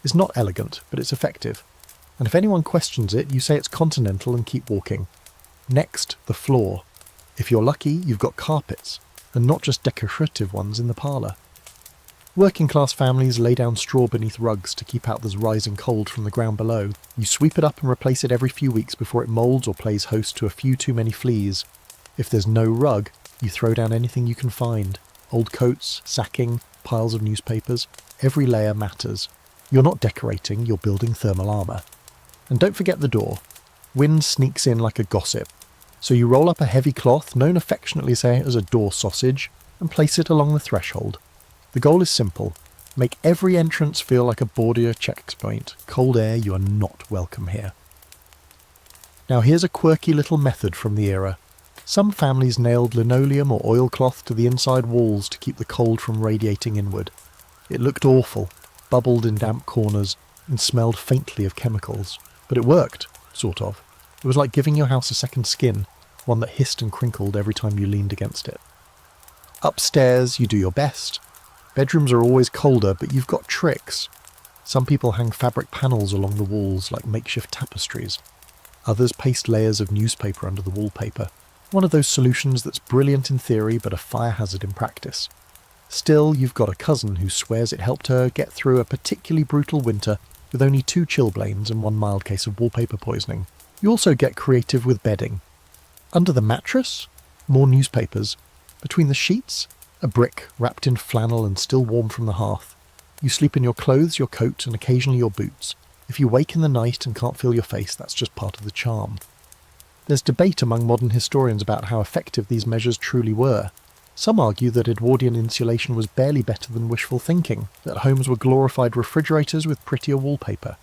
It's not elegant, but it's effective. And if anyone questions it, you say it's continental and keep walking. Next, the floor. If you're lucky, you've got carpets, and not just decorative ones in the parlour. Working class families lay down straw beneath rugs to keep out the rising cold from the ground below. You sweep it up and replace it every few weeks before it moulds or plays host to a few too many fleas. If there's no rug, you throw down anything you can find. Old coats, sacking, piles of newspapers. Every layer matters. You're not decorating, you're building thermal armour. And don't forget the door. Wind sneaks in like a gossip. So you roll up a heavy cloth, known affectionately as a door sausage, and place it along the threshold. The goal is simple. Make every entrance feel like a border checkpoint. Cold air, you are not welcome here. Now here's a quirky little method from the era. Some families nailed linoleum or oilcloth to the inside walls to keep the cold from radiating inward. It looked awful, bubbled in damp corners, and smelled faintly of chemicals. But it worked, sort of. It was like giving your house a second skin, one that hissed and crinkled every time you leaned against it. Upstairs, you do your best. Bedrooms are always colder, but you've got tricks. Some people hang fabric panels along the walls like makeshift tapestries. Others paste layers of newspaper under the wallpaper. One of those solutions that's brilliant in theory but a fire hazard in practice. Still, you've got a cousin who swears it helped her get through a particularly brutal winter with only 2 chilblains and 1 mild case of wallpaper poisoning. You also get creative with bedding. Under the mattress, more newspapers. Between the sheets, a brick wrapped in flannel and still warm from the hearth. You sleep in your clothes, your coat, and occasionally your boots. If you wake in the night and can't feel your face, that's just part of the charm. There's debate among modern historians about how effective these measures truly were. Some argue that Edwardian insulation was barely better than wishful thinking, that homes were glorified refrigerators with prettier wallpaper.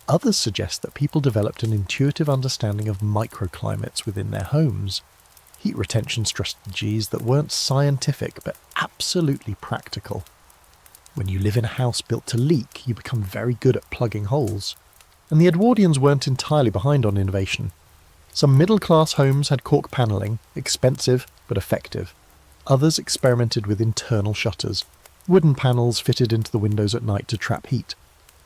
Others suggest that people developed an intuitive understanding of microclimates within their homes. Heat retention strategies that weren't scientific but absolutely practical. When you live in a house built to leak, you become very good at plugging holes. And the Edwardians weren't entirely behind on innovation. Some middle-class homes had cork panelling, expensive but effective. Others experimented with internal shutters, wooden panels fitted into the windows at night to trap heat.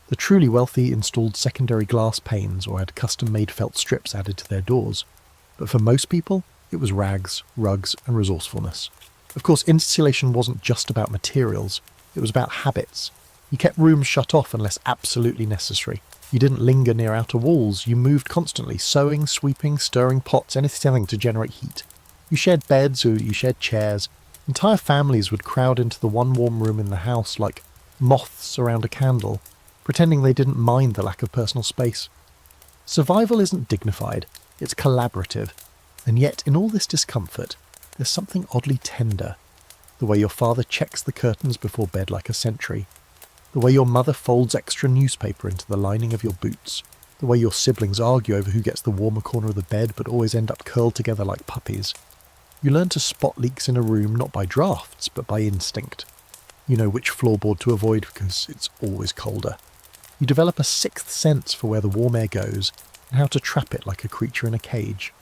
The truly wealthy installed secondary glass panes or had custom-made felt strips added to their doors. But for most people, it was rags, rugs, and resourcefulness. Of course, insulation wasn't just about materials, it was about habits. You kept rooms shut off unless absolutely necessary. You didn't linger near outer walls, you moved constantly, sewing, sweeping, stirring pots, anything to generate heat. You shared beds or you shared chairs. Entire families would crowd into the one warm room in the house like moths around a candle, pretending they didn't mind the lack of personal space. Survival isn't dignified, it's collaborative. And yet, in all this discomfort, there's something oddly tender. The way your father checks the curtains before bed like a sentry. The way your mother folds extra newspaper into the lining of your boots. The way your siblings argue over who gets the warmer corner of the bed but always end up curled together like puppies. You learn to spot leaks in a room not by drafts, but by instinct. You know which floorboard to avoid because it's always colder. You develop a sixth sense for where the warm air goes and how to trap it like a creature in a cage.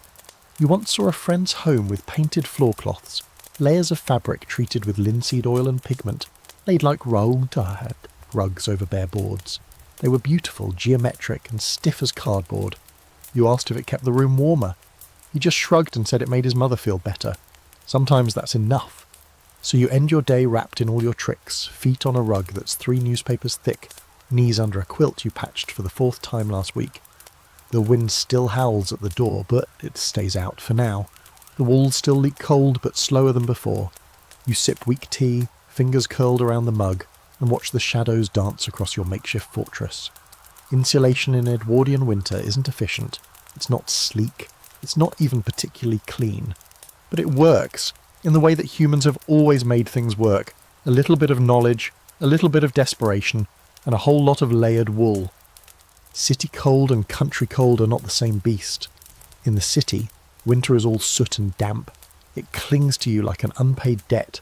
You once saw a friend's home with painted floor cloths, layers of fabric treated with linseed oil and pigment, laid like rolled rugs over bare boards. They were beautiful, geometric, and stiff as cardboard. You asked if it kept the room warmer. He just shrugged and said it made his mother feel better. Sometimes that's enough. So you end your day wrapped in all your tricks, feet on a rug that's 3 newspapers thick, knees under a quilt you patched for the 4th time last week. The wind still howls at the door, but it stays out for now. The walls still leak cold, but slower than before. You sip weak tea, fingers curled around the mug, and watch the shadows dance across your makeshift fortress. Insulation in Edwardian winter isn't efficient. It's not sleek. It's not even particularly clean. But it works, in the way that humans have always made things work. A little bit of knowledge, a little bit of desperation, and a whole lot of layered wool. City cold and country cold are not the same beast. In the city, winter is all soot and damp. It clings to you like an unpaid debt.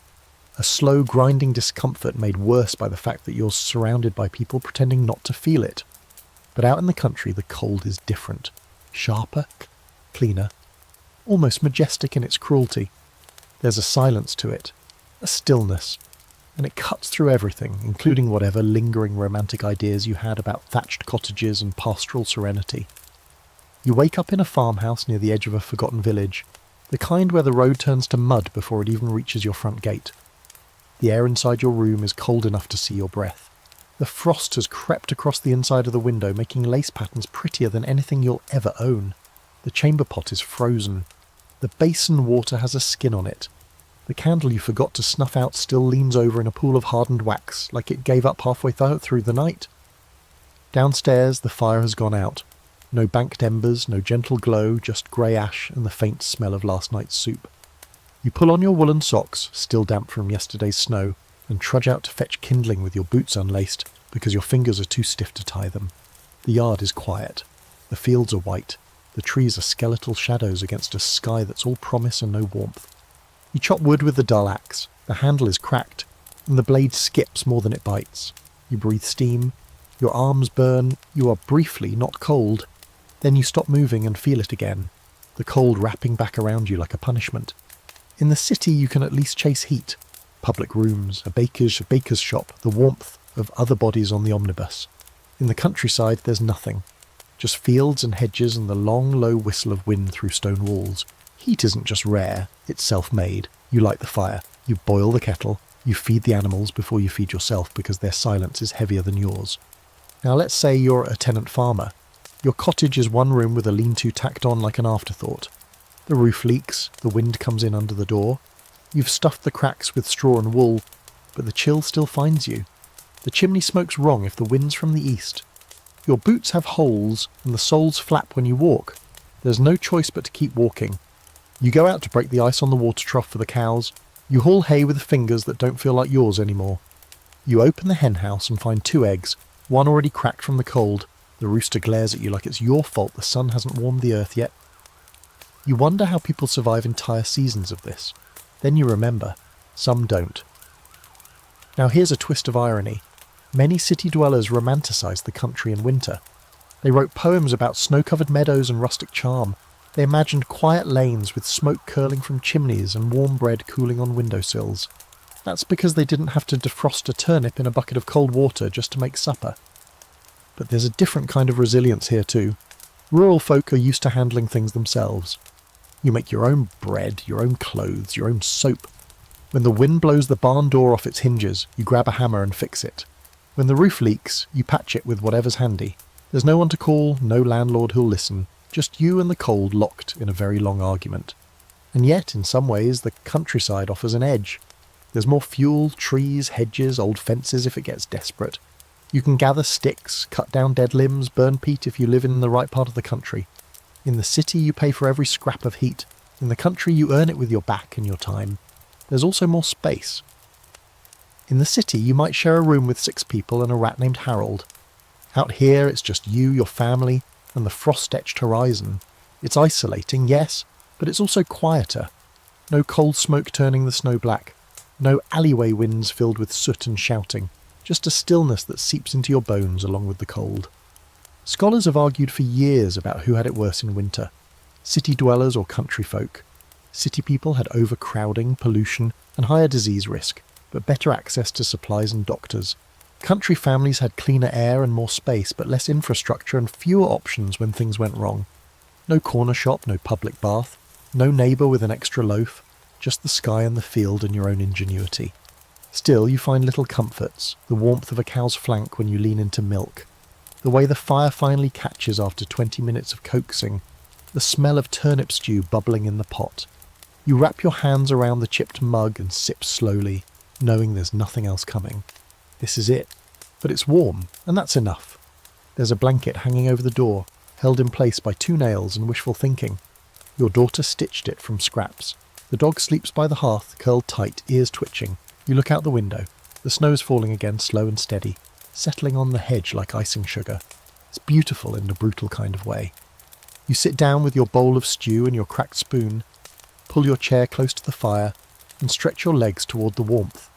A slow, grinding discomfort made worse by the fact that you're surrounded by people pretending not to feel it. But out in the country, the cold is different. Sharper, cleaner, almost majestic in its cruelty. There's a silence to it, a stillness, and it cuts through everything, including whatever lingering romantic ideas you had about thatched cottages and pastoral serenity. You wake up in a farmhouse near the edge of a forgotten village, the kind where the road turns to mud before it even reaches your front gate. The air inside your room is cold enough to see your breath. The frost has crept across the inside of the window, making lace patterns prettier than anything you'll ever own. The chamber pot is frozen. The basin water has a skin on it. The candle you forgot to snuff out still leans over in a pool of hardened wax, like it gave up halfway through the night. Downstairs, the fire has gone out. No banked embers, no gentle glow, just grey ash and the faint smell of last night's soup. You pull on your woolen socks, still damp from yesterday's snow, and trudge out to fetch kindling with your boots unlaced, because your fingers are too stiff to tie them. The yard is quiet. The fields are white. The trees are skeletal shadows against a sky that's all promise and no warmth. You chop wood with the dull axe. The handle is cracked, and the blade skips more than it bites. You breathe steam. Your arms burn. You are briefly not cold. Then you stop moving and feel it again, the cold wrapping back around you like a punishment. In the city you can at least chase heat. Public rooms, a baker's shop, the warmth of other bodies on the omnibus. In the countryside there's nothing. Just fields and hedges and the long, low whistle of wind through stone walls. Heat isn't just rare, it's self-made. You light the fire, you boil the kettle, you feed the animals before you feed yourself because their silence is heavier than yours. Now let's say you're a tenant farmer. Your cottage is one room with a lean-to tacked on like an afterthought. The roof leaks, the wind comes in under the door. You've stuffed the cracks with straw and wool, but the chill still finds you. The chimney smokes wrong if the wind's from the east. Your boots have holes and the soles flap when you walk. There's no choice but to keep walking. You go out to break the ice on the water trough for the cows. You haul hay with fingers that don't feel like yours anymore. You open the hen house and find 2 eggs, one already cracked from the cold. The rooster glares at you like it's your fault the sun hasn't warmed the earth yet. You wonder how people survive entire seasons of this. Then you remember, some don't. Now here's a twist of irony. Many city dwellers romanticise the country in winter. They wrote poems about snow-covered meadows and rustic charm. They imagined quiet lanes with smoke curling from chimneys and warm bread cooling on windowsills. That's because they didn't have to defrost a turnip in a bucket of cold water just to make supper. But there's a different kind of resilience here too. Rural folk are used to handling things themselves. You make your own bread, your own clothes, your own soap. When the wind blows the barn door off its hinges, you grab a hammer and fix it. When the roof leaks, you patch it with whatever's handy. There's no one to call, no landlord who'll listen, just you and the cold locked in a very long argument. And yet, in some ways, the countryside offers an edge. There's more fuel, trees, hedges, old fences if it gets desperate. You can gather sticks, cut down dead limbs, burn peat if you live in the right part of the country. In the city you pay for every scrap of heat. In the country you earn it with your back and your time. There's also more space. In the city you might share a room with 6 people and a rat named Harold. Out here it's just you, your family, and the frost-etched horizon. It's isolating, yes, but it's also quieter. No cold smoke turning the snow black. No alleyway winds filled with soot and shouting. Just a stillness that seeps into your bones along with the cold. Scholars have argued for years about who had it worse in winter. City dwellers or country folk. City people had overcrowding, pollution, and higher disease risk, but better access to supplies and doctors. Country families had cleaner air and more space, but less infrastructure and fewer options when things went wrong. No corner shop, no public bath, no neighbour with an extra loaf, just the sky and the field and your own ingenuity. Still, you find little comforts, the warmth of a cow's flank when you lean into milk, the way the fire finally catches after 20 minutes of coaxing, the smell of turnip stew bubbling in the pot. You wrap your hands around the chipped mug and sip slowly, knowing there's nothing else coming. This is it. But it's warm, and that's enough. There's a blanket hanging over the door, held in place by 2 nails and wishful thinking. Your daughter stitched it from scraps. The dog sleeps by the hearth, curled tight, ears twitching. You look out the window. The snow's falling again, slow and steady, settling on the hedge like icing sugar. It's beautiful in a brutal kind of way. You sit down with your bowl of stew and your cracked spoon, pull your chair close to the fire, and stretch your legs toward the warmth.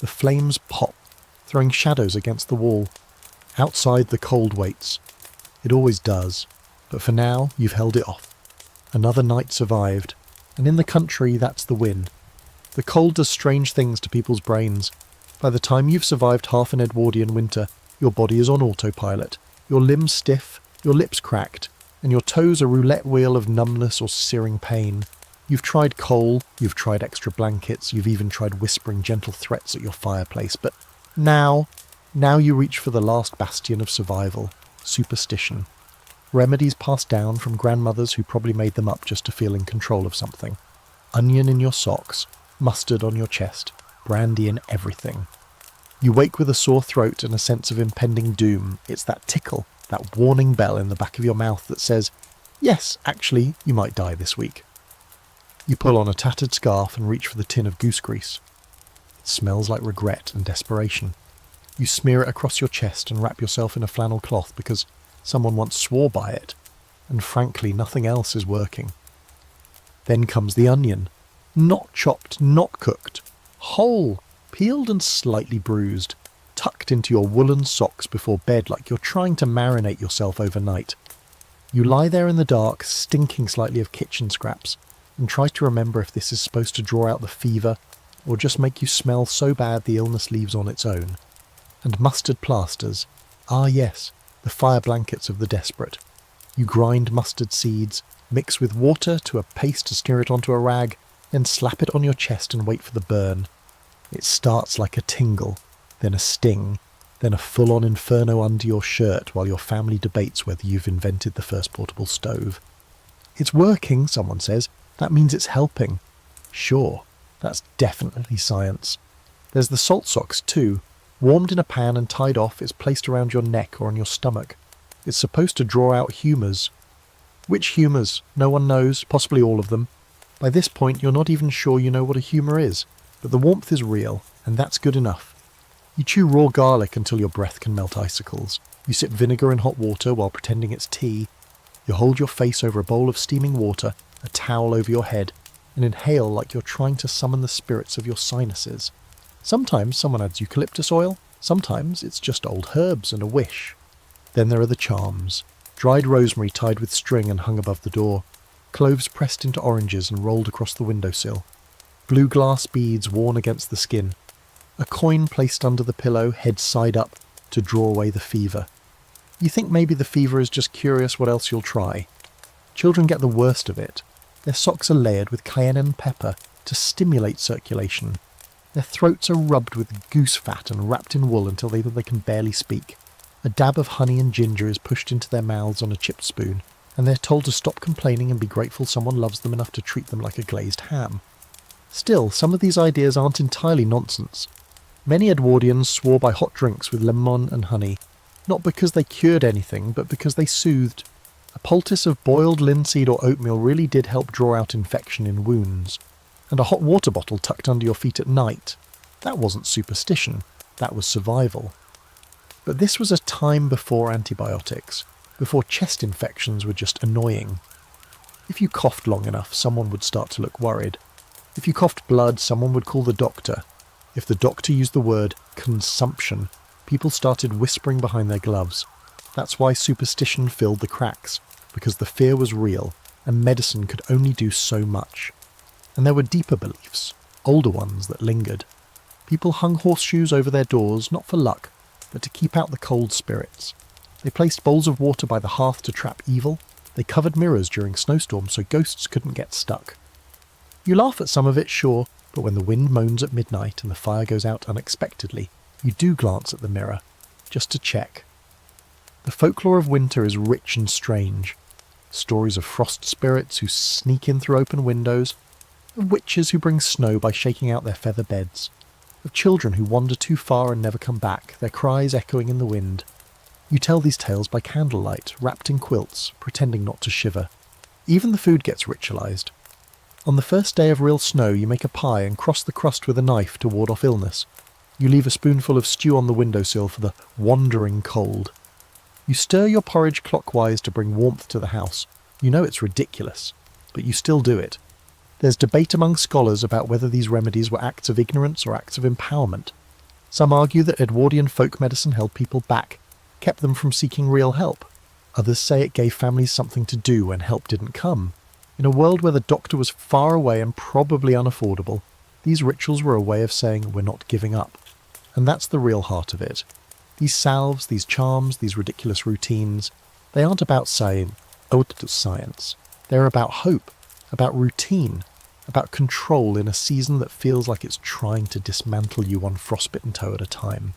The flames pop, throwing shadows against the wall. Outside the cold waits. It always does, but for now you've held it off. Another night survived, and in the country that's the win. The cold does strange things to people's brains. By the time you've survived half an Edwardian winter, your body is on autopilot, your limbs stiff, your lips cracked, and your toes a roulette wheel of numbness or searing pain. You've tried coal, you've tried extra blankets, you've even tried whispering gentle threats at your fireplace, but now you reach for the last bastion of survival, superstition. Remedies passed down from grandmothers who probably made them up just to feel in control of something. Onion in your socks, mustard on your chest, brandy in everything. You wake with a sore throat and a sense of impending doom. It's that tickle, that warning bell in the back of your mouth that says, yes, actually, you might die this week. You pull on a tattered scarf and reach for the tin of goose grease. It smells like regret and desperation. You smear it across your chest and wrap yourself in a flannel cloth because someone once swore by it, and frankly nothing else is working. Then comes the onion. Not chopped, not cooked. Whole, peeled and slightly bruised, tucked into your woolen socks before bed like you're trying to marinate yourself overnight. You lie there in the dark, stinking slightly of kitchen scraps, and try to remember if this is supposed to draw out the fever or just make you smell so bad the illness leaves on its own. And mustard plasters. Ah yes, the fire blankets of the desperate. You grind mustard seeds, mix with water to a paste to smear it onto a rag, then slap it on your chest and wait for the burn. It starts like a tingle, then a sting, then a full-on inferno under your shirt while your family debates whether you've invented the first portable stove. It's working, someone says. That means it's helping. Sure, that's definitely science. There's the salt socks too. Warmed in a pan and tied off, it's placed around your neck or on your stomach. It's supposed to draw out humours. Which humours? No one knows, possibly all of them. By this point, you're not even sure you know what a humour is, but the warmth is real, and that's good enough. You chew raw garlic until your breath can melt icicles. You sip vinegar in hot water while pretending it's tea. You hold your face over a bowl of steaming water, a towel over your head, and inhale like you're trying to summon the spirits of your sinuses. Sometimes someone adds eucalyptus oil, sometimes it's just old herbs and a wish. Then there are the charms. Dried rosemary tied with string and hung above the door. Cloves pressed into oranges and rolled across the windowsill. Blue glass beads worn against the skin. A coin placed under the pillow, head side up, to draw away the fever. You think maybe the fever is just curious what else you'll try. Children get the worst of it. Their socks are layered with cayenne and pepper to stimulate circulation. Their throats are rubbed with goose fat and wrapped in wool until they can barely speak. A dab of honey and ginger is pushed into their mouths on a chipped spoon, and they're told to stop complaining and be grateful someone loves them enough to treat them like a glazed ham. Still, some of these ideas aren't entirely nonsense. Many Edwardians swore by hot drinks with lemon and honey, not because they cured anything, but because they soothed. A poultice of boiled linseed or oatmeal really did help draw out infection in wounds. And a hot water bottle tucked under your feet at night. That wasn't superstition, that was survival. But this was a time before antibiotics, before chest infections were just annoying. If you coughed long enough, someone would start to look worried. If you coughed blood, someone would call the doctor. If the doctor used the word consumption, people started whispering behind their gloves. That's why superstition filled the cracks, because the fear was real, and medicine could only do so much. And there were deeper beliefs, older ones that lingered. People hung horseshoes over their doors, not for luck, but to keep out the cold spirits. They placed bowls of water by the hearth to trap evil. They covered mirrors during snowstorms so ghosts couldn't get stuck. You laugh at some of it, sure, but when the wind moans at midnight and the fire goes out unexpectedly, you do glance at the mirror, just to check. The folklore of winter is rich and strange. Stories of frost spirits who sneak in through open windows, of witches who bring snow by shaking out their feather beds, of children who wander too far and never come back, their cries echoing in the wind. You tell these tales by candlelight, wrapped in quilts, pretending not to shiver. Even the food gets ritualized. On the first day of real snow, you make a pie and cross the crust with a knife to ward off illness. You leave a spoonful of stew on the windowsill for the wandering cold. You stir your porridge clockwise to bring warmth to the house. You know it's ridiculous, but you still do it. There's debate among scholars about whether these remedies were acts of ignorance or acts of empowerment. Some argue that Edwardian folk medicine held people back, kept them from seeking real help. Others say it gave families something to do when help didn't come. In a world where the doctor was far away and probably unaffordable, These rituals were a way of saying we're not giving up. And that's the real heart of it. These salves, these charms, these ridiculous routines, they aren't about saying, science. They're about hope, about routine, about control in a season that feels like it's trying to dismantle you one frostbitten toe at a time.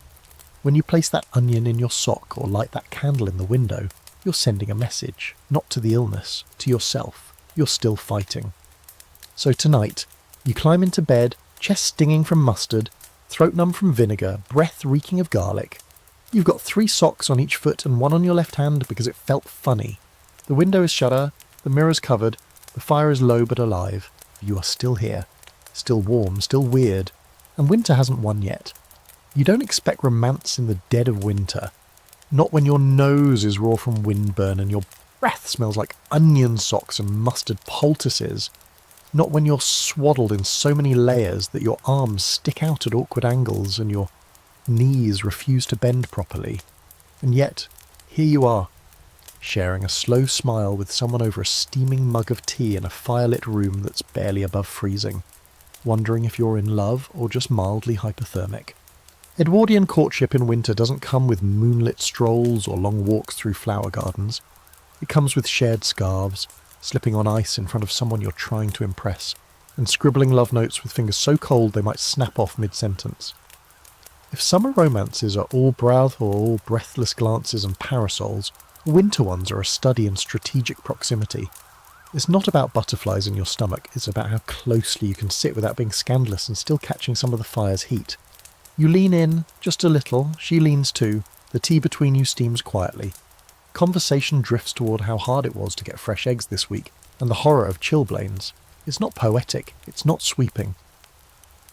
When you place that onion in your sock or light that candle in the window, you're sending a message, not to the illness, to yourself. You're still fighting. So tonight, you climb into bed, chest stinging from mustard, throat numb from vinegar, breath reeking of garlic. You've got 3 socks on each foot and one on your left hand because it felt funny. The window is shut, the mirror's covered, the fire is low but alive. You are still here, still warm, still weird, and winter hasn't won yet. You don't expect romance in the dead of winter, not when your nose is raw from windburn and your breath smells like onion socks and mustard poultices, not when you're swaddled in so many layers that your arms stick out at awkward angles and your knees refuse to bend properly. And yet, here you are, sharing a slow smile with someone over a steaming mug of tea in a firelit room that's barely above freezing, wondering if you're in love or just mildly hypothermic. Edwardian courtship in winter doesn't come with moonlit strolls or long walks through flower gardens. It comes with shared scarves, slipping on ice in front of someone you're trying to impress, and scribbling love notes with fingers so cold they might snap off mid-sentence. If summer romances are all breath or all breathless glances and parasols, winter ones are a study in strategic proximity. It's not about butterflies in your stomach, it's about how closely you can sit without being scandalous and still catching some of the fire's heat. You lean in, just a little, she leans too, the tea between you steams quietly. Conversation drifts toward how hard it was to get fresh eggs this week, and the horror of chilblains. It's not poetic, it's not sweeping.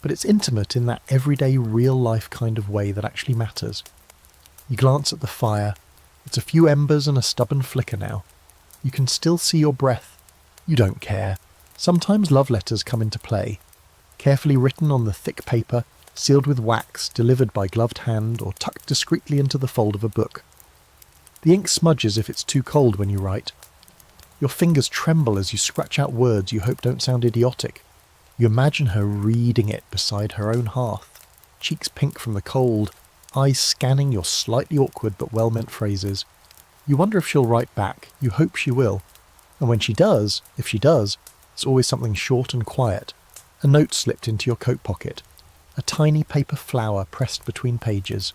But it's intimate in that everyday, real-life kind of way that actually matters. You glance at the fire. It's a few embers and a stubborn flicker now. You can still see your breath. You don't care. Sometimes love letters come into play. Carefully written on the thick paper, sealed with wax, delivered by gloved hand, or tucked discreetly into the fold of a book. The ink smudges if it's too cold when you write. Your fingers tremble as you scratch out words you hope don't sound idiotic. You imagine her reading it beside her own hearth, cheeks pink from the cold, eyes scanning your slightly awkward but well-meant phrases. You wonder if she'll write back. You hope she will. And when she does, if she does, it's always something short and quiet. A note slipped into your coat pocket. A tiny paper flower pressed between pages.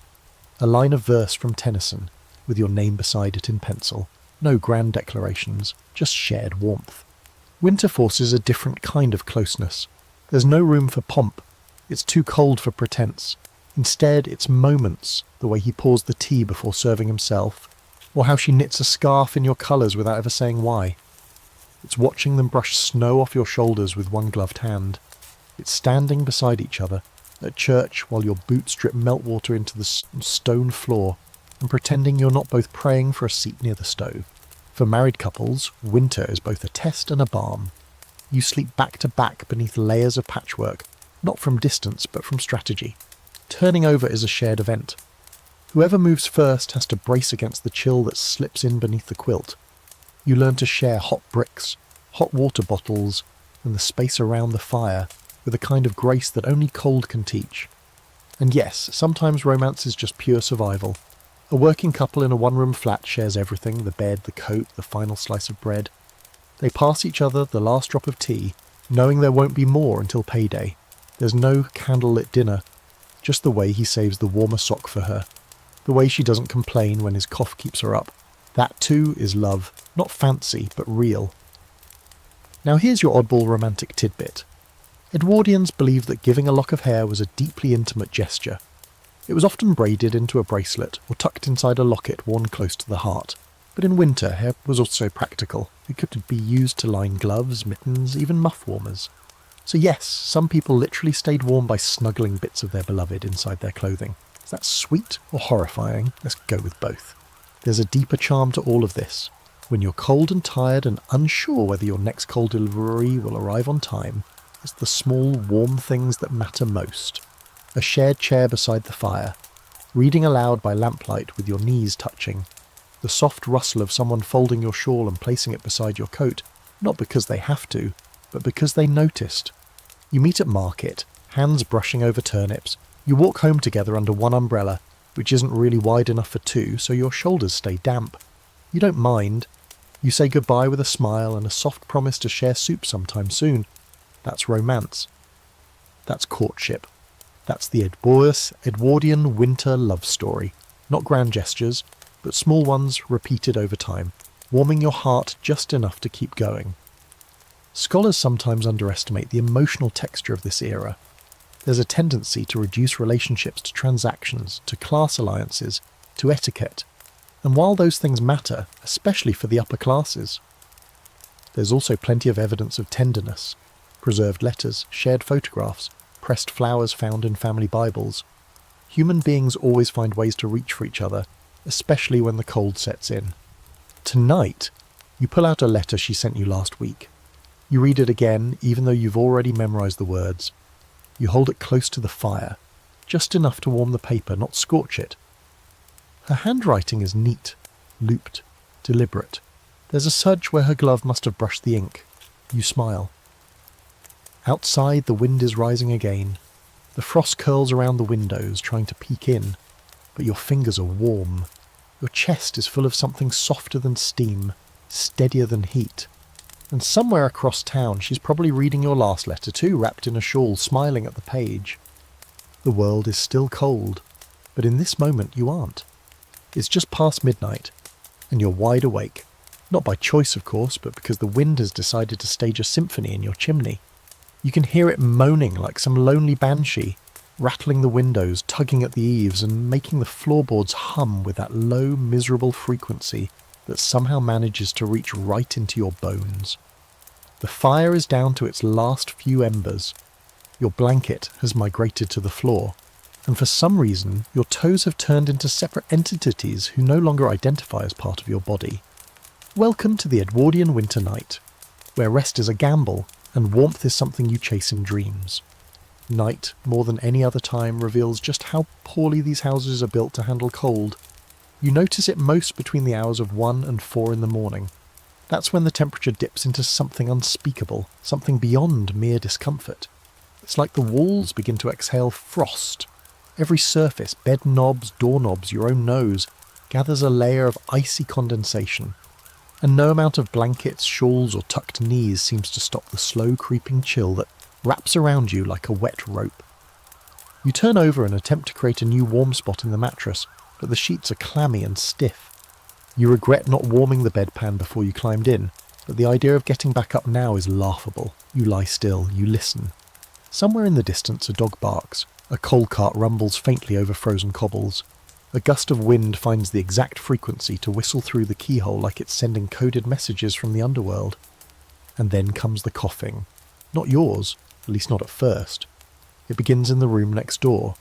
A line of verse from Tennyson, with your name beside it in pencil. No grand declarations, just shared warmth. Winter forces a different kind of closeness. There's no room for pomp. It's too cold for pretense. Instead, it's moments, the way he pours the tea before serving himself, or how she knits a scarf in your colours without ever saying why. It's watching them brush snow off your shoulders with one gloved hand. It's standing beside each other, at church while your boots drip meltwater into the stone floor, and pretending you're not both praying for a seat near the stove. For married couples, winter is both a test and a balm. You sleep back to back beneath layers of patchwork, not from distance but from strategy. Turning over is a shared event. Whoever moves first has to brace against the chill that slips in beneath the quilt. You learn to share hot bricks, hot water bottles, and the space around the fire, with a kind of grace that only cold can teach. And yes, sometimes romance is just pure survival. A working couple in a one-room flat shares everything, the bed, the coat, the final slice of bread. They pass each other the last drop of tea, knowing there won't be more until payday. There's no candlelit dinner, just the way he saves the warmer sock for her, the way she doesn't complain when his cough keeps her up. That too is love, not fancy, but real. Now here's your oddball romantic tidbit. Edwardians believed that giving a lock of hair was a deeply intimate gesture. It was often braided into a bracelet or tucked inside a locket worn close to the heart. But in winter, hair was also practical. It could be used to line gloves, mittens, even muff warmers. So yes, some people literally stayed warm by snuggling bits of their beloved inside their clothing. Is that sweet or horrifying? Let's go with both. There's a deeper charm to all of this. When you're cold and tired and unsure whether your next coal delivery will arrive on time, it's the small, warm things that matter most. A shared chair beside the fire, reading aloud by lamplight with your knees touching, the soft rustle of someone folding your shawl and placing it beside your coat, not because they have to, but because they noticed. You meet at market, hands brushing over turnips. You walk home together under one umbrella, which isn't really wide enough for two, so your shoulders stay damp. You don't mind. You say goodbye with a smile and a soft promise to share soup sometime soon. That's romance. That's courtship. That's the Edwardian winter love story. Not grand gestures, but small ones repeated over time, warming your heart just enough to keep going. Scholars sometimes underestimate the emotional texture of this era. There's a tendency to reduce relationships to transactions, to class alliances, to etiquette. And while those things matter, especially for the upper classes, there's also plenty of evidence of tenderness. Preserved letters, shared photographs, pressed flowers found in family Bibles. Human beings always find ways to reach for each other, especially when the cold sets in. Tonight, you pull out a letter she sent you last week. You read it again, even though you've already memorized the words. You hold it close to the fire, just enough to warm the paper, not scorch it. Her handwriting is neat, looped, deliberate. There's a smudge where her glove must have brushed the ink. You smile. Outside, the wind is rising again. The frost curls around the windows, trying to peek in, but your fingers are warm. Your chest is full of something softer than steam, steadier than heat. And somewhere across town, she's probably reading your last letter too, wrapped in a shawl, smiling at the page. The world is still cold, but in this moment you aren't. It's just past midnight, and you're wide awake. Not by choice, of course, but because the wind has decided to stage a symphony in your chimney. You can hear it moaning like some lonely banshee, rattling the windows, tugging at the eaves, and making the floorboards hum with that low, miserable frequency that somehow manages to reach right into your bones. The fire is down to its last few embers. Your blanket has migrated to the floor, and for some reason your toes have turned into separate entities who no longer identify as part of your body. Welcome to the Edwardian winter night, where rest is a gamble and warmth is something you chase in dreams. Night, more than any other time, reveals just how poorly these houses are built to handle cold. You notice it most between the hours of 1 and 4 in the morning. That's when the temperature dips into something unspeakable, something beyond mere discomfort. It's like the walls begin to exhale frost. Every surface, bed knobs, doorknobs, your own nose, gathers a layer of icy condensation. And no amount of blankets, shawls, or tucked knees seems to stop the slow creeping chill that wraps around you like a wet rope. You turn over and attempt to create a new warm spot in the mattress, but the sheets are clammy and stiff. You regret not warming the bedpan before you climbed in, but the idea of getting back up now is laughable. You lie still, you listen. Somewhere in the distance a dog barks. A coal cart rumbles faintly over frozen cobbles. A gust of wind finds the exact frequency to whistle through the keyhole like it's sending coded messages from the underworld. And then comes the coughing. Not yours, at least not at first. It begins in the room next door.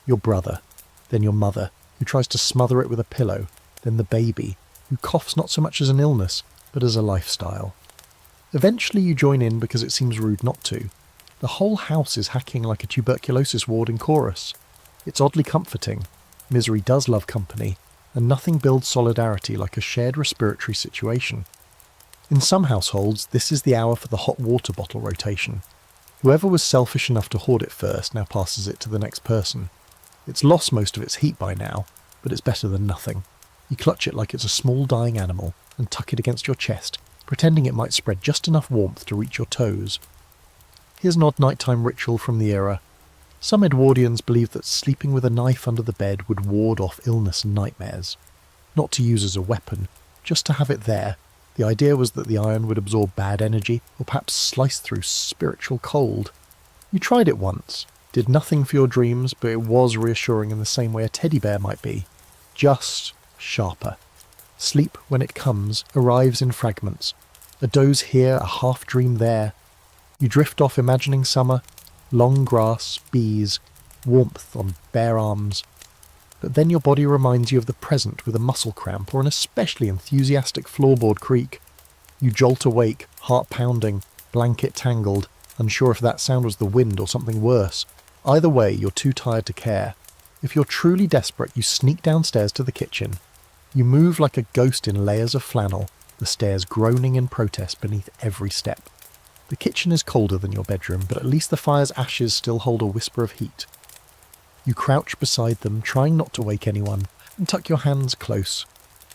Your brother, then your mother, who tries to smother it with a pillow, then the baby, who coughs not so much as an illness, but as a lifestyle. Eventually you join in because it seems rude not to. The whole house is hacking like a tuberculosis ward in chorus. It's oddly comforting. Misery does love company, and nothing builds solidarity like a shared respiratory situation. In some households, this is the hour for the hot water bottle rotation. Whoever was selfish enough to hoard it first now passes it to the next person. It's lost most of its heat by now, but it's better than nothing. You clutch it like it's a small dying animal and tuck it against your chest, pretending it might spread just enough warmth to reach your toes. Here's an odd nighttime ritual from the era. Some Edwardians believed that sleeping with a knife under the bed would ward off illness and nightmares. Not to use as a weapon, just to have it there. The idea was that the iron would absorb bad energy, or perhaps slice through spiritual cold. You tried it once, did nothing for your dreams, but it was reassuring in the same way a teddy bear might be. Just sharper. Sleep, when it comes, arrives in fragments. A doze here, a half-dream there. You drift off imagining summer, long grass, bees, warmth on bare arms. But then your body reminds you of the present with a muscle cramp or an especially enthusiastic floorboard creak. You jolt awake, heart pounding, blanket tangled, unsure if that sound was the wind or something worse. Either way, you're too tired to care. If you're truly desperate, you sneak downstairs to the kitchen. You move like a ghost in layers of flannel, the stairs groaning in protest beneath every step. The kitchen is colder than your bedroom, but at least the fire's ashes still hold a whisper of heat. You crouch beside them, trying not to wake anyone, and tuck your hands close.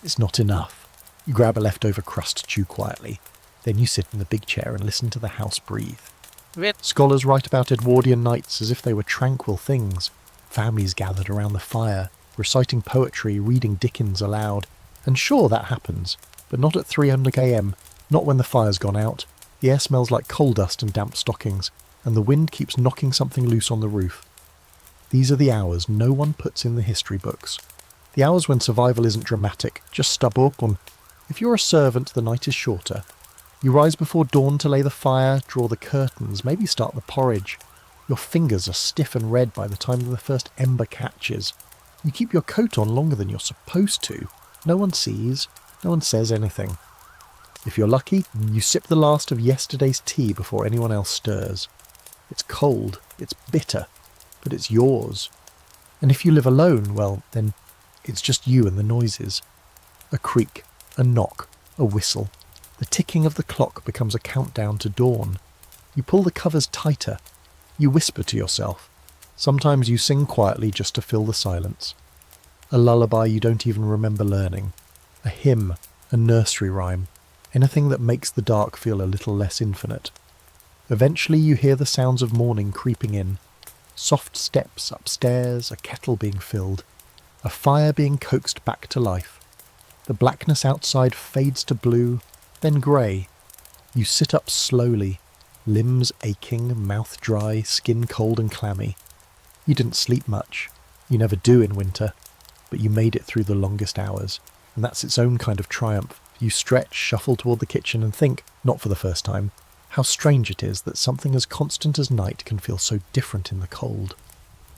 It's not enough. You grab a leftover crust to chew quietly. Then you sit in the big chair and listen to the house breathe. Scholars write about Edwardian nights as if they were tranquil things. Families gathered around the fire, reciting poetry, reading Dickens aloud. And sure, that happens, but not at 300 am, not when the fire's gone out. The air smells like coal dust and damp stockings, and the wind keeps knocking something loose on the roof. These are the hours no one puts in the history books. The hours when survival isn't dramatic, just stubborn. If you're a servant, the night is shorter. You rise before dawn to lay the fire, draw the curtains, maybe start the porridge. Your fingers are stiff and red by the time the first ember catches. You keep your coat on longer than you're supposed to. No one sees, no one says anything. If you're lucky, you sip the last of yesterday's tea before anyone else stirs. It's cold, it's bitter, but it's yours. And if you live alone, well, then it's just you and the noises. A creak, a knock, a whistle. The ticking of the clock becomes a countdown to dawn. You pull the covers tighter. You whisper to yourself. Sometimes you sing quietly just to fill the silence. A lullaby you don't even remember learning. A hymn, a nursery rhyme. Anything that makes the dark feel a little less infinite. Eventually you hear the sounds of morning creeping in. Soft steps upstairs, a kettle being filled. A fire being coaxed back to life. The blackness outside fades to blue, then grey. You sit up slowly, limbs aching, mouth dry, skin cold and clammy. You didn't sleep much. You never do in winter. But you made it through the longest hours, and that's its own kind of triumph. You stretch, shuffle toward the kitchen and think, not for the first time, how strange it is that something as constant as night can feel so different in the cold.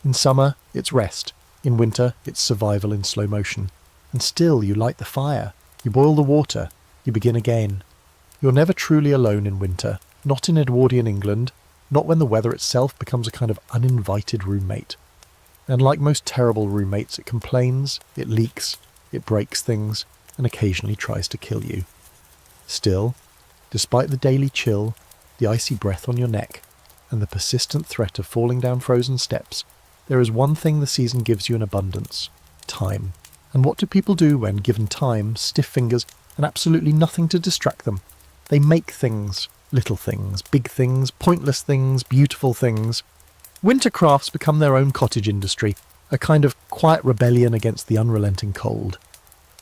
In summer, it's rest. In winter, it's survival in slow motion. And still you light the fire. You boil the water. You begin again. You're never truly alone in winter. Not in Edwardian England. Not when the weather itself becomes a kind of uninvited roommate. And like most terrible roommates, it complains, it leaks, it breaks things, and occasionally tries to kill you. Still, despite the daily chill, the icy breath on your neck, and the persistent threat of falling down frozen steps, there is one thing the season gives you in abundance: time. And what do people do when given time, stiff fingers, and absolutely nothing to distract them? They make things. Little things, big things, pointless things, beautiful things. Winter crafts become their own cottage industry, a kind of quiet rebellion against the unrelenting cold.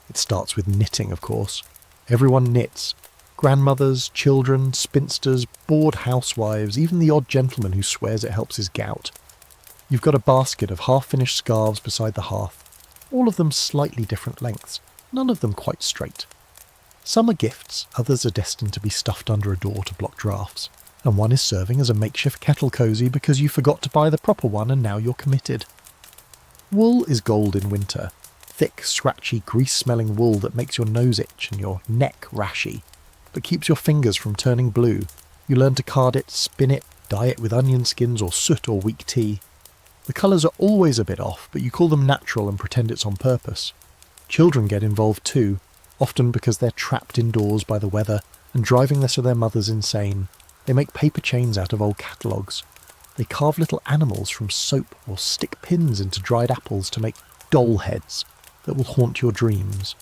It starts with knitting, of course. Everyone knits. Grandmothers, children, spinsters, bored housewives, even the odd gentleman who swears it helps his gout. You've got a basket of half-finished scarves beside the hearth, all of them slightly different lengths, none of them quite straight. Some are gifts, others are destined to be stuffed under a door to block drafts, and one is serving as a makeshift kettle cosy because you forgot to buy the proper one and now you're committed. Wool is gold in winter. Thick, scratchy, grease-smelling wool that makes your nose itch and your neck rashy, but keeps your fingers from turning blue. You learn to card it, spin it, dye it with onion skins or soot or weak tea. The colours are always a bit off, but you call them natural and pretend it's on purpose. Children get involved too, often because they're trapped indoors by the weather and driving their mothers insane. They make paper chains out of old catalogues. They carve little animals from soap or stick pins into dried apples to make doll heads that will haunt your dreams.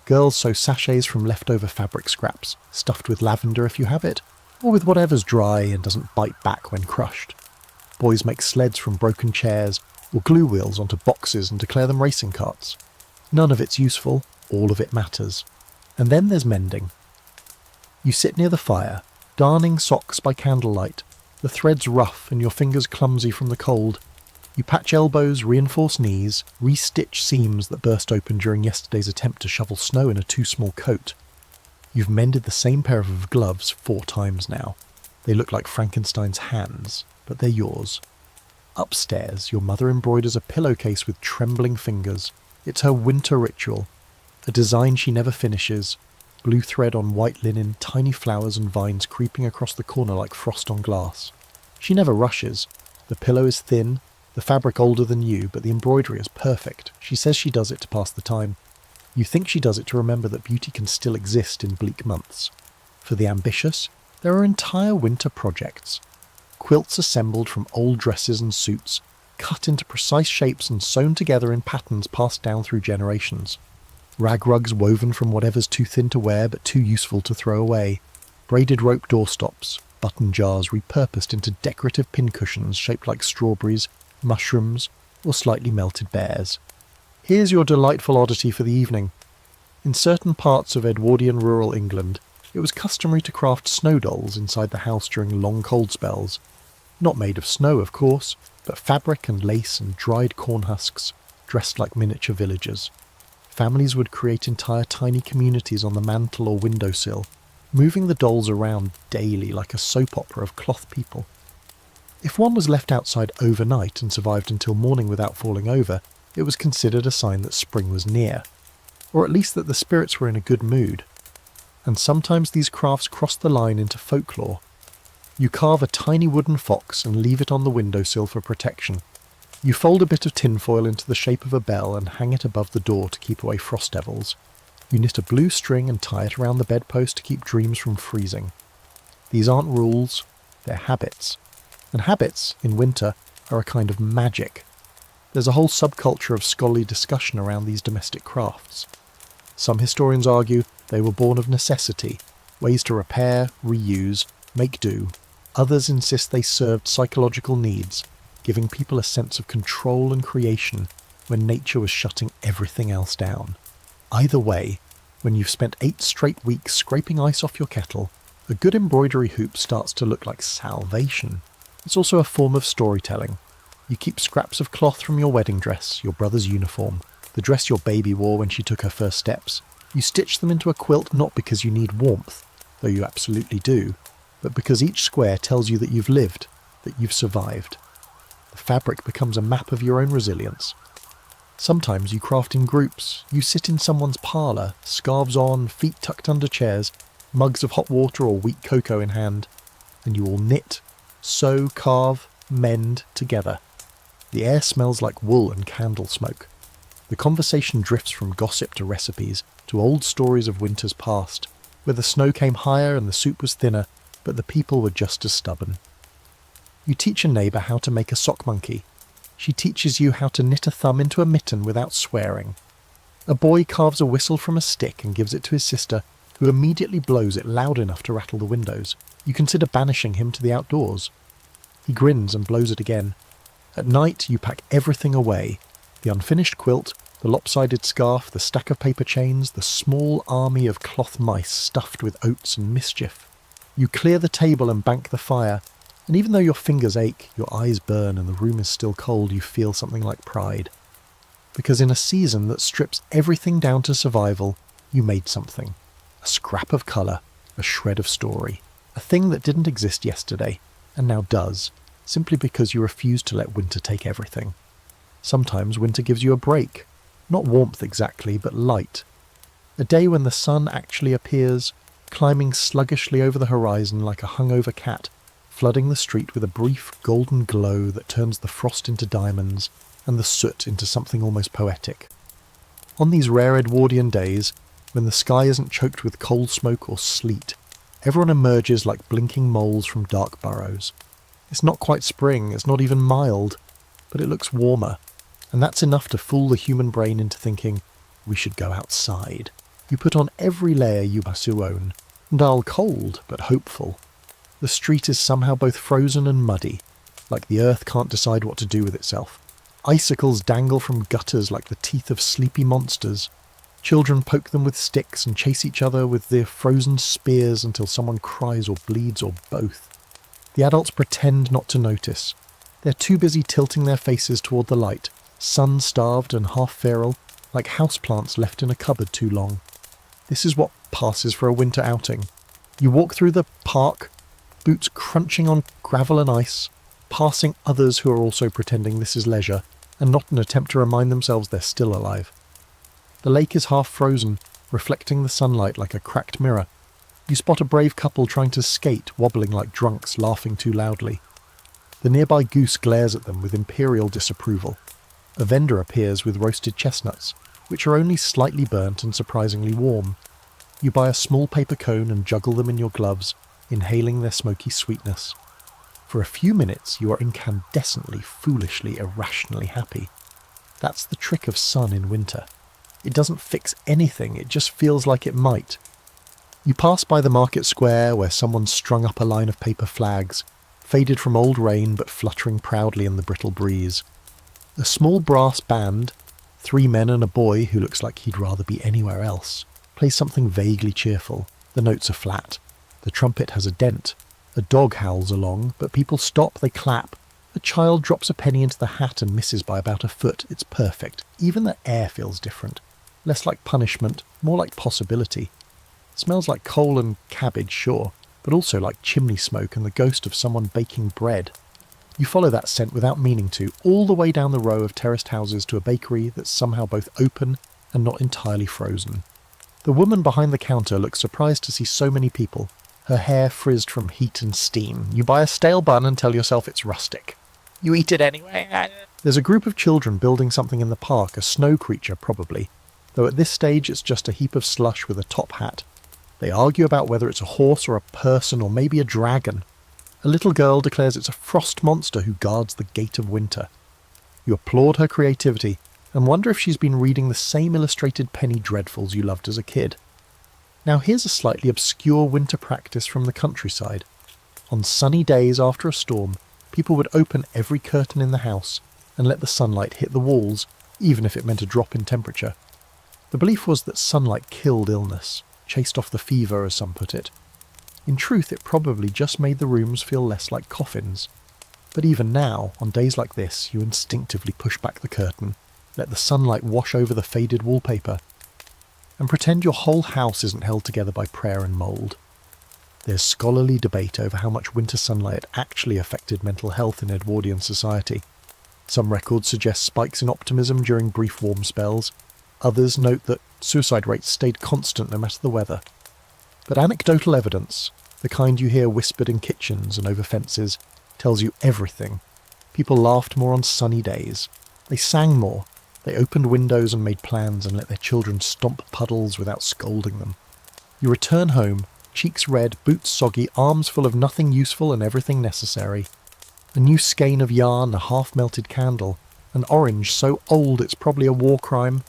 Girls sew sachets from leftover fabric scraps, stuffed with lavender if you have it, or with whatever's dry and doesn't bite back when crushed. Boys make sleds from broken chairs, or glue wheels onto boxes and declare them racing carts. None of it's useful, all of it matters. And then there's mending. You sit near the fire, darning socks by candlelight, the threads rough and your fingers clumsy from the cold. You patch elbows, reinforce knees, re-stitch seams that burst open during yesterday's attempt to shovel snow in a too small coat. You've mended the same pair of gloves 4 times now. They look like Frankenstein's hands, but they're yours. Upstairs, your mother embroiders a pillowcase with trembling fingers. It's her winter ritual, a design she never finishes, blue thread on white linen, tiny flowers and vines creeping across the corner like frost on glass. She never rushes. The pillow is thin, the fabric older than you, but the embroidery is perfect. She says she does it to pass the time. You think she does it to remember that beauty can still exist in bleak months. For the ambitious, There are entire winter projects. Quilts assembled from old dresses and suits, cut into precise shapes and sewn together in patterns passed down through generations. Rag rugs woven from whatever's too thin to wear but too useful to throw away. Braided rope doorstops, button jars repurposed into decorative pincushions shaped like strawberries, mushrooms, or slightly melted bears. Here's your delightful oddity for the evening. In certain parts of Edwardian rural England, it was customary to craft snow dolls inside the house during long cold spells. Not made of snow, of course, but fabric and lace and dried corn husks, dressed like miniature villagers. Families would create entire tiny communities on the mantel or windowsill, moving the dolls around daily like a soap opera of cloth people. If one was left outside overnight and survived until morning without falling over, it was considered a sign that spring was near, or at least that the spirits were in a good mood. And sometimes these crafts crossed the line into folklore. You carve a tiny wooden fox and leave it on the windowsill for protection. You fold a bit of tinfoil into the shape of a bell and hang it above the door to keep away frost devils. You knit a blue string and tie it around the bedpost to keep dreams from freezing. These aren't rules, they're habits. And habits, in winter, are a kind of magic. There's a whole subculture of scholarly discussion around these domestic crafts. Some historians argue they were born of necessity, ways to repair, reuse, make do. Others insist they served psychological needs, giving people a sense of control and creation when nature was shutting everything else down. Either way, when you've spent 8 straight weeks scraping ice off your kettle, a good embroidery hoop starts to look like salvation. It's also a form of storytelling. You keep scraps of cloth from your wedding dress, your brother's uniform, the dress your baby wore when she took her first steps. You stitch them into a quilt not because you need warmth, though you absolutely do, but because each square tells you that you've lived, that you've survived. The fabric becomes a map of your own resilience. Sometimes you craft in groups. You sit in someone's parlour, scarves on, feet tucked under chairs, mugs of hot water or weak cocoa in hand, and you all knit, sew, carve, mend together. The air smells like wool and candle smoke. The conversation drifts from gossip to recipes, to old stories of winters past, where the snow came higher and the soup was thinner, but the people were just as stubborn. You teach a neighbour how to make a sock monkey. She teaches you how to knit a thumb into a mitten without swearing. A boy carves a whistle from a stick and gives it to his sister, who immediately blows it loud enough to rattle the windows. You consider banishing him to the outdoors. He grins and blows it again. At night you pack everything away. The unfinished quilt, the lopsided scarf, the stack of paper chains, the small army of cloth mice stuffed with oats and mischief. You clear the table and bank the fire, and even though your fingers ache, your eyes burn and the room is still cold, you feel something like pride. Because in a season that strips everything down to survival, you made something. A scrap of colour, a shred of story. A thing that didn't exist yesterday, and now does, simply because you refuse to let winter take everything. Sometimes winter gives you a break. Not warmth exactly, but light. A day when the sun actually appears, climbing sluggishly over the horizon like a hungover cat, flooding the street with a brief golden glow that turns the frost into diamonds and the soot into something almost poetic. On these rare Edwardian days, when the sky isn't choked with coal smoke or sleet, everyone emerges like blinking moles from dark burrows. It's not quite spring, it's not even mild, but it looks warmer, and that's enough to fool the human brain into thinking, we should go outside. You put on every layer you own, dull cold but hopeful. The street is somehow both frozen and muddy, like the earth can't decide what to do with itself. Icicles dangle from gutters like the teeth of sleepy monsters. Children poke them with sticks and chase each other with their frozen spears until someone cries or bleeds or both. The adults pretend not to notice. They're too busy tilting their faces toward the light, sun-starved and half-feral, like houseplants left in a cupboard too long. This is what passes for a winter outing. You walk through the park, boots crunching on gravel and ice, passing others who are also pretending this is leisure, and not an attempt to remind themselves they're still alive. The lake is half frozen, reflecting the sunlight like a cracked mirror. You spot a brave couple trying to skate, wobbling like drunks, laughing too loudly. The nearby goose glares at them with imperial disapproval. A vendor appears with roasted chestnuts, which are only slightly burnt and surprisingly warm. You buy a small paper cone and juggle them in your gloves, inhaling their smoky sweetness. For a few minutes you are incandescently, foolishly, irrationally happy. That's the trick of sun in winter. It doesn't fix anything, it just feels like it might. You pass by the market square where someone's strung up a line of paper flags, faded from old rain but fluttering proudly in the brittle breeze. A small brass band, 3 men and a boy who looks like he'd rather be anywhere else, plays something vaguely cheerful. The notes are flat. The trumpet has a dent. A dog howls along, but people stop, they clap. A child drops a penny into the hat and misses by about a foot. It's perfect. Even the air feels different. Less like punishment, more like possibility. Smells like coal and cabbage, sure, but also like chimney smoke and the ghost of someone baking bread. You follow that scent without meaning to, all the way down the row of terraced houses to a bakery that's somehow both open and not entirely frozen. The woman behind the counter looks surprised to see so many people, her hair frizzed from heat and steam. You buy a stale bun and tell yourself it's rustic. You eat it anyway. There's a group of children building something in the park, a snow creature probably, though at this stage it's just a heap of slush with a top hat. They argue about whether it's a horse or a person or maybe a dragon. A little girl declares it's a frost monster who guards the gate of winter. You applaud her creativity and wonder if she's been reading the same illustrated penny dreadfuls you loved as a kid. Now here's a slightly obscure winter practice from the countryside. On sunny days after a storm, people would open every curtain in the house and let the sunlight hit the walls, even if it meant a drop in temperature. The belief was that sunlight killed illness, chased off the fever as some put it. In truth, it probably just made the rooms feel less like coffins. But even now, on days like this, you instinctively push back the curtain, let the sunlight wash over the faded wallpaper, and pretend your whole house isn't held together by prayer and mould. There's scholarly debate over how much winter sunlight actually affected mental health in Edwardian society. Some records suggest spikes in optimism during brief warm spells. Others note that suicide rates stayed constant no matter the weather. But anecdotal evidence, the kind you hear whispered in kitchens and over fences, tells you everything. People laughed more on sunny days. They sang more. They opened windows and made plans and let their children stomp puddles without scolding them. You return home, cheeks red, boots soggy, arms full of nothing useful and everything necessary. A new skein of yarn, a half-melted candle, an orange so old it's probably a war crime.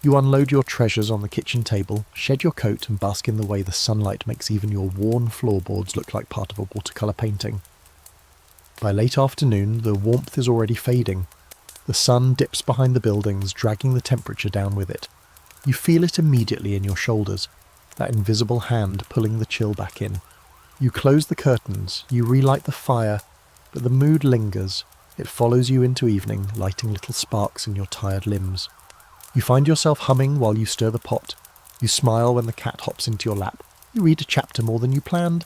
You unload your treasures on the kitchen table, shed your coat and bask in the way the sunlight makes even your worn floorboards look like part of a watercolour painting. By late afternoon, the warmth is already fading. The sun dips behind the buildings, dragging the temperature down with it. You feel it immediately in your shoulders, that invisible hand pulling the chill back in. You close the curtains, you relight the fire, but the mood lingers. It follows you into evening, lighting little sparks in your tired limbs. You find yourself humming while you stir the pot. You smile when the cat hops into your lap. You read a chapter more than you planned.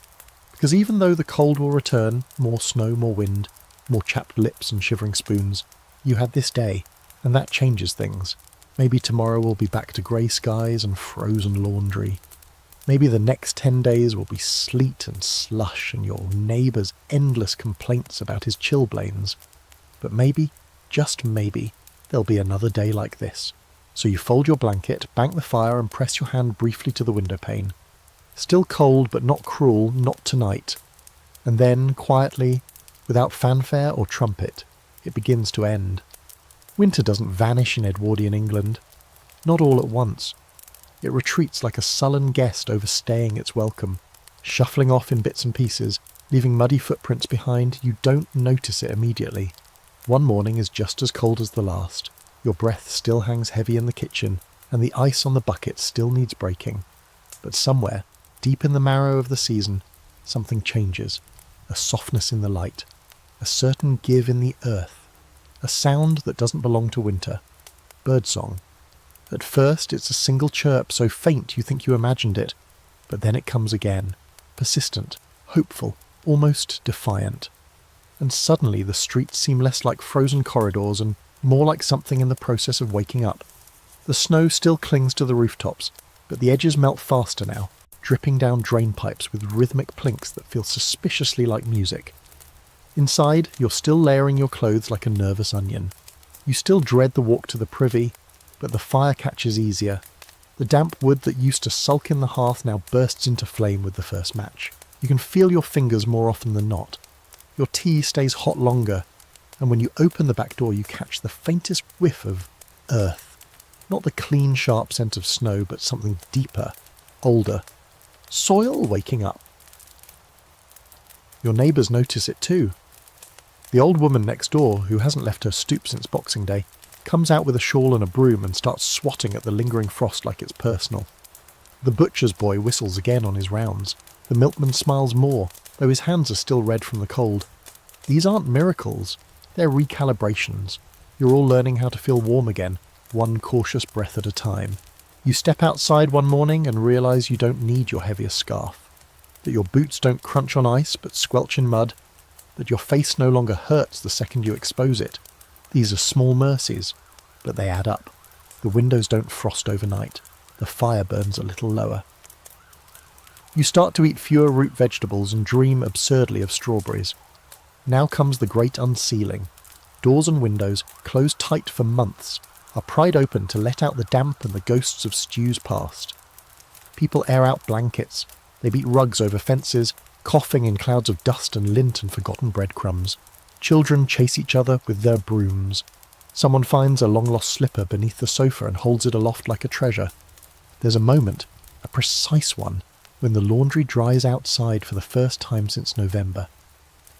Because even though the cold will return, more snow, more wind, more chapped lips and shivering spoons, you had this day, and that changes things. Maybe tomorrow will be back to grey skies and frozen laundry. Maybe the next 10 days will be sleet and slush and your neighbour's endless complaints about his chilblains. But maybe, just maybe, there'll be another day like this. So you fold your blanket, bank the fire and press your hand briefly to the window pane. Still cold but not cruel, not tonight. And then, quietly, without fanfare or trumpet, it begins to end. Winter doesn't vanish in Edwardian England. Not all at once. It retreats like a sullen guest overstaying its welcome, shuffling off in bits and pieces, leaving muddy footprints behind. You don't notice it immediately. One morning is just as cold as the last. Your breath still hangs heavy in the kitchen, and the ice on the bucket still needs breaking. But somewhere, deep in the marrow of the season, something changes. A softness in the light. A certain give in the earth. A sound that doesn't belong to winter. Birdsong. At first it's a single chirp so faint you think you imagined it, but then it comes again. Persistent, hopeful, almost defiant. And suddenly the streets seem less like frozen corridors and more like something in the process of waking up. The snow still clings to the rooftops, but the edges melt faster now, dripping down drain pipes with rhythmic plinks that feel suspiciously like music. Inside, you're still layering your clothes like a nervous onion. You still dread the walk to the privy, but the fire catches easier. The damp wood that used to sulk in the hearth now bursts into flame with the first match. You can feel your fingers more often than not. Your tea stays hot longer, and when you open the back door you catch the faintest whiff of earth. Not the clean, sharp scent of snow, but something deeper, older. Soil waking up. Your neighbours notice it too. The old woman next door, who hasn't left her stoop since Boxing Day, comes out with a shawl and a broom and starts swatting at the lingering frost like it's personal. The butcher's boy whistles again on his rounds. The milkman smiles more, though his hands are still red from the cold. These aren't miracles, they're recalibrations. You're all learning how to feel warm again, one cautious breath at a time. You step outside one morning and realise you don't need your heaviest scarf, that your boots don't crunch on ice but squelch in mud, that your face no longer hurts the second you expose it. These are small mercies, but they add up. The windows don't frost overnight. The fire burns a little lower. You start to eat fewer root vegetables and dream absurdly of strawberries. Now comes the great unsealing. Doors and windows, closed tight for months, are pried open to let out the damp and the ghosts of stews past. People air out blankets. They beat rugs over fences, coughing in clouds of dust and lint and forgotten breadcrumbs. Children chase each other with their brooms. Someone finds a long-lost slipper beneath the sofa and holds it aloft like a treasure. There's a moment, a precise one, when the laundry dries outside for the first time since November.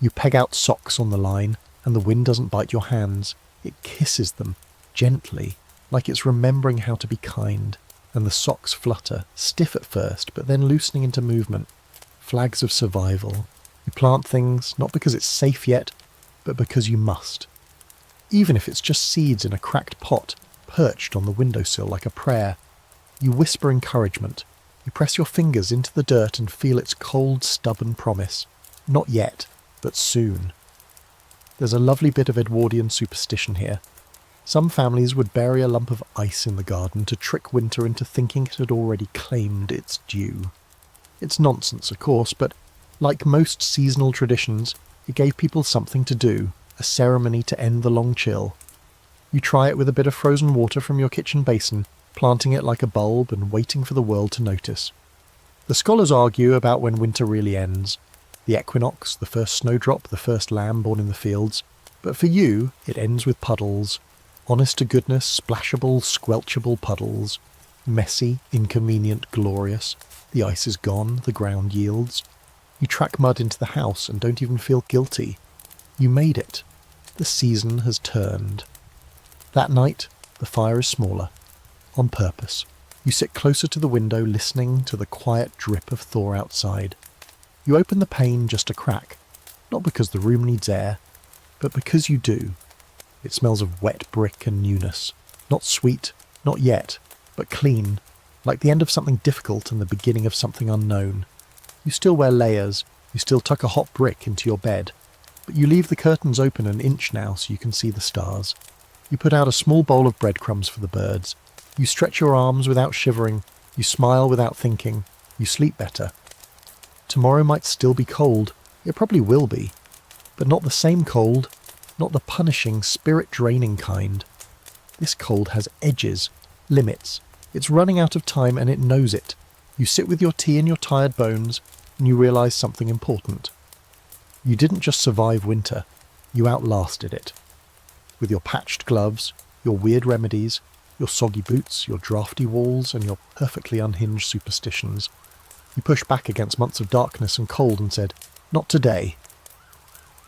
You peg out socks on the line, and the wind doesn't bite your hands. It kisses them, gently, like it's remembering how to be kind, and the socks flutter, stiff at first, but then loosening into movement. Flags of survival. You plant things, not because it's safe yet, but because you must. Even if it's just seeds in a cracked pot, perched on the windowsill like a prayer. You whisper encouragement. You press your fingers into the dirt and feel its cold, stubborn promise. Not yet, but soon. There's a lovely bit of Edwardian superstition here. Some families would bury a lump of ice in the garden to trick winter into thinking it had already claimed its due. It's nonsense, of course, but like most seasonal traditions, it gave people something to do, a ceremony to end the long chill. You try it with a bit of frozen water from your kitchen basin, planting it like a bulb and waiting for the world to notice. The scholars argue about when winter really ends. The equinox, the first snowdrop, the first lamb born in the fields. But for you, it ends with puddles. Honest-to-goodness, splashable, squelchable puddles. Messy, inconvenient, glorious. The ice is gone, the ground yields. You track mud into the house and don't even feel guilty. You made it. The season has turned. That night, the fire is smaller. On purpose. You sit closer to the window, listening to the quiet drip of thaw outside. You open the pane just a crack, not because the room needs air, but because you do. It smells of wet brick and newness. Not sweet, not yet, but clean, like the end of something difficult and the beginning of something unknown. You still wear layers, you still tuck a hot brick into your bed, but you leave the curtains open an inch now so you can see the stars. You put out a small bowl of breadcrumbs for the birds. You stretch your arms without shivering, you smile without thinking, you sleep better. Tomorrow might still be cold, it probably will be, but not the same cold, not the punishing, spirit-draining kind. This cold has edges, limits. It's running out of time and it knows it. You sit with your tea and your tired bones, and you realise something important. You didn't just survive winter, you outlasted it. With your patched gloves, your weird remedies, your soggy boots, your drafty walls, and your perfectly unhinged superstitions. You pushed back against months of darkness and cold and said, "Not today."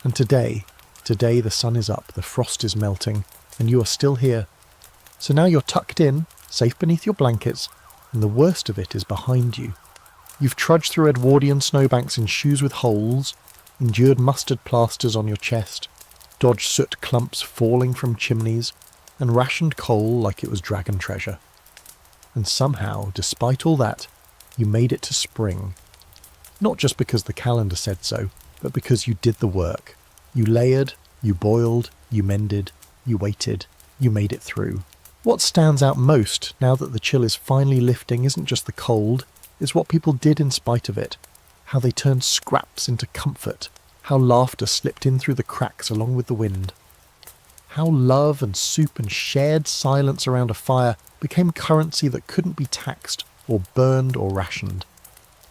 And today the sun is up, the frost is melting, and you are still here. So now you're tucked in, safe beneath your blankets, and the worst of it is behind you. You've trudged through Edwardian snowbanks in shoes with holes, endured mustard plasters on your chest, dodged soot clumps falling from chimneys, and rationed coal like it was dragon treasure. And somehow, despite all that, you made it to spring. Not just because the calendar said so, but because you did the work. You layered, you boiled, you mended, you waited, you made it through. What stands out most, now that the chill is finally lifting, isn't just the cold, it's what people did in spite of it. How they turned scraps into comfort. How laughter slipped in through the cracks along with the wind. How love and soup and shared silence around a fire became currency that couldn't be taxed or burned or rationed.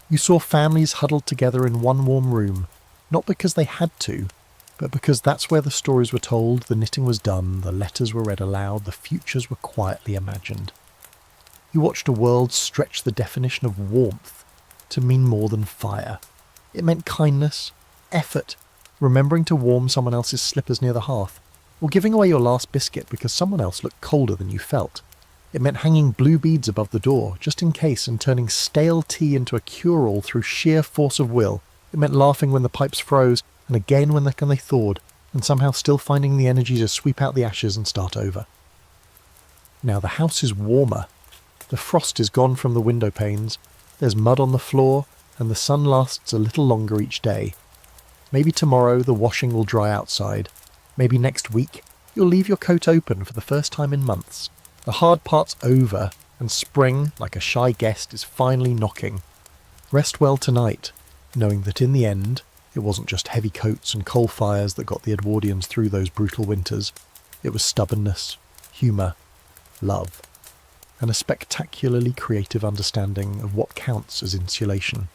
You saw families huddled together in one warm room, not because they had to, but because that's where the stories were told, the knitting was done, the letters were read aloud, the futures were quietly imagined. You watched a world stretch the definition of warmth to mean more than fire. It meant kindness, effort, remembering to warm someone else's slippers near the hearth, or giving away your last biscuit because someone else looked colder than you felt. It meant hanging blue beads above the door, just in case, and turning stale tea into a cure-all through sheer force of will. It meant laughing when the pipes froze, and again when they thawed, and somehow still finding the energy to sweep out the ashes and start over. Now the house is warmer. The frost is gone from the window panes, there's mud on the floor, and the sun lasts a little longer each day. Maybe tomorrow the washing will dry outside. Maybe next week you'll leave your coat open for the first time in months. The hard part's over, and spring, like a shy guest, is finally knocking. Rest well tonight, knowing that in the end, it wasn't just heavy coats and coal fires that got the Edwardians through those brutal winters. It was stubbornness, humour, love, and a spectacularly creative understanding of what counts as insulation.